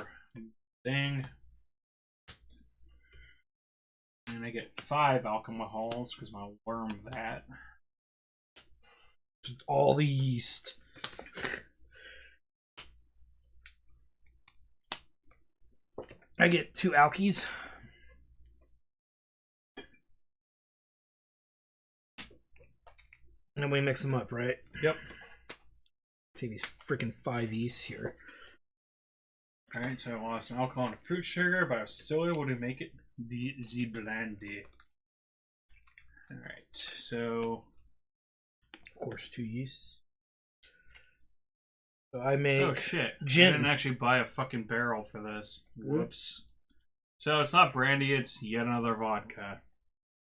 thing. And I get 5 alcohols because I'll worm that. all the yeast. I get 2 alkies. And then we mix them up, right? Yep. Take these freaking 5 yeasts here. Alright, so I lost an alcohol and a fruit sugar, but I was still able to make it the brandy. Alright, so. Of course, 2 yeasts. So I make Oh shit. gin. I didn't actually buy a fucking barrel for this. Whoops. So it's not brandy, it's yet another vodka.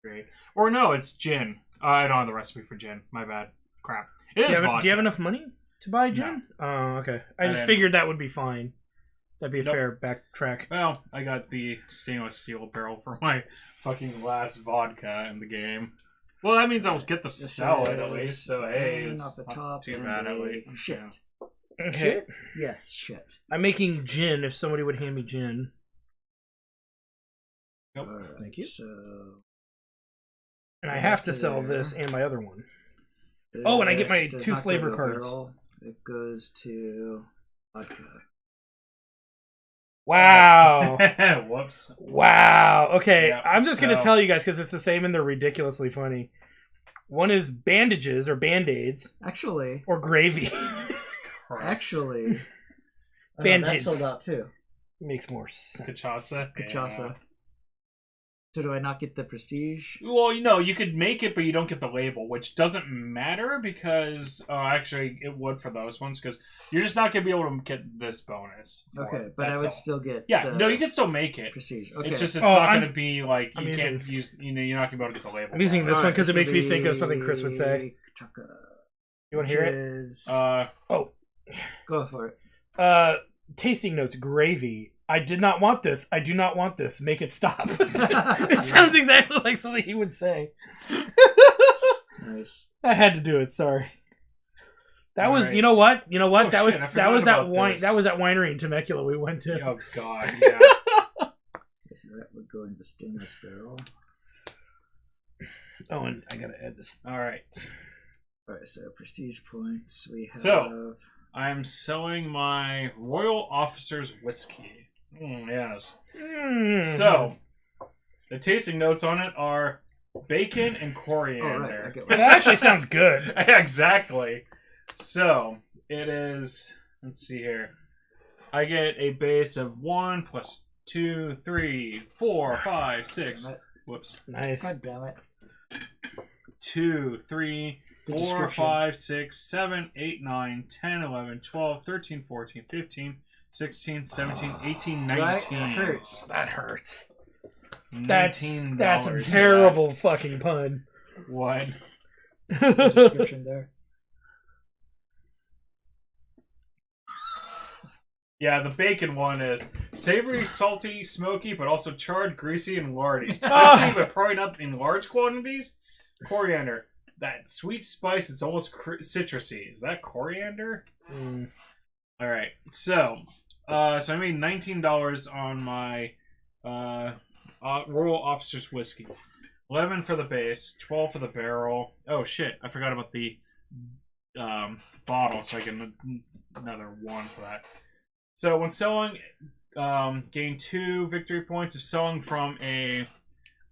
Great. Or no, it's gin. I don't have the recipe for gin. My bad. Crap. It is vodka. Do you have enough money? to buy gin? Oh, okay. I just figured that would be fine. That'd be a fair backtrack. Well, I got the stainless steel barrel for my fucking last vodka in the game. Well, that means I'll get the salad at least. So hey, it's off the top too bad at least. Shit. Okay. Shit? Yes, shit. I'm making gin if somebody would hand me gin. Nope. Right, Thank you. So, And I have to sell this and my other one. Oh, and I get my does 2 not go flavor to cards. barrel. It goes to vodka. Wow. Whoops. Wow. Okay, Yep, I'm just going to so- tell you guys because it's the same and they're ridiculously funny. One is bandages or band-aids Actually, or gravy. actually, Band-Aids. that's sold out too. Makes more sense. Cachaça. Cachaça. Yeah. So do I not get the prestige? Well, you could make it, but you don't get the label, which doesn't matter because actually it would for those ones because you're just not gonna be able to get this bonus. Okay, but I would still get. Yeah, the no, you can still make it. prestige. Okay, It's just Oh, not I'm- going to be like I'm you using- can't use. You're not going to be able to get the label. I'm using this All one because it this makes will me think of something Chris would say. be Chaka, You want to hear it? is- Oh. Go for it. Tasting notes, gravy. I did not want this. I do not want this. Make it stop. It sounds exactly like something he would say. Nice. I had to do it. Sorry. That was. Alright. You know what? You know what? Oh, that was. shit, I That forgot was that about wine. this. That was that winery in Temecula we went to. Oh God, yeah. Okay, so that would go into stainless barrel. Oh, and I gotta add this. All right. All right, so prestige points. We have. So- I'm selling my Royal Officer's Whiskey. Yes. So, the tasting notes on it are bacon and coriander. Oh, right. I get that what- actually sounds good. Exactly. So, it is, let's see here. I get a base of 1 plus 2, 3, 4, 5, 6. Damn it. Whoops. Nice. God damn it. 2, 3, The 4, description. 5, 6, 7, 8, 9, 10, 11, 12, 13, 14, 15, 16, 17, 18, 19. Right? It hurts. That hurts. $19 That's a for terrible fucking pun. that. What? The description there. Yeah, the bacon one is savory, salty, smoky, but also charred, greasy, and lardy. Ah. Tasty, but probably not in large quantities. Coriander. That sweet spice, it's almost citrusy. Is that coriander? Mm. All right. So I made $19 on my Royal Officer's Whiskey. 11 for the base, 12 for the barrel. Oh shit, I forgot about the bottle, so I get another 1 for that. So when selling, gain 2 victory points. If selling from a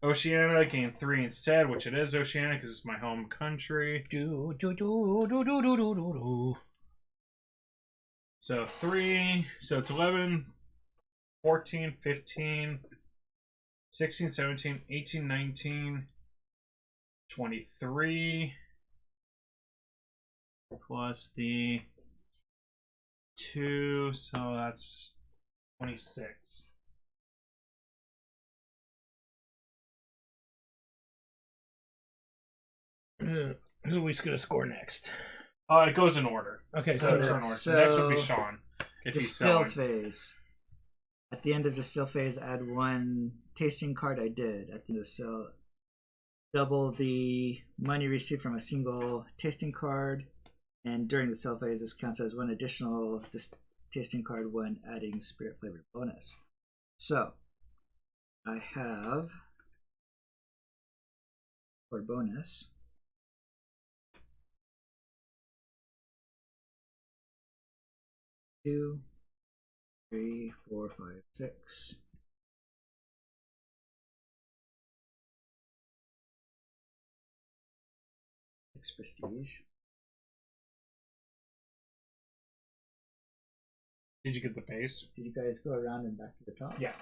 Oceania, gain 3 instead, which it is Oceania because it's my home country. So 3, so it's 11, 14, 15, 16, 17, 18, 19, 23, plus the 2, so that's 26. Who are we gonna score next? It goes in order. Okay, So, so turn order. So so- next would be Sean. If he's Distill selling. phase. At the end of distill phase, add 1 tasting card. I did. At the end of sell, double the money received from a single tasting card. And during the sell phase, this counts as 1 additional tasting card when adding spirit flavored bonus. So, I have for bonus. Two, 3, 4, 5, 6. Six prestige. Did you get the base? Did you guys go around and back to the top? Yeah.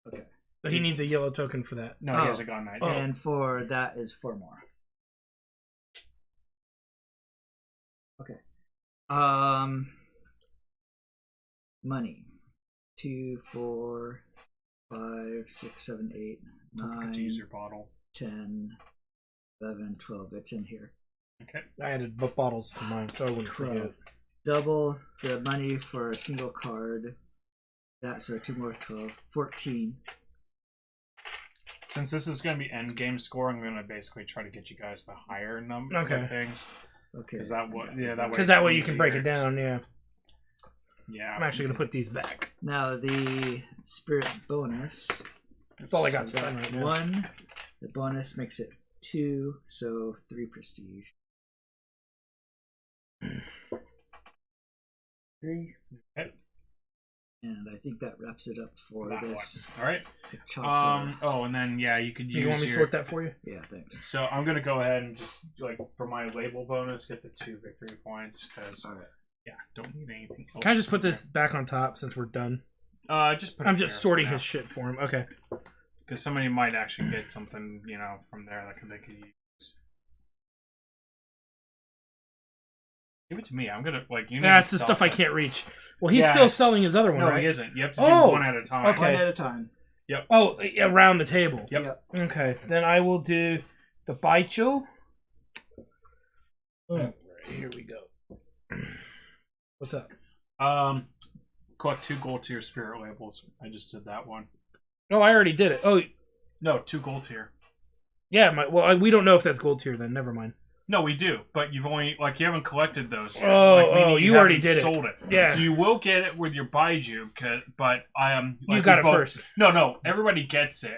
Okay. but he needs a yellow token for that. No, Oh. he hasn't gotten that. Oh. And for that is 4 more. Okay. Money. 2, 4, 5, 6, 7, 8, Don't forget to 9, use your bottle. 10, 11, 12. It's in here. Okay. I added book bottles to mine, so I wouldn't forget. double the money for a single card. That, so 2 more 12. 14. Since this is going to be end game score, I'm going to basically try to get you guys the higher number Okay. of things. Okay. Is that what? Yeah, that way. Because that way you can break it down, yeah. Yeah. I'm actually going to put these back. Now the spirit bonus. That's all I got So done that right now. 1. The bonus makes it 2, so 3 prestige. 3. Okay. And I think that wraps it up for That this. one. All right. Chopper. Oh, and then yeah, you could use You want me to your. sort that for you? Yeah, thanks. So I'm gonna go ahead and just like for my label bonus, get the 2 victory points because All right. yeah, don't need anything else. Can I just put this back on top since we're done? Just put. It I'm just there sorting for now. his shit for him. Okay. Because somebody might actually get something, from there that they could use. Give it to me. I'm gonna you. That's need the to stuff I sell can't reach. Well, he's Yeah. still selling his other one, No, right? he isn't. You have to do Oh, one at a time. okay. One at a time. Oh, around the table. Yep. Okay, then I will do the baicho. Oh, right, here we go. What's up? Collect 2 gold tier spirit labels. I just did that one. Oh, I already did it. Oh, No, 2 gold tier. yeah. We don't know if that's gold tier then. Never mind. No, we do, but you've only you haven't collected those yet. Oh, you already haven't did it. sold it. Yeah. So you will get it with your Baiju, but I am. You got it first. No, everybody gets it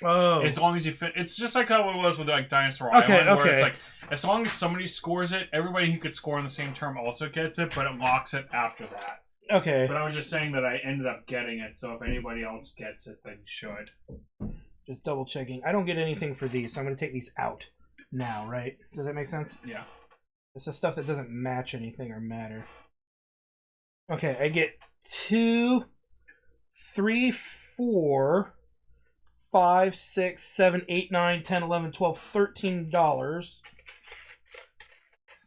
Oh, as long as you fit. It's just like how it was with Dinosaur Okay, Island, where it's okay. as long as somebody scores it, everybody who could score in the same term also gets it, but it locks it after that. okay. But I was just saying that I ended up getting it, so if anybody else gets it, then you should. Just double checking. I don't get anything for these, so I'm going to take these out now, right? Does that make sense? Yeah. It's the stuff that doesn't match anything or matter. Okay, I get 2, 3, 4, 5, 6, 7, 8, 9, 10, 11, 12, $13.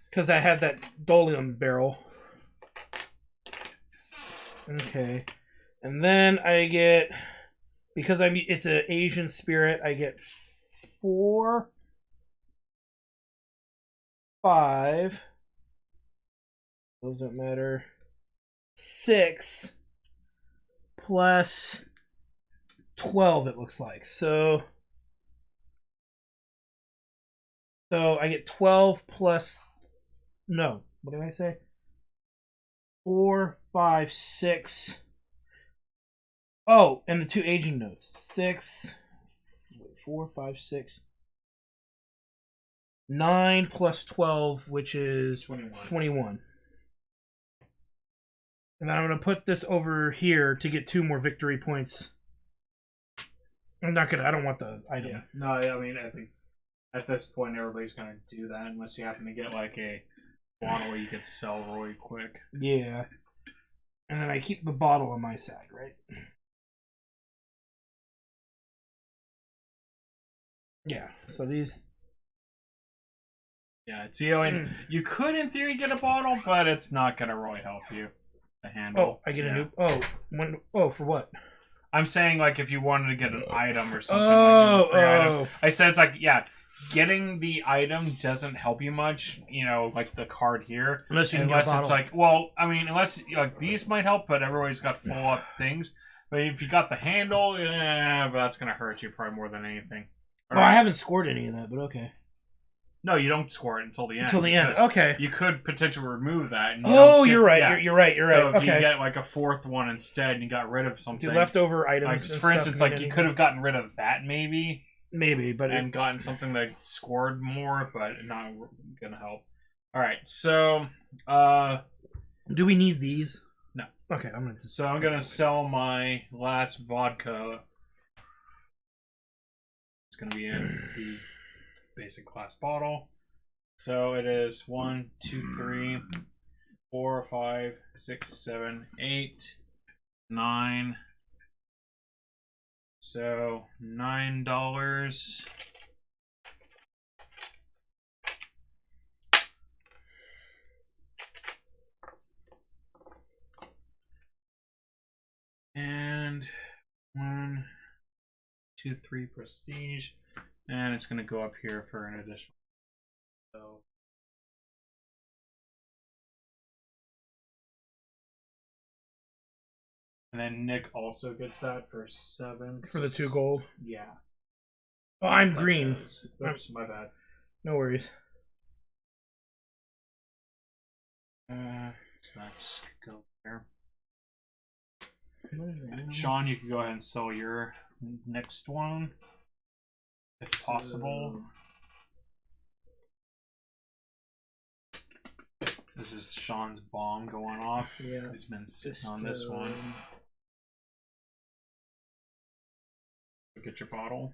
Because I had that Dolium barrel. Okay. And then I get, because it's an Asian spirit, I get 4, 5. Those don't matter. 6 plus 12, it looks like. So I get 12 plus. No, what did I say? 4, 5, 6. Oh, and the 2 aging notes. 6, 4, 5, 6. 9 plus 12, which is 21. And then I'm going to put this over here to get 2 more victory points. I don't want the item. Yeah. No, I mean, I think at this point everybody's gonna do that unless you happen to get a bottle you could sell really quick. Yeah. And then I keep the bottle on my side, right? Yeah. So these. Yeah, it's you could in theory get a bottle, but it's not gonna really help you. The handle. Oh, I get a new. Oh, for what? I'm saying if you wanted to get an item or something Oh, free item. I said it's getting the item doesn't help you much, the card here. Unless you can get a it's bottle. unless these might help, but everybody's got full up things. But if you got the handle, but that's gonna hurt you probably more than anything. Well, I haven't scored any of that, but okay. No, you don't score it until the end. Until the end, okay. You could potentially remove that. And You're right. Yeah. You're right. You're right. So if okay. you get a 4th one instead, and you got rid of something. Do leftover items. For instance, you could have gotten rid of that maybe, but and gotten something that scored more, but not gonna help. All right, so do we need these? No. Okay, I'm gonna sell my last vodka. It's gonna be in the basic class bottle. So it is 1, 2, 3, 4, 5, 6, 7, 8, 9. So $9. And 1, 2, 3 prestige. And it's going to go up here for an additional. So And then Nick also gets that for 7. For the 2 gold. Yeah. Oh, I'm That green. goes. Oops, my bad. No worries. Let's not just go there. Sean, you can go ahead and sell your next one, if possible. This is Sean's bomb going off. Yeah. He's been sitting on this one. Get your bottle.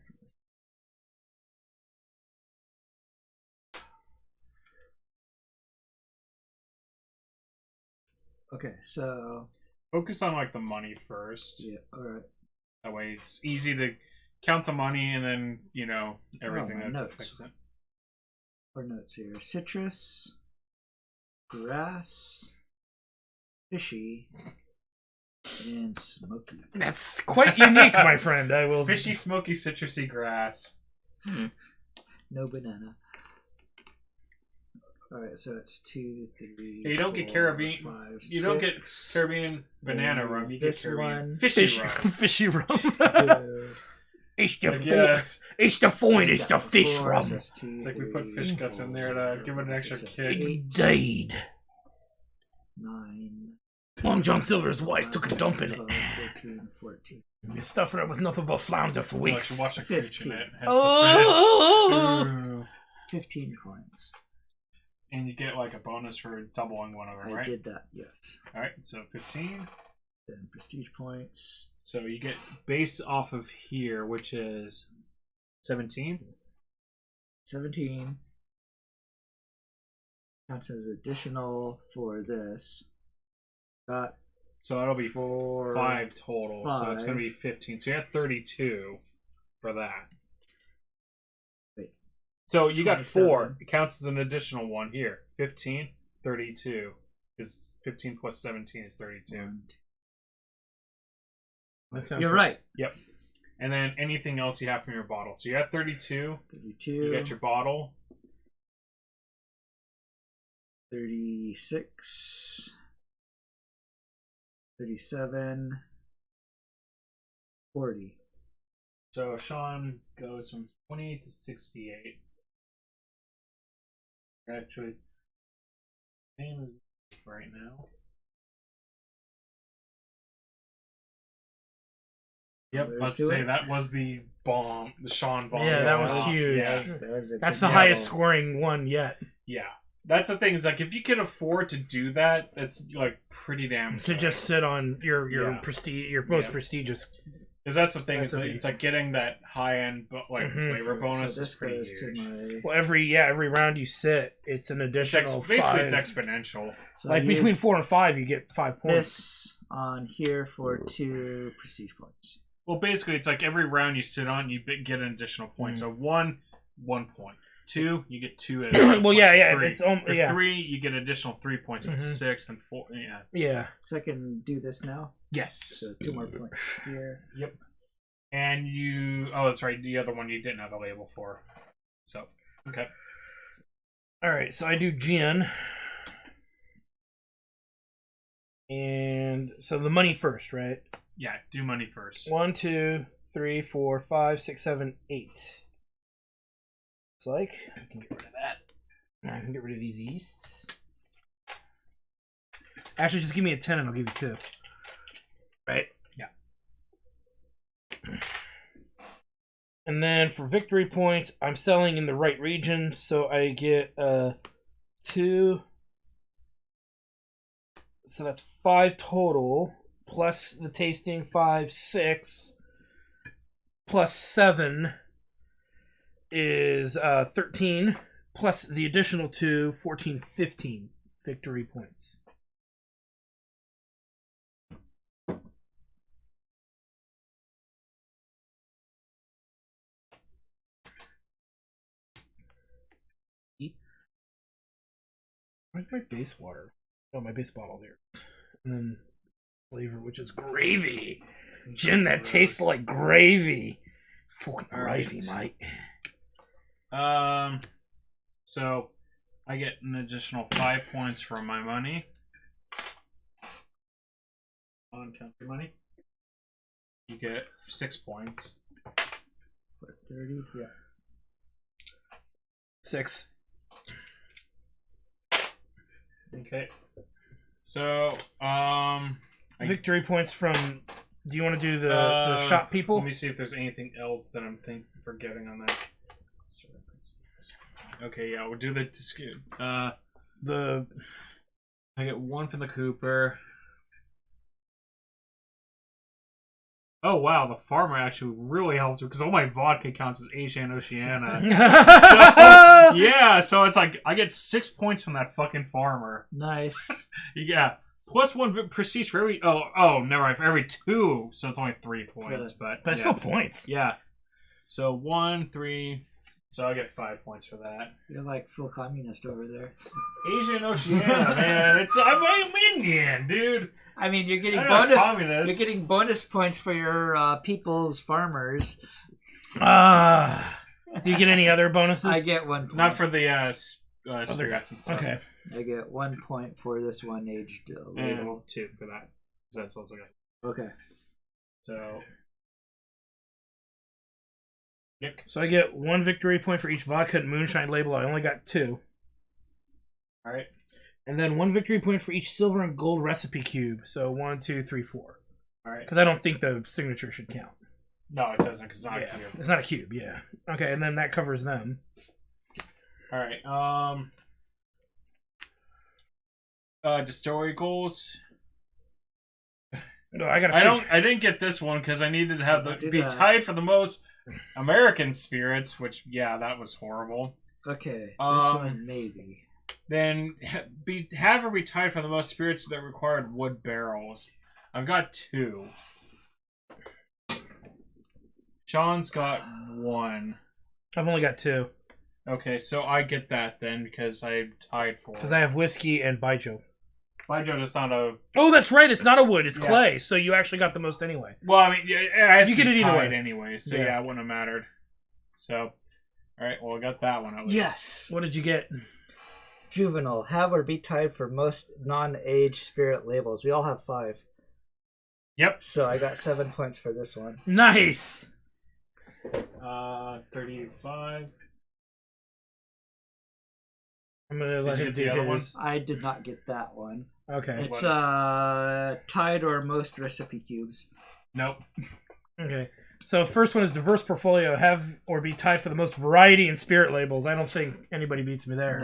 Okay, so Focus on like the money first. yeah, all right. That way it's easy to count the money and then, you know, everything my that notes. affects it. Our notes here: citrus, grass, fishy, and smoky. That's quite unique, my friend. I will. Fishy, smoky, citrusy grass. No banana. All right, so it's 2, 3. You don't get 4, Caribbean. 5, You don't get 6. Caribbean banana rum. You get This Caribbean one. fishy rum. Fishy rum. It's the Like, yes. It's the point. It's the fish rum. It's like we put fish guts in there to give it an extra kick. Indeed. 9. Long John Silver's wife took a dump in it. 12, 13, 14. You stuffed it up with nothing but flounder for Like weeks. to watch a creature in it. Hence Oh! the fish. 15 coins. And you get like a bonus for doubling one of them, I right? did that, yes. Alright, so 15. Then prestige points. So you get base off of here, which is 17. 17. Counts as additional for this. Got So that'll be 4, 5 total. So it's going to 5. be 15. So you have 32 for that. Wait. So you got 4. 27. It counts as an additional one here. 15, 32. Because 15 plus 17 is 32. You're right. Yep. And then anything else you have from your bottle. So you have 32. 32. You got your bottle. 36. 37. 40. So Sean goes from 20 to 68. Actually, same as right now. Yep, There's let's to say it. that was the bomb, the Sean bomb. Yeah, that was huge. Yeah, That's the big highest double. scoring one yet. yeah. That's the thing. Is like if you can afford to do that, that's like pretty damn. To just sit on your Yeah. prestige, your most Yeah. prestigious. Because that's the thing. That's It's like getting that high end like Mhm. flavor bonus So is this pretty goes huge. to my. Well, every round you sit, it's an additional Basically, it's 5. exponential. So Like I between use 4 and 5, you get 5 points. this on here for 2 prestige points. Well, basically, it's like every round you sit on, you get an additional point. So 1 point. 2, you get 2 additional Well, yeah, points. yeah, 3. it's For yeah. 3, you get additional 3 points. And Mhm. 6 and 4. Yeah. Yeah. So I can do this now. Yes. So 2 more points here. Yep. And you. Oh, that's right. The other one you didn't have a label for. So, okay. All right, so I do gin. And so the money first, right? Yeah, do money first. 1, 2, 3, 4, 5, 6, 7, 8. It's like I can get rid of that. Now I can get rid of these yeasts. Actually, just give me a 10 and I'll give you 2. Right? Yeah. And then for victory points, I'm selling in the right region, so I get 2. So that's 5 total, plus the tasting 5, 6, plus 7 is 13, plus the additional 2, 14, 15 victory points. Where's my base water? Oh, my base bottle there. And then flavor, which is gravy. Gin that tastes like gravy. Fucking gravy, mate. So I get an additional 5 points for my money. On count your money. you get 6 points. For 30, yeah. 6. Okay. So, Victory points from. Do you want to do the shop people? Let me see if there's anything else that I'm forgetting on that. Okay, yeah, we'll do the I get 1 from the Cooper. Oh wow, the farmer actually really helped because all my vodka counts as Asia and Oceania. So, yeah, so it's like I get 6 points from that fucking farmer. Nice. Yeah, plus 1 prestige for every. Oh, never mind, for every 2, so it's only 3 points, but it's still points. Yeah. So 1, 3. So I get 5 points for that. You're like full communist over there. Asia and Oceania, man. I'm Indian, dude. I mean, you're getting I'm not bonus. communist. You're getting bonus points for your people's farmers. Do you get any other bonuses? I get 1 point. Not for the spirits and stuff. Okay. I get 1 point for this one aged label. And 2 for that. That's also good. Okay. So. Nick. So I get 1 victory point for each vodka and moonshine label. I only got 2. All right. And then 1 victory point for each silver and gold recipe cube. So 1, 2, 3, 4. All right. Because I don't think the signature should count. No, it doesn't, because it's not a cube. It's not a cube, yeah. Okay, and then that covers them. All right. Distillery goals. No, I didn't get this one because I needed to have be that. tied for the most American spirits, which that was horrible. Okay. This one maybe. Then have her be tied for the most spirits that required wood barrels. I've got 2. Sean's got 1. I've only got 2. Okay, so I get that then because I tied for. Because I have whiskey and baijiu. Baijiu is not a. Oh, that's right. It's not a wood. It's clay. So you actually got the most anyway. Well, I mean, it has you to get be it either tied way. anyway. So it wouldn't have mattered. So, all right. Well, I got that one. Yes. What did you get? Juvenile. Have or be tied for most non-aged spirit labels. We all have 5. Yep. So I got 7 points for this one. Nice. 35. I'm gonna let you him get the do other one? his. I did not get that one. Okay. It's tied or most recipe cubes. Nope. Okay. So first one is diverse portfolio. Have or be tied for the most variety in spirit labels. I don't think anybody beats me there.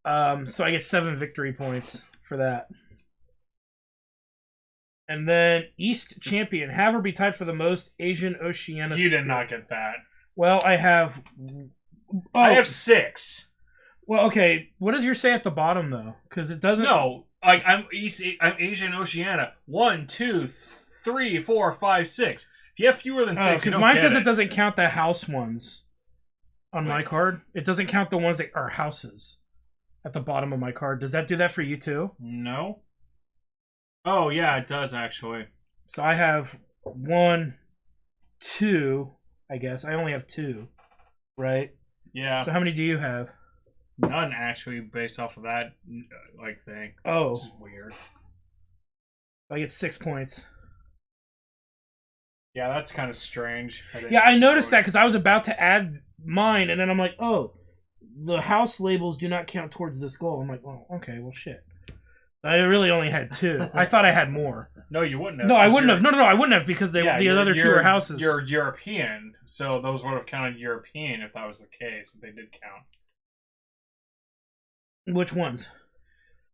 No. So I get 7 victory points for that. And then East Champion. Have or be tied for the most Asian Oceania. You did not get that. Well, I have. I have 6. Well, okay. What does yours say at the bottom though? Because it doesn't. No, like I'm Asian Oceania. 1, 2, 3, 4, 5, 6. If you have fewer than 6, because mine says it doesn't count the house ones on my card. It doesn't count the ones that are houses at the bottom of my card. Does that do that for you too? No. Oh yeah, it does actually. So I have 1, 2. I guess I only have 2, right? Yeah. So how many do you have? None actually, based off of that thing. Oh, This is weird. I get 6 points. Yeah, that's kind of strange. Yeah, I noticed that because I was about to add mine, and then I'm like, oh, the house labels do not count towards this goal. I'm like, well, okay, well, shit. I really only had 2. I thought I had more. No, you wouldn't have. No, I wouldn't have. No, I wouldn't have because the other 2 are houses. You're European, so those would have counted European if that was the case, if they did count. Which ones?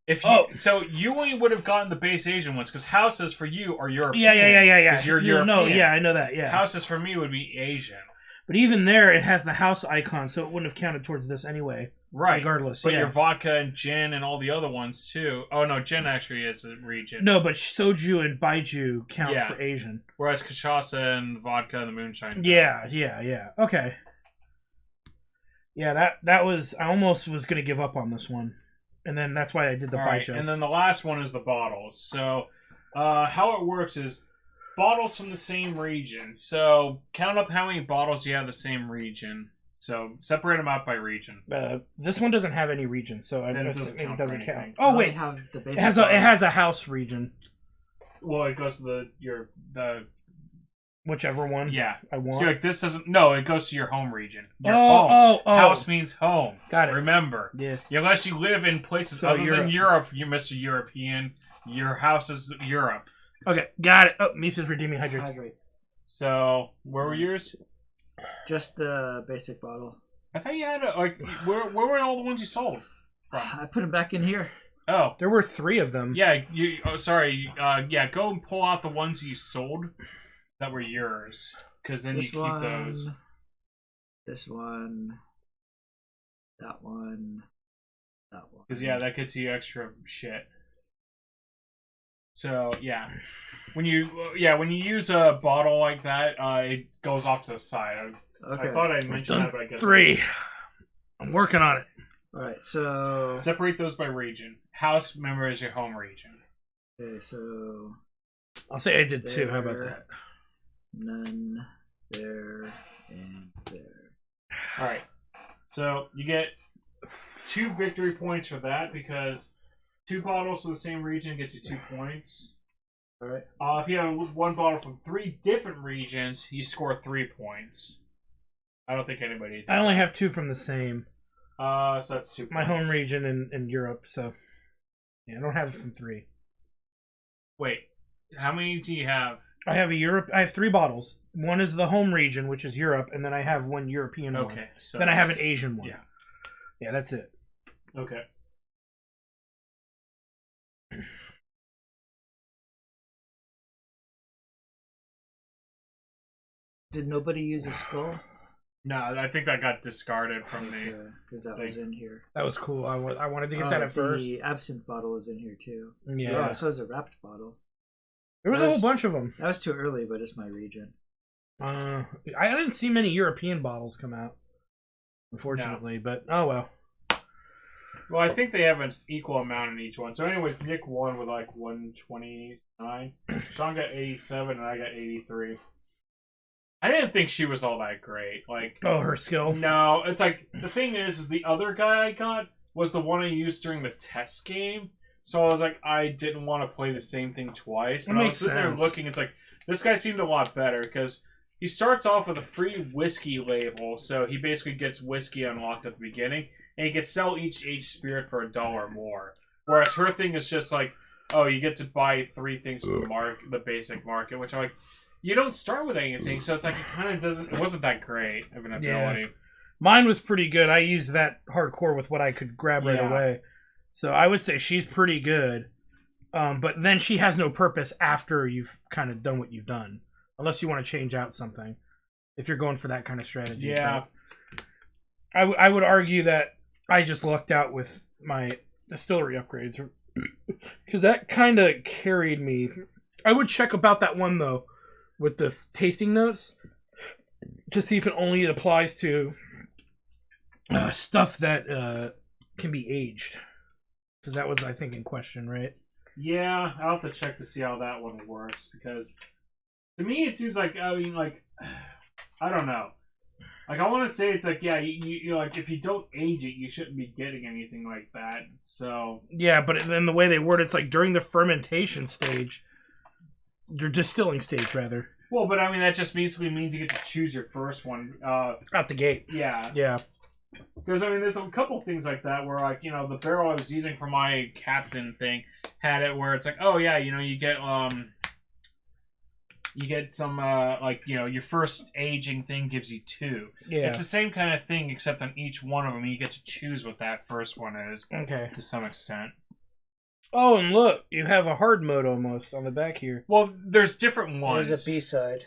If you, so you only would have gotten the base Asian ones because houses for you are European. Yeah. Because you're European. No, yeah, I know that. Yeah. Houses for me would be Asian. But even there, it has the house icon, so it wouldn't have counted towards this anyway. Right. Regardless. But yeah. your vodka and gin and all the other ones too. Oh no, gin actually is a region. No, but soju and baijiu count for Asian. Whereas cachaça and vodka and the moonshine. Yeah. Okay. Yeah, that was. I almost was gonna give up on this one, and then that's why I did the baijiu. And then the last one is the bottles. So, how it works is bottles from the same region. So count up how many bottles you have the same region. So separate them out by region. This one doesn't have any region, so it doesn't count. Oh I wait, have the it has a house region. Well, it goes to the Whichever one. Yeah. I want. See, like this doesn't. No, it goes to your home region. Your home. Oh. House means home. Got it. Remember. Yes. Unless you live in places other than Europe, you're Mr. European. Your house is Europe. Okay, got it. Oh, Misa's redeeming hydrates. Hydrate. So, where were yours? Just the basic bottle. I thought you had where were all the ones you sold from? I put them back in here. Oh, There were 3 of them. yeah. Sorry. Yeah, go and pull out the ones you sold that were yours, because then This you keep those. This one. That one. That one. Because yeah, that gets you extra shit. So yeah, when you use a bottle like that, it goes off to the side. Okay. I thought I mentioned that, but I guess 3. I'm working on it. Alright, so... Separate those by region. House, remember, is your home region. Okay, so... I'll say I did 2. How about There. that? None, there, and there. All right. So you get 2 victory points for that because 2 bottles of the same region gets you 2 points. Alright. If you have 1 bottle from 3 different regions, you score 3 points. I don't think anybody did. I only have 2 from the same. So that's 2 points. My home region in Europe, so... Yeah, I don't have it from 3. Wait, how many do you have? I have I have 3 bottles. One is the home region, which is Europe, and then I have 1 European one. Okay. So Then I have an Asian one. Yeah. Yeah, that's it. Okay. Did nobody use a skull? No, I think that got discarded from the... Because that was in here. That was cool. I wanted to get that at first. The absinthe bottle was in here too. Yeah. Oh, so is a wrapped bottle. There was a whole bunch of them. That was too early, but it's my region. I didn't see many European bottles come out, unfortunately. No. But oh well. Well, I think they have an equal amount in each one. So, anyways, Nick won with like 129. Sean got 87, and I got 83. I didn't think she was all that great. Like, oh, her skill. No, it's like the thing is the other guy I got was the one I used during the test game. So I was like, I didn't want to play the same thing twice. But I was sitting there looking. It's like this guy seemed a lot better because he starts off with a free whiskey label. So he basically gets whiskey unlocked at the beginning, and he can sell each spirit for $1 more. Whereas her thing is just like, oh, you get to buy 3 things to the basic market, which I'm like. You don't start with anything, so it's like it kind of doesn't. It wasn't that great of an ability. Yeah. Mine was pretty good. I used that hardcore with what I could grab right away, so I would say she's pretty good. But then she has no purpose after you've kind of done what you've done, unless you want to change out something. If you're going for that kind of strategy, yeah. I would argue that I just lucked out with my distillery upgrades because that kind of carried me. I would check about that one though. With the tasting notes to see if it only applies to stuff that can be aged. Because that was, I think, in question, right? Yeah, I'll have to check to see how that one works. Because to me, it seems like, I mean, like, I don't know. Like, I want to say it's like, yeah, you like, if you don't age it, you shouldn't be getting anything like that. So. Yeah, but then the way they word it's like during the fermentation stage. Your distilling stage, rather. Well, but I mean, that just basically means you get to choose your first one. Out the gate. Yeah. Yeah. Because, I mean, there's a couple things like that where, like, you know, the barrel I was using for my captain thing had it where it's like, oh, yeah, you know, you get some, like, you know, your first aging thing gives you 2. Yeah. It's the same kind of thing, except on each one of them, you get to choose what that first one is. Okay. To some extent. Oh, and look, you have a hard mode almost on the back here. Well, there's different ones. There's a B-side.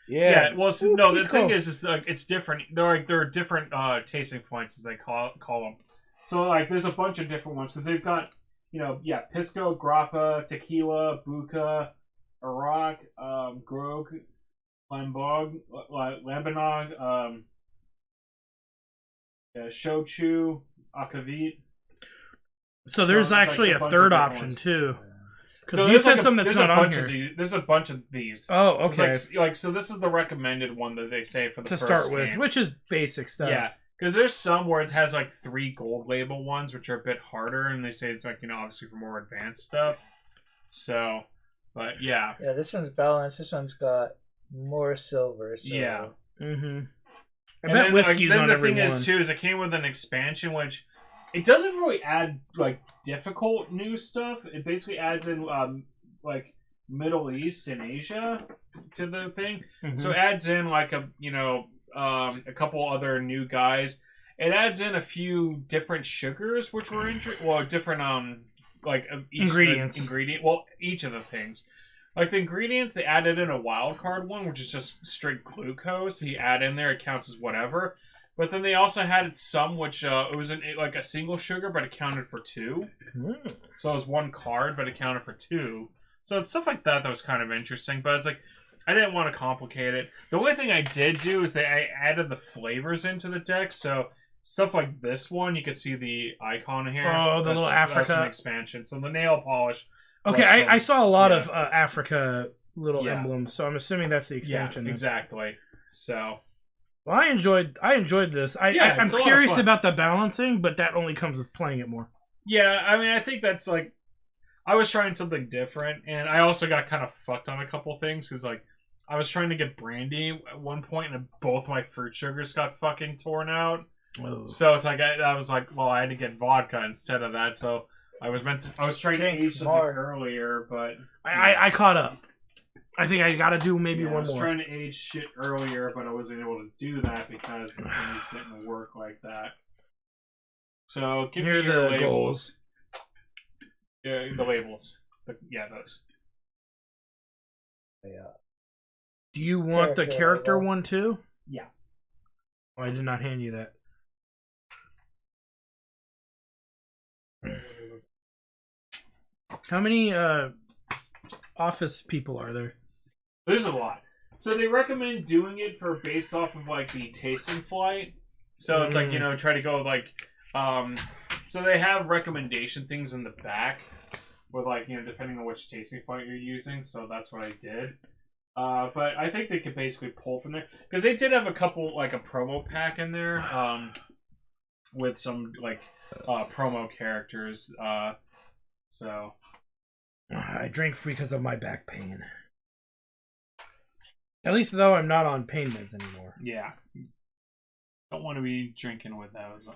Yeah. Well, no, the thing is like it's different. There are different tasting points as they call them. So like, there's a bunch of different ones because they've got, you know, Pisco, Grappa, Tequila, Buca, Iraq, Grog, Lambanog, Shochu, Akavit. So there's actually like a third option too. Because No, you said like something that's not on here. There's a bunch of these. Oh, okay. Like so, this is the recommended one that they say for the to first start with, game. which is basic stuff. Yeah, because there's some where it has like 3 gold label ones, which are a bit harder, and they say it's like, you know, obviously for more advanced stuff. So, but yeah. Yeah, this one's balanced. This one's got more silver. So. Yeah. Mm-hmm. I And bet then, whiskey's then on the every thing one. is too is it came with an expansion, which it doesn't really add like difficult new stuff. It basically adds in like Middle East and Asia to the thing. Mhm. So it adds in like a couple other new guys. It adds in a few different sugars, which were different each of the things. Like the ingredients, they added in a wild card one, which is just straight glucose. You add in there, it counts as whatever. But then they also had some, which it was like a single sugar, but it counted for 2. So it was 1 card, but it counted for 2. So it's stuff like that was kind of interesting. But it's like, I didn't want to complicate it. The only thing I did do is I added the flavors into the deck. So stuff like this one, you could see the icon here. Oh, the little Africa. That's an expansion. So the nail polish. Okay, I saw a lot of Africa little Yeah. emblems, so I'm assuming that's the expansion. Yeah, exactly. So, well, I enjoyed this. I'm it's a lot of curious fun. about the balancing, but that only comes with playing it more. yeah, I mean, I think that's like, I was trying something different, and I also got kind of fucked on a couple things, because like, I was trying to get brandy at one point, and both my fruit sugars got fucking torn out. Whoa. So it's like, I was like, well, I had to get vodka instead of that, so I was trying to age something earlier, but I caught up. I think I got to do maybe I one was more. trying to age shit earlier, but I wasn't able to do that because things didn't work like that. So give Here me are your the labels. goals. Yeah, the labels. Yeah, those. Do you want the character one too? Yeah. Oh, I did not hand you that. How many office people are there? There's a lot. So they recommend doing it for based off of like the tasting flight. So it's like, try to go like so they have recommendation things in the back with like, depending on which tasting flight you're using. So that's what I did. But I think they could basically pull from there because they did have a couple like a promo pack in there with some like promo characters. So I drink because of my back pain. At least though I'm not on pain meds anymore. yeah, don't want to be drinking with those.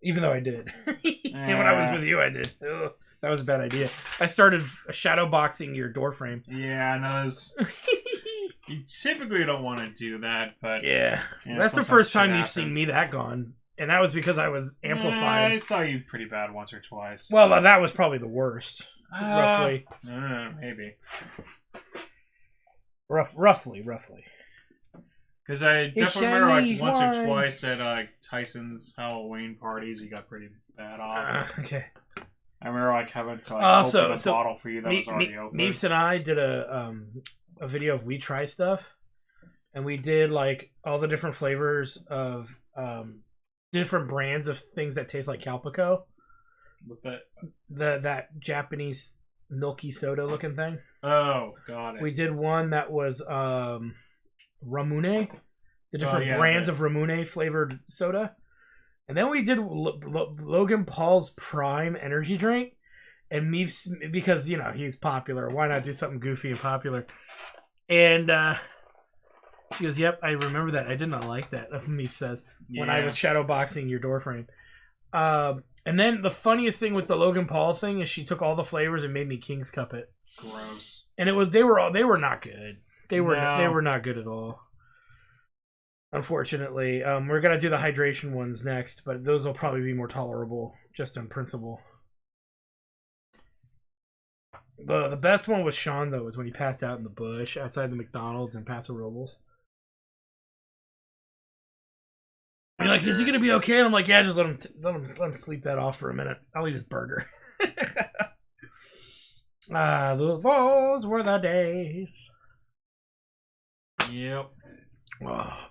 Even though I did. And when I was with you, I did. Ugh, that was a bad idea. I started shadow boxing your door frame. Yeah, I know. You typically don't want to do that, but Yeah. yeah, That's the sometimes first time shit you've seen happens. me that gone. And that was because I was amplified. I saw you pretty bad once or twice. Well, that was probably the worst. Roughly. Maybe. Roughly. Because I definitely remember like once or wine. twice at Tyson's Halloween parties, you got pretty bad off. Okay. I remember like having to like So- open a so bottle for you that was already open. Meeps and I did a video of We Try Stuff. And we did like all the different flavors of different brands of things that taste like Calpico. With that. That Japanese milky soda looking thing. Oh, got it. We did one that was Ramune, the different brands of Ramune flavored soda. And then we did Logan Paul's Prime energy drink. And Meeps, because, he's popular. Why not do something goofy and popular? And she goes, yep, I remember that. I did not like that, Meeps says, when I was shadowboxing your door frame. And then the funniest thing with the Logan Paul thing is she took all the flavors and made me King's Cup it. Gross. And they were not good. They were not good at all. Unfortunately, we're gonna do the hydration ones next, but those will probably be more tolerable, just on principle. The best one was Sean though, was when he passed out in the bush outside the McDonald's in Paso Robles. And you're like, is he gonna be okay? And I'm like, yeah, just let him sleep that off for a minute. I'll eat his burger. Those were the days. Yep. Oh.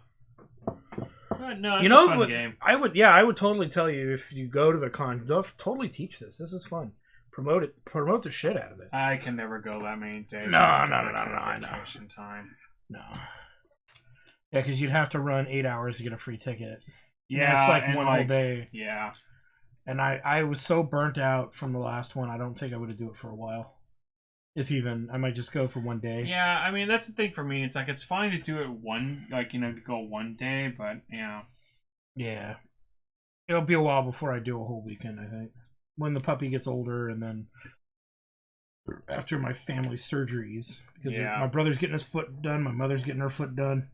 No, it's a fun game. I would totally tell you if you go to the con, totally teach this. This is fun. Promote the shit out of it. I can never go that many days. No, I know. Vacation time. No. Yeah, because you'd have to run 8 hours to get a free ticket. Yeah, and it's like and one whole day. Yeah. And I was so burnt out from the last one, I don't think I would do it for a while. If even, I might just go for one day. Yeah, I mean, that's the thing for me. It's like, it's fine to do it to go one day, but, yeah. Yeah. It'll be a while before I do a whole weekend, I think. When the puppy gets older and then after my family surgeries. Because my brother's getting his foot done, my mother's getting her foot done.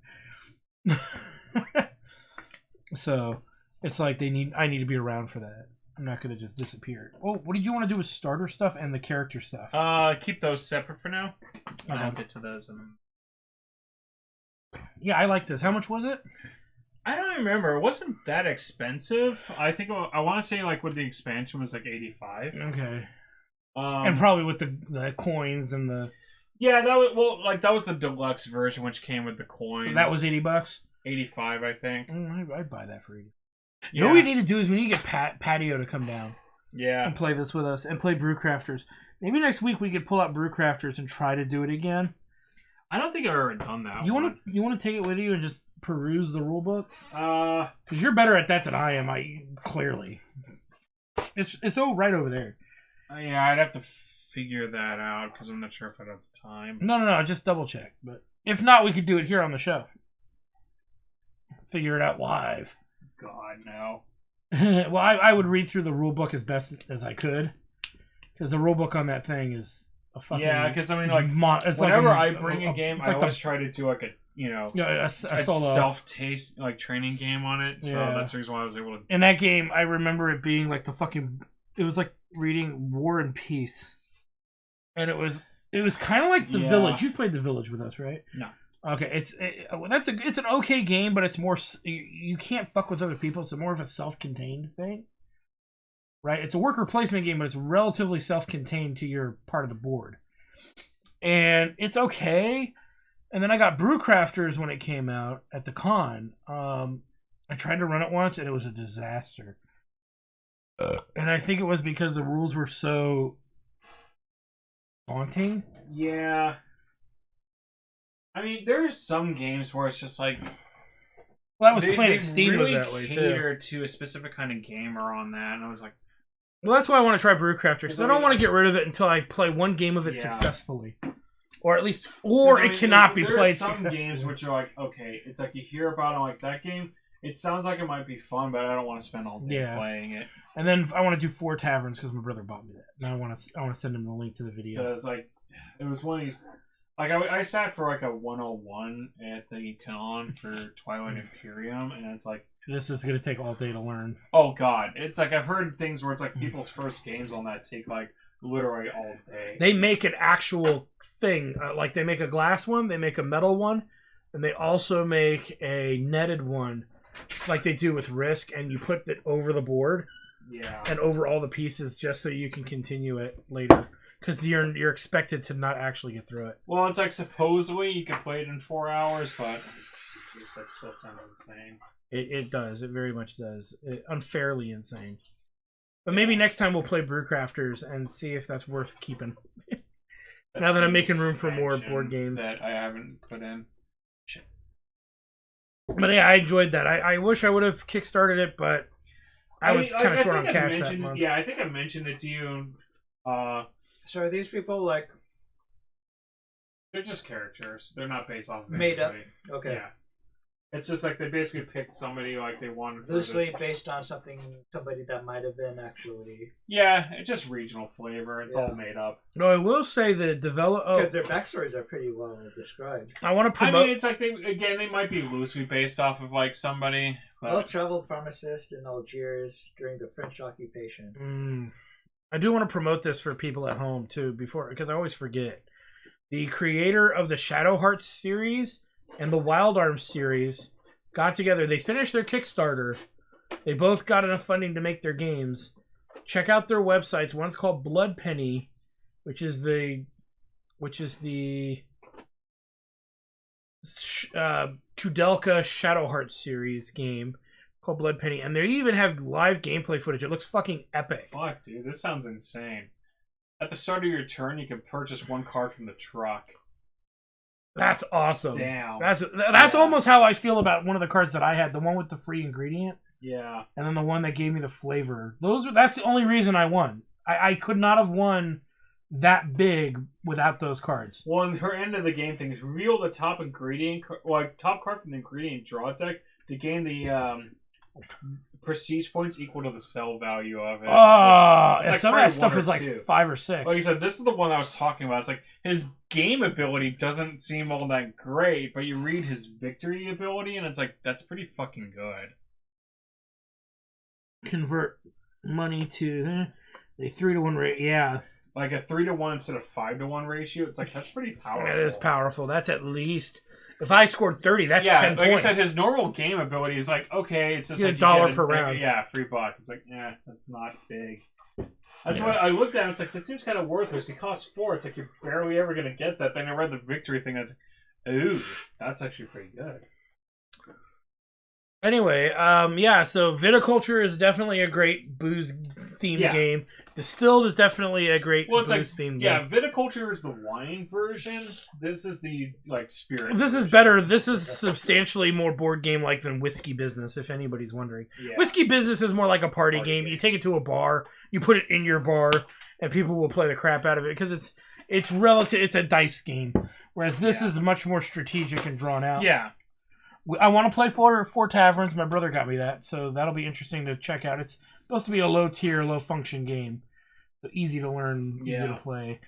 So, it's like I need to be around for that. I'm not going to just disappear. Oh, what did you want to do with starter stuff and the character stuff? Keep those separate for now. And Okay. I'll get to those in a minute. Yeah, I like this. How much was it? I don't remember. It wasn't that expensive. I think I want to say like with the expansion was like $85. Okay. And probably with the coins and the... Yeah, that was the deluxe version, which came with the coins. That was $80? 85, I think. I'd buy that for 80. You know what we need to do is we need to get Patio to come down. Yeah. And play this with us and play Brewcrafters. Maybe next week we could pull out Brewcrafters and try to do it again. I don't think I've ever done that. You want to take it with you and just peruse the rule book? Because you're better at that than I am. Clearly, it's right over there. Yeah, I'd have to figure that out because I'm not sure if I'd have the time. No, just double check. But if not, we could do it here on the show. Figure it out live. God, no. Well, I would read through the rule book as best as I could, because the rule book on that thing is a fucking... Yeah, because I mean, like, whenever I bring a game, I always try to do like a solo self-taste like training game on it. So that's the reason why I was able to. In that game, I remember it being like it was like reading War and Peace, and it was kind of like The Village. You've played The Village with us, right? No. Okay, it's an okay game, but it's more you can't fuck with other people. It's more of a self-contained thing, right? It's a worker placement game, but it's relatively self-contained to your part of the board, and it's okay. And then I got Brewcrafters when it came out at the con. I tried to run it once, and it was a disaster. And I think it was because the rules were so daunting. Yeah. I mean, there's some games where it's just like... Well, that was Planet Steam really was that way, too. cater to a specific kind of gamer on that, and I was like... Well, that's why I want to try Brewcrafters, because I don't want to get rid of it until I play one game of it successfully. Or at least... Or it cannot be played successfully. There's some games which are like, okay, it's like you hear about it, like that game, it sounds like it might be fun, but I don't want to spend all day playing it. And then I want to do 4 Taverns, because my brother bought me that. And I want to send him the link to the video. Because, like, it was one of these... Like, I sat for, like, a 101 at the con for Twilight Imperium, and it's like... This is going to take all day to learn. Oh, God. It's like, I've heard things where it's like people's first games on that take, like, literally all day. They make an actual thing. Like, they make a glass one, they make a metal one, and they also make a netted one, like they do with Risk, and you put it over the board. Yeah. And over all the pieces, just so you can continue it later. Because you're expected to not actually get through it. Well, it's like supposedly you can play it in 4 hours, but that still sounds insane. It does. It very much does. Unfairly insane. But maybe next time we'll play Brewcrafters and see if that's worth keeping. Now that I'm making room for more board games that I haven't put in. Shit. But yeah, I enjoyed that. I wish I would have kickstarted it, but I was kind of short on cash that month. Yeah, I think I mentioned it to you. So are these people like... They're just characters. They're not based off of made up? anybody. Okay. Yeah. It's just like they basically picked somebody like they wanted for Loosely this. based on somebody that might have been actually... Yeah, it's just regional flavor. It's all made up. No, I will say the Because their backstories are pretty well described. I want to promote... I mean, it's like, they might be loosely based off of like somebody. But... Well-traveled pharmacist in Algiers during the French occupation. I do want to promote this for people at home too, because I always forget. The creator of the Shadow Hearts series and the Wild Arms series got together. They finished their Kickstarter. They both got enough funding to make their games. Check out their websites. One's called Blood Penny, which is the Kudelka Shadow Hearts series game. Called Blood Penny, and they even have live gameplay footage. It looks fucking epic. Fuck, dude, this sounds insane. At the start of your turn, you can purchase 1 card from the truck. That's awesome. Damn. That's almost how I feel about one of the cards that I had, the one with the free ingredient. Yeah. And then the one that gave me the flavor. That's the only reason I won. I could not have won that big without those cards. Well, in her end of the game thing is reveal the top ingredient, top card from the ingredient draw deck to gain the prestige points equal to the sell value of it. Oh, It's like some of probably that stuff one or is like two. 5 or 6. Like you said, this is the one I was talking about. It's like his game ability doesn't seem all that great, but you read his victory ability, and it's like that's pretty fucking good. Convert money to a 3-to-1 rate. Yeah, Like a 3-to-1 instead of 5-to-1 ratio. It's like that's pretty powerful. it is powerful. That's at least if I scored 30, that's Yeah, 10 like points. I said, his normal game ability is like okay, it's just You like get $1 you per round. Yeah, free buck. It's like that's not big. That's what I looked at. It's like this seems kind of worthless. He costs 4. It's like you're barely ever gonna get that. Then I read the victory thing. That's ooh, that's actually pretty good. Anyway, yeah, so Viticulture is definitely a great booze-themed game. Distilled is definitely a great booze-themed game. Yeah, Viticulture is the wine version. This is the, spirit This is version. better. This is substantially more board game-like than Whiskey Business, if anybody's wondering. Yeah. Whiskey Business is more like a party game. You take it to a bar, you put it in your bar, and people will play the crap out of it because it's relative. It's a dice game, whereas this is much more strategic and drawn out. Yeah. I want to play four taverns. My brother got me that, so that'll be interesting to check out. It's supposed to be a low-tier, low-function game. So easy to learn, easy to play.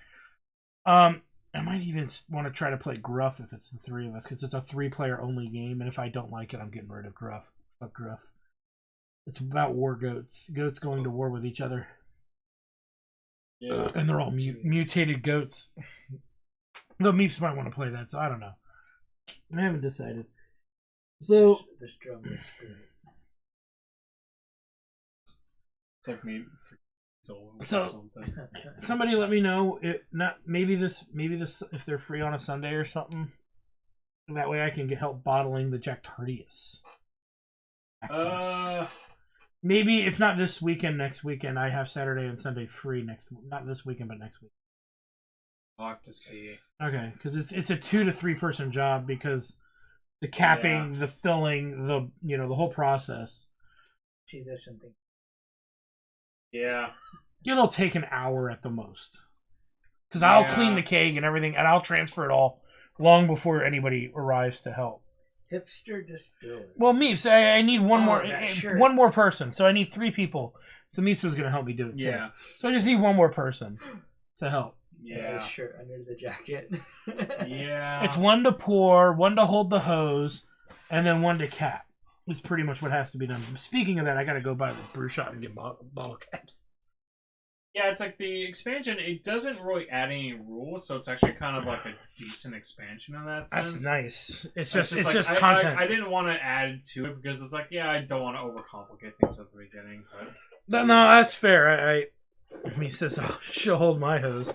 I might even want to try to play Gruff if it's the 3 of us, because it's a 3-player only game, and if I don't like it, I'm getting rid of Gruff. Fuck Gruff. It's about war goats. Goats going to war with each other. Yeah. And they're all mutated goats. The Meeps might want to play that, so I don't know. I haven't decided. So this drum looks great. It's like me. So- Or something. somebody let me know maybe this if they're free on a Sunday or something. That way I can help bottling the Jack Tardius. Maybe if not this weekend, next weekend. I have Saturday and Sunday free not this weekend, but next week. I'll have to see. Okay, because it's a 2 to 3 person job because the capping, the filling, the whole process. See this and think. Yeah. It'll take an hour at the most. Because I'll clean the keg and everything, and I'll transfer it all long before anybody arrives to help. Hipster Distilled. Well, Meeps, I need sure. one more person, so I need 3 people. So Meeps was going to help me do it too. Yeah. So I just need one more person to help. Yeah. Shirt under the jacket. Yeah. It's 1 to pour, 1 to hold the hose, and then 1 to cap. It's pretty much what has to be done. Speaking of that, I got to go buy the brew shop and get bottle caps. Yeah, it's like the expansion, it doesn't really add any rules, so it's actually kind of like a decent expansion in that sense. That's nice. It's It's just like, content. I didn't want to add to it because it's like, I don't want to overcomplicate things at the beginning. But No, that's fair. He says, she'll hold my hose.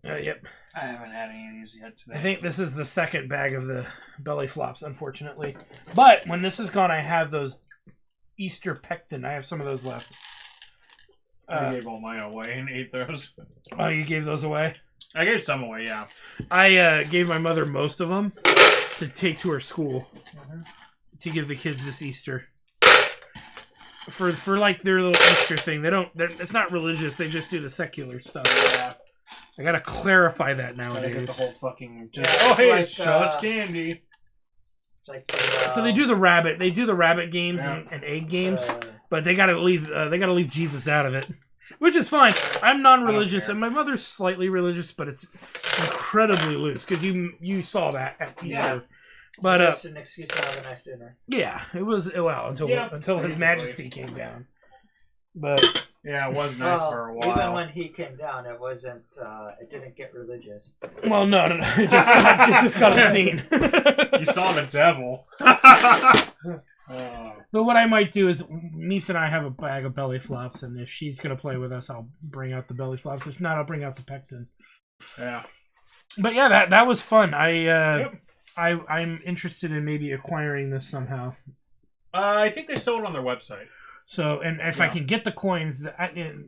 Yep. I haven't had any of these yet today. I think this is the second bag of the belly flops, unfortunately. But when this is gone, I have those Easter pectin. I have some of those left. I gave all mine away and ate those. Oh, you gave those away? I gave some away, yeah. I gave my mother most of them to take to her school to give the kids this Easter. For like their little Easter thing. It's not religious. They just do the secular stuff. Yeah. I gotta clarify that I get nowadays. the whole fucking. Yeah, oh, hey, like, it's just candy. It's like So they do the rabbit. They do the rabbit games Yeah. and egg games, but they gotta leave. They gotta leave Jesus out of it, which is fine. I'm non-religious, care. and my mother's slightly religious, but it's incredibly loose because you saw that at Easter. Yeah. But Just an excuse to have a nice dinner. yeah, it was until His basically. Majesty came down. But Yeah, it was nice Well, for a while. even when he came down, it wasn't. It didn't get religious. well, no, it just got obscene. You saw the devil. But what I might do is, Meeps and I have a bag of belly flops, and if she's gonna play with us, I'll bring out the belly flops. If not, I'll bring out the pectin. Yeah. But yeah, that was fun. I'm interested in maybe acquiring this somehow. I think they sold it on their website. So, and if I can get the coins,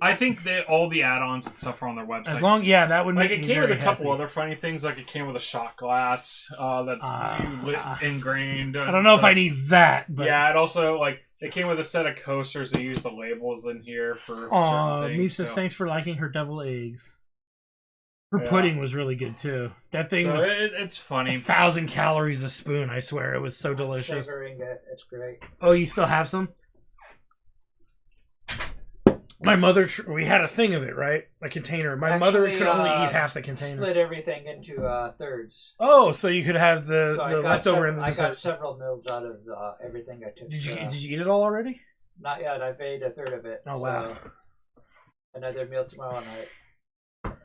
I think that all the add-ons and stuff are on their website. as long, that would make Like, it me came with very a couple happy. other funny things, like it came with a shot glass that's ingrained. I don't know if I need that, but Yeah, it also, it came with a set of coasters that use the labels in here for certain Meep things. says thanks for liking her double eggs. Her pudding was really good too. That thing was it's funny. 1,000 calories a spoon. I swear, it was so delicious. Savoring it. It's great. Oh, you still have some? My mother, we had a thing of it, right? A container. My mother could only eat half the container. Split everything into thirds. Oh, so you could have the So leftover in the I got dessert. several meals out of everything I took. Did you eat it all already? Not yet. I've ate a third of it. Oh wow! Another meal tomorrow night.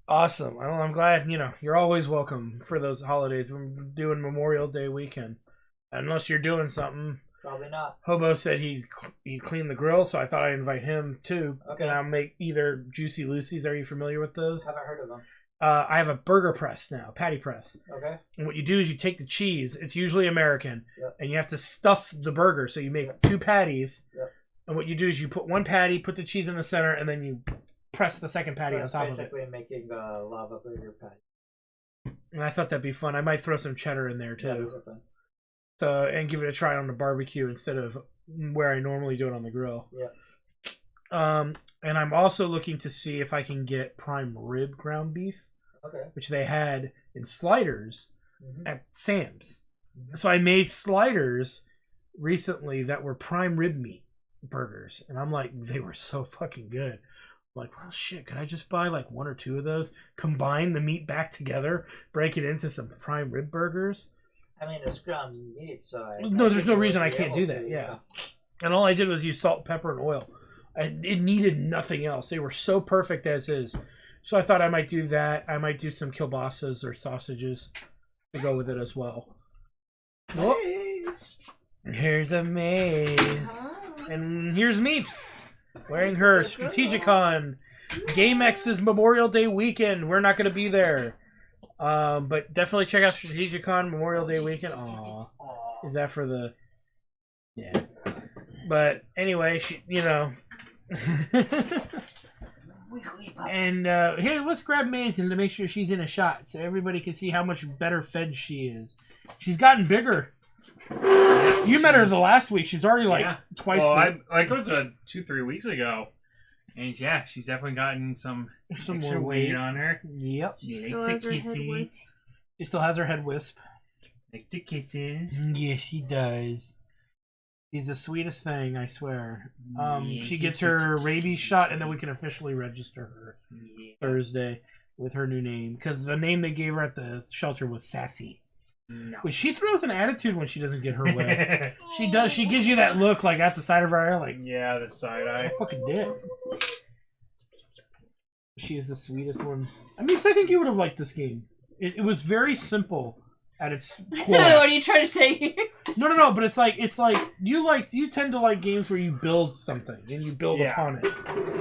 Awesome. I'm glad. You're always welcome for those holidays. We're doing Memorial Day weekend, unless you're doing something. Probably not. Hobo said he'd clean the grill, so I thought I'd invite him too. Okay. And I'll make either Juicy Lucy's. Are you familiar with those? Haven't heard of them. I have a burger press now, patty press. Okay. And what you do is you take the cheese. It's usually American, Yep. and you have to stuff the burger. So you make 2 patties. Yep. And what you do is you put one patty, put the cheese in the center, and then you press the second patty on top of it. Basically making a lava burger patty. And I thought that'd be fun. I might throw some cheddar in there too. Yeah, those are fun. So and give it a try on the barbecue instead of where I normally do it on the grill. Yeah. And I'm also looking to see if I can get prime rib ground beef, Okay. which they had in sliders Mm-hmm. at Sam's. Mhm. So I made sliders recently that were prime rib meat burgers, and I'm like, they were so fucking good. I'm like, well, shit, could I just buy like 1 or 2 of those, combine the meat back together, break it into some prime rib burgers? I mean, it's ground meat, so No, there's think no you would reason I be can't able do that. to, Yeah. And all I did was use salt, pepper, and oil. It needed nothing else. They were so perfect as is. So I thought I might do that. I might do some kielbasa's or sausages to go with it as well. Oh, here's a maze. And here's Meeps wearing her Strategicon. GameX's Memorial Day weekend. We're not going to be there. But definitely check out Strategicon Memorial Day weekend. Aw. Is that for the... Yeah. But anyway, And here, let's grab Mason to make sure she's in a shot so everybody can see how much better fed she is. She's gotten bigger. You met her the last week. She's already twice. Well, it was 2-3 weeks ago. And yeah, she's definitely gotten some more extra weight on her. Yep. She Still likes has the her head kisses. wisp. She still has her head wisp. Like the kisses. Yes, she does. She's the sweetest thing, I swear. Yeah, She gets her rabies shot, and then we can officially register her Thursday with her new name. Because the name they gave her at the shelter was Sassy. No. Wait, she throws an attitude when she doesn't get her way. She does. She gives you that look, like, at the side of her eye, like, Yeah, the side I eye. fucking did. She is the sweetest one. I mean, I think you would have liked this game. It was very simple at its core. What are you trying to say here? No, but it's like you tend to like games where you build something and you build upon it,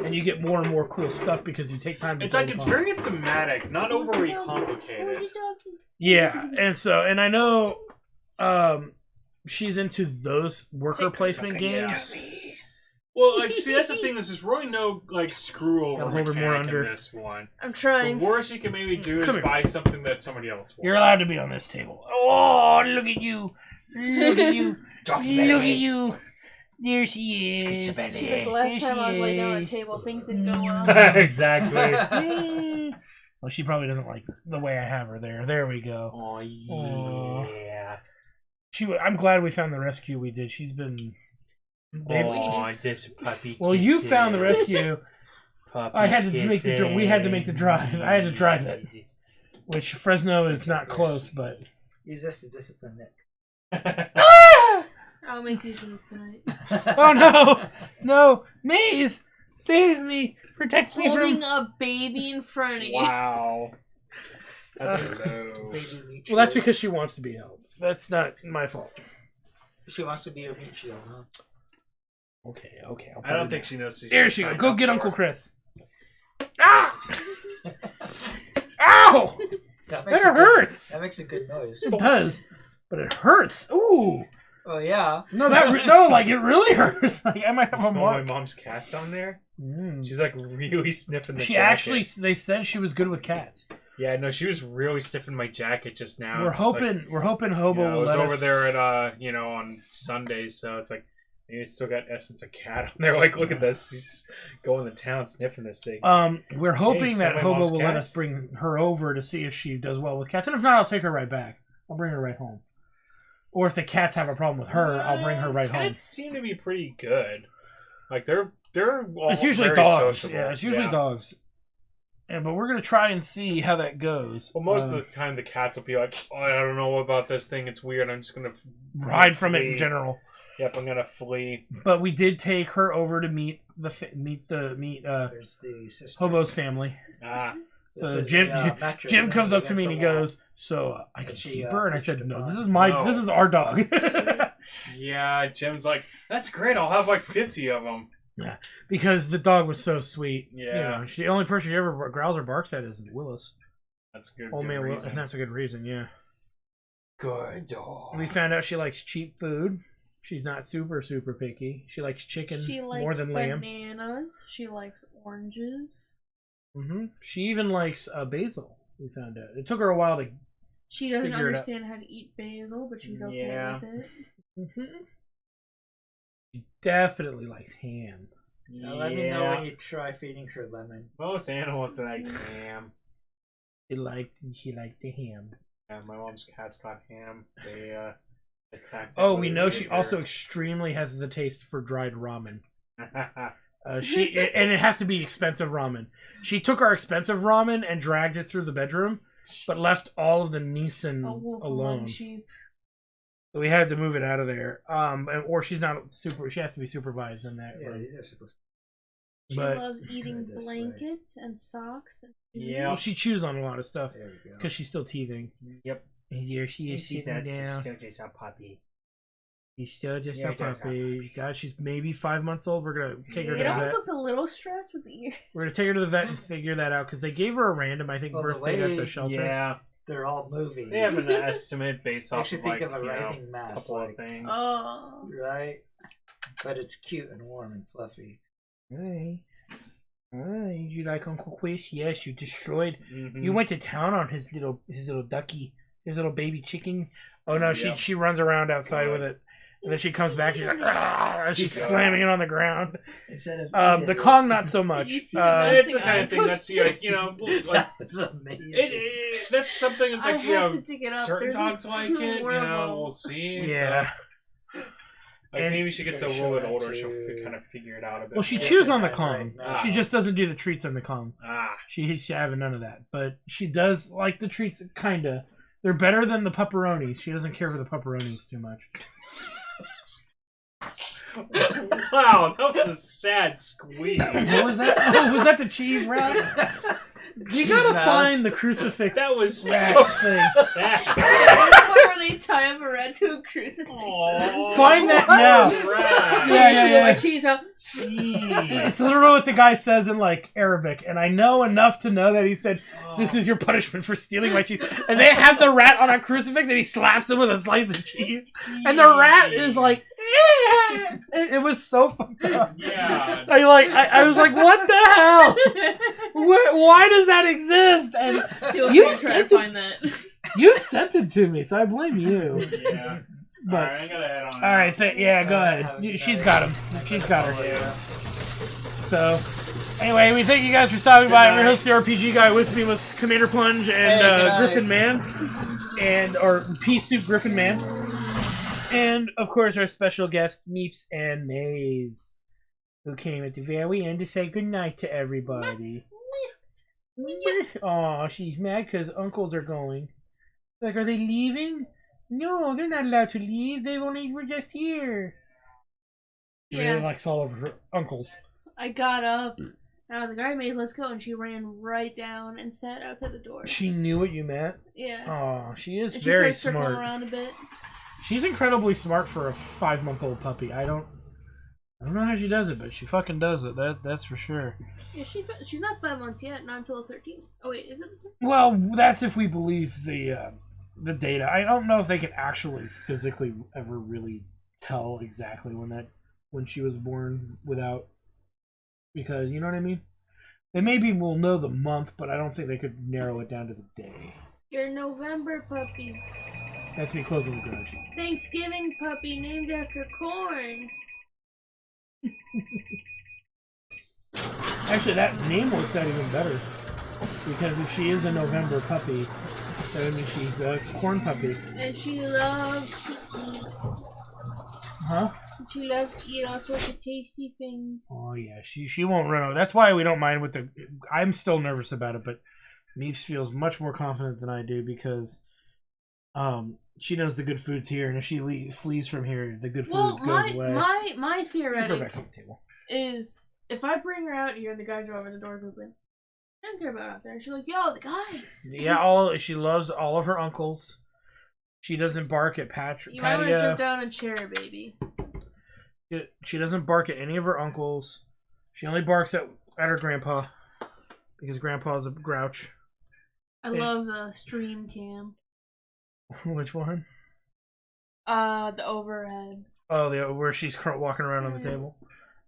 and you get more and more cool stuff because you take time to. It's build like it's upon very thematic, not overly complicated. it. Yeah, and I know, she's into those worker placement games. Well, like, see, that's the thing. There's really no screw over A little bit more mechanic under. in this one. I'm The trying. worst you can maybe do Come is here. buy something that somebody else wants. You're allowed to be on this table. Oh, look at you! Look at you! Look at you! There she is. She's like, the last time I was laying down at the table, things didn't go well. Exactly. Well, she probably doesn't like the way I have her there. There we go. Oh yeah. I'm glad we found the rescue we did. She's been. This puppy. Well, you found the rescue. Puppy I had to make the. We had to make the drive. I had to drive it, which Fresno is not close, but. Use this to discipline Nick. I'll make you some tonight. Oh no, Maze, save me, protect me Holding from. a baby in front of you. Wow. That's low. Baby meat Well, that's shield. because she wants to be held. That's not my fault. She wants to be your meat shield, huh? Okay. I don't think she knows. There she goes. Go get Uncle Chris. Ah! Ow! That That hurts. That makes a good noise. It does, but it hurts. Ooh. Oh yeah. No, it really hurts. Like I might have a Smell my mark. mom's cats on there. Mm. She's like really sniffing the She jacket. actually, they said she was good with cats. Yeah, no, she was really sniffing my jacket just now. We're It's just hoping Hobo I will was let over us- there at on Sundays, so it's like You still got Essence a cat on there. Like, look at this. She's going to town sniffing this thing. We're hoping that somebody Hobo loves will let cats? us bring her over to see if she does well with cats. And if not, I'll take her right back. I'll bring her right home. Or if the cats have a problem with her, I'll bring her right home. Cats seem to be pretty good. Like, they're all It's usually very dogs. sociable. Yeah, it's usually dogs. But we're going to try and see how that goes. Well, most of the time, the cats will be like, oh, I don't know about this thing. It's weird. I'm just going to ride from it in general. Yep, I'm going to flee. But we did take her over to meet There's the sister. Hobo's family. Ah. So This is Jim the, mattress Jim and comes up to against me and the he wall. goes, "So I can she, keep her?" And I said, pushed "No, upon. this is our dog." Yeah, Jim's like, that's great. I'll have like 50 of them. Yeah, because the dog was so sweet. Yeah. The only person she ever growls or barks at is Willis. That's good. Old good man Willis, reason. and that's a good reason. Yeah. Good dog. We found out she likes cheap food. She's not super picky. She likes chicken She likes more than lamb. bananas. She likes oranges. She even likes basil. We found out. It took her a while to. She doesn't Figure it out. understand how to eat basil, but she's okay Yeah. with it. She definitely likes ham. Now let me know when you try feeding her lemon. Most animals that I ham. She liked the ham. Yeah, my mom's cat's got ham. They attack. Oh, we know she also extremely has the taste for dried ramen. And it has to be expensive ramen. She took our expensive ramen and dragged it through the bedroom, but left all of the Nissan A wolf alone. among sheep. So we had to move it out of there. Or she's not super. She has to be supervised in that. Yeah, room. these are supposed She But loves eating this way. blankets and socks. And Yeah. well, she chews on a lot of stuff to. There we go. because she's still teething. Yep. And here she is sitting down. Still just a puppy. She's still just Yeah, a puppy. God, she's maybe 5 months old. We're gonna take her to It the almost vet. looks a little stressed with the ear. We're gonna take her to the vet and figure that out because they gave her a random, I think, Well, the birthday at the way- shelter. Yeah. They're all moving. They have an estimate based I off actually of think like of a writhing mass, couple of like, things. Oh. right? But it's cute and warm and fluffy. Hey. Hey, you like Uncle Quish? Yes, you destroyed. Mhm. You went to town on his little ducky, his little baby chicken. Oh no, Yep. she runs around outside with it, and then she comes back. She's like, ah, she's slamming it on the ground. Instead of The Kong, not so much. Did you see the It's the Thing kind I of thing that's like like That's amazing. that's something that's I like have to dig it up. certain There's dogs like it. horrible- We'll see. Yeah. So, like And- maybe she gets a Pretty little bit sure older, that she'll too. kind of figure it out a bit. Well, she more. chews on the Right Kong. now. She just doesn't do the treats on the Kong. Ah, She's having none of that, but she does like the treats. Kinda, they're better than the pepperonis. She doesn't care for the pepperonis too much. wow, that was a sad squeak. What was that? Oh, was that the cheese wrap? You gotta mouse. find the crucifix. That was wrap so thing. sad. Where they tie up a rat to a crucifix. Aw, Find that now. right. Yeah. Cheese up. It's literally what the guy says in like Arabic, and I know enough to know that he said, "This is your punishment for stealing my cheese." And they have the rat on a crucifix, and he slaps him with a slice of cheese, and the rat is like, it was so fucked up. Yeah. I was like, what the hell? Why does that exist? And Feel You free to try sent to it- find that. you sent it to me, so I blame you. Yeah. But Alright, I gotta head on. all right, go ahead. She's got him. She's got her. Yeah. So, anyway, we thank you guys for stopping by. I'm your host, the RPG guy. With me was Commander Plunge and Hey, good Griffin Man, or Pea Soup Griffin Man, and of course our special guest Meeps and Maze, who came at the very end to say goodnight to everybody. Aw, she's mad because uncles are going. Like, are they leaving? No, they're not allowed to leave. We're just here. She really Yeah. likes all of her uncles. I got up and I was like, alright, Maze, let's go. And she ran right down and sat outside the door. She knew what you meant. Yeah. Oh, she is And she very started circling smart. around a bit. She's incredibly smart for a 5-month-old puppy. I don't know how she does it, but she fucking does it. That's for sure. Yeah, she's not 5 months yet, not until the 13th. Oh wait, is it the 13th? Well, that's if we believe the data. I don't know if they can actually physically ever really tell exactly when she was born without, because you know what I mean. They maybe will know the month, but I don't think they could narrow it down to the day. Your November puppy. That's me closing the garage. Thanksgiving puppy named after corn. Actually, that name works out even better. Because if she is a November puppy, that would mean she's a corn puppy. And she loves to eat. Huh? She loves to eat all sorts of tasty things. Oh yeah, she won't run over. That's why we don't mind with the. I'm still nervous about it, but Meeps feels much more confident than I do because, she knows the good food's here, and if she flees from here, the good food goes away. My Go theoretic back on the table. is if I bring her out here and the guys are over, the door's open. I don't care about out there. She's like, yo, the guys. Yeah, she loves all of her uncles. She doesn't bark at You might want to Pattia. jump down a chair, baby. She doesn't bark at any of her uncles. She only barks at her grandpa because grandpa's a grouch. I love the stream cam. Which one? The overhead. Oh, where she's walking around on the table.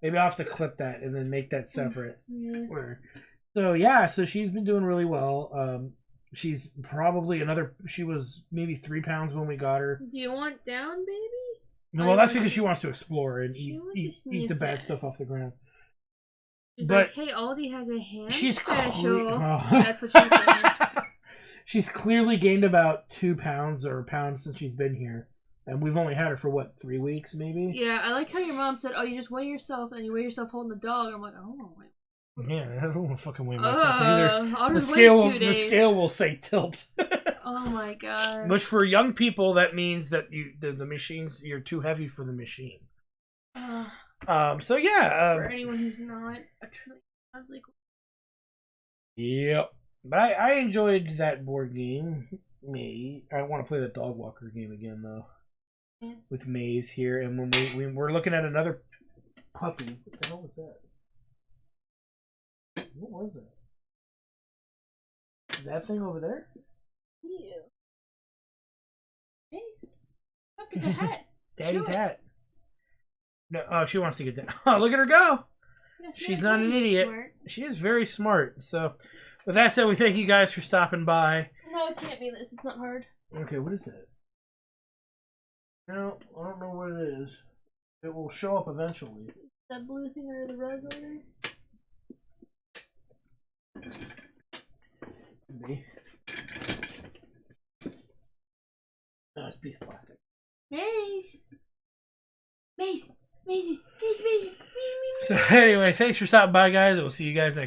Maybe I'll have to clip that and then make that separate. Yeah. So she's been doing really well. She's probably she was maybe 3 pounds when we got her. Do you want down, baby? No, well, that's because she wants to explore and eat the bad stuff off the ground. She's but like, hey, Aldi has a hand she's special. That's what she said. She's clearly gained about 2 pounds or a pound since she's been here. And we've only had her for, 3 weeks, maybe? Yeah, I like how your mom said, oh, you just weigh yourself, and you weigh yourself holding the dog. I'm like, oh, wait. Yeah, I don't want to fucking weigh myself either. I'll The just wait 2 the days. scale will say tilt. Oh my god. Which for young people, that means that the machines, you're too heavy for the machine. So yeah. For anyone who's not a trillion pounds like. Yep. But I enjoyed that board game. I want to play the dog walker game again though. Yeah. With Maze here, and when we're looking at another puppy. What the hell was that? What was that? That thing over there? Ew. Hey, look at the hat. Daddy's hat. No, oh, she wants to get down. Oh, look at her go. Yes, She's not an idiot. Smart. She is very smart. So, with that said, we thank you guys for stopping by. No, it can't be this. It's not hard. Okay, what is that? No, I don't know what it is. It will show up eventually. That blue thing under the rug over there? Could be. No, it's a piece of plastic. Maze! Maze! Maze! Maze! Maze! So, anyway, thanks for stopping by, guys. We'll see you guys next